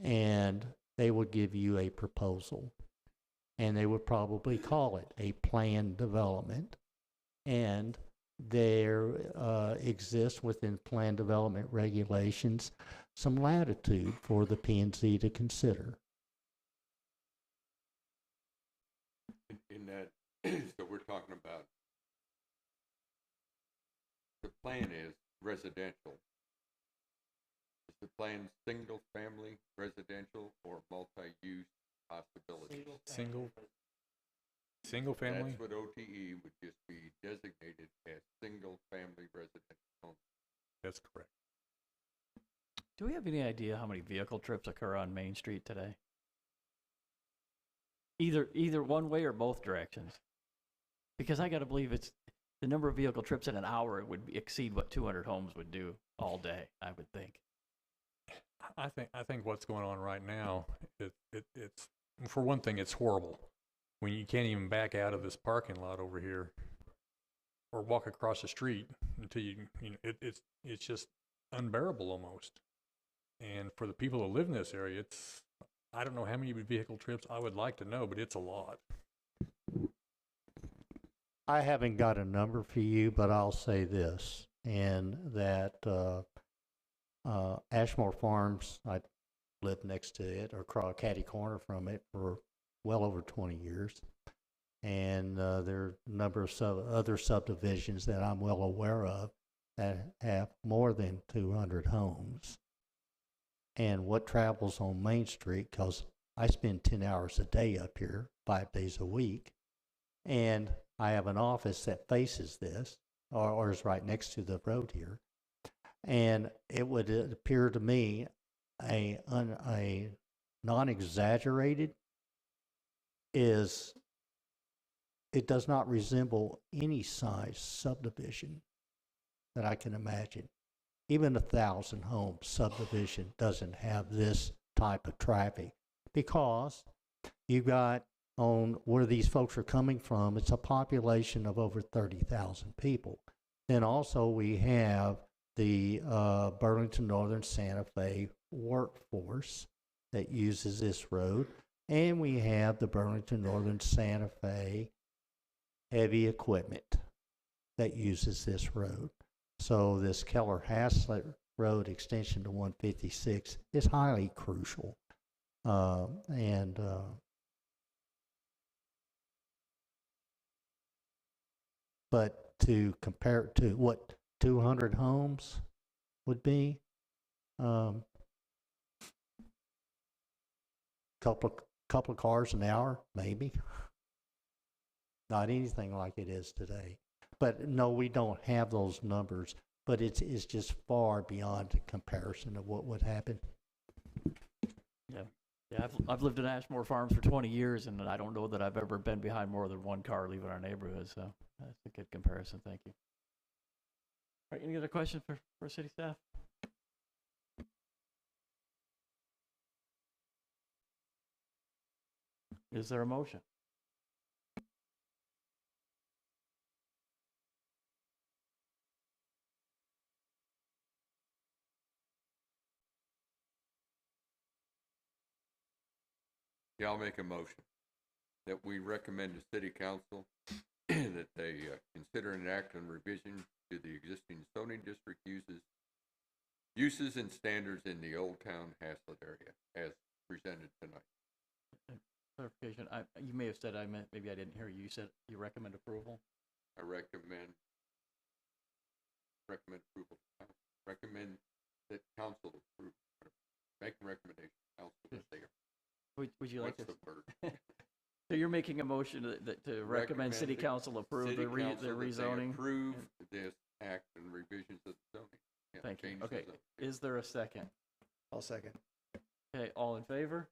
and they would give you a proposal, and they would probably call it a planned development. And there exists within planned development regulations some latitude for the P&Z to consider.
In that, so we're talking about, the plan is residential. Is the plan single-family residential or multi-use possibilities?
Single family?
That's what OTE would just be designated as single-family residential home.
That's correct.
Do we have any idea how many vehicle trips occur on Main Street today? Either one way or both directions. Because I got to believe it's the number of vehicle trips in an hour would exceed what 200 homes would do all day, I would think.
I think what's going on right now, it's for one thing, it's horrible when you can't even back out of this parking lot over here or walk across the street until it's just unbearable almost. And for the people who live in this area, I don't know how many vehicle trips. I would like to know, but it's a lot.
I haven't got a number for you, but I'll say this, and that Ashmore Farms, I lived next to it, or catty corner from it, for well over 20 years. And there are a number of other subdivisions that I'm well aware of that have more than 200 homes. And what travels on Main Street, because I spend 10 hours a day up here, 5 days a week, and I have an office that faces this, or is right next to the road here. And it would appear to me a non-exaggerated is it does not resemble any size subdivision that I can imagine. Even 1,000 home subdivision doesn't have this type of traffic, because you've got on where these folks are coming from, it's a population of over 30,000 people. Then also we have the Burlington Northern Santa Fe workforce that uses this road, and we have the Burlington Northern Santa Fe heavy equipment that uses this road. So this Keller-Haslet Road extension to 156 is highly crucial. But to compare it to what 200 homes would be, couple of cars an hour, maybe. Not anything like it is today. But no, we don't have those numbers. But it's just far beyond the comparison of what would happen.
Yeah, I've lived in Ashmore Farms for 20 years, and I don't know that I've ever been behind more than one car leaving our neighborhood. So that's a good comparison. Thank you. All right, any other questions for city staff? Is there a motion?
Yeah, I'll make a motion that we recommend to City Council that they consider an act on revision to the existing zoning district uses and standards in the Old Town Haslet area as presented tonight.
Clarification. You may have said I meant, maybe I didn't hear you. You said you recommend approval?
I recommend approval. Recommend that council approve. Make a recommendation. Council is there.
Would you like
What's
to?
the word?
So you're making a motion to recommend City Council approve the rezoning?
Approve this act and revisions of the zoning. Yeah,
Thank you.
changes
Okay,
of-
is there a second?
I'll second.
Okay, all in favor?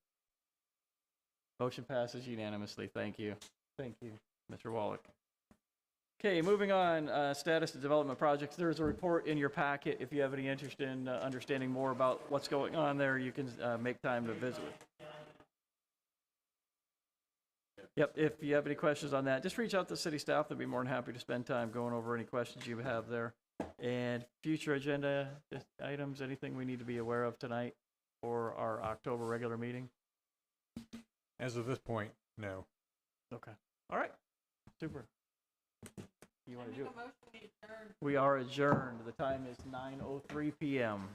Motion passes unanimously. Thank you. Thank you, Mr. Wallach. Okay, moving on, status of development projects. There's a report in your packet. If you have any interest in understanding more about what's going on there, you can make time to visit with. Yep, if you have any questions on that, just reach out to city staff. They'll be more than happy to spend time going over any questions you have there. And future agenda items, anything we need to be aware of tonight for our October regular meeting?
As of this point, no.
Okay. All right. Super. You want to do it? We are adjourned. The time is 9:03 p.m.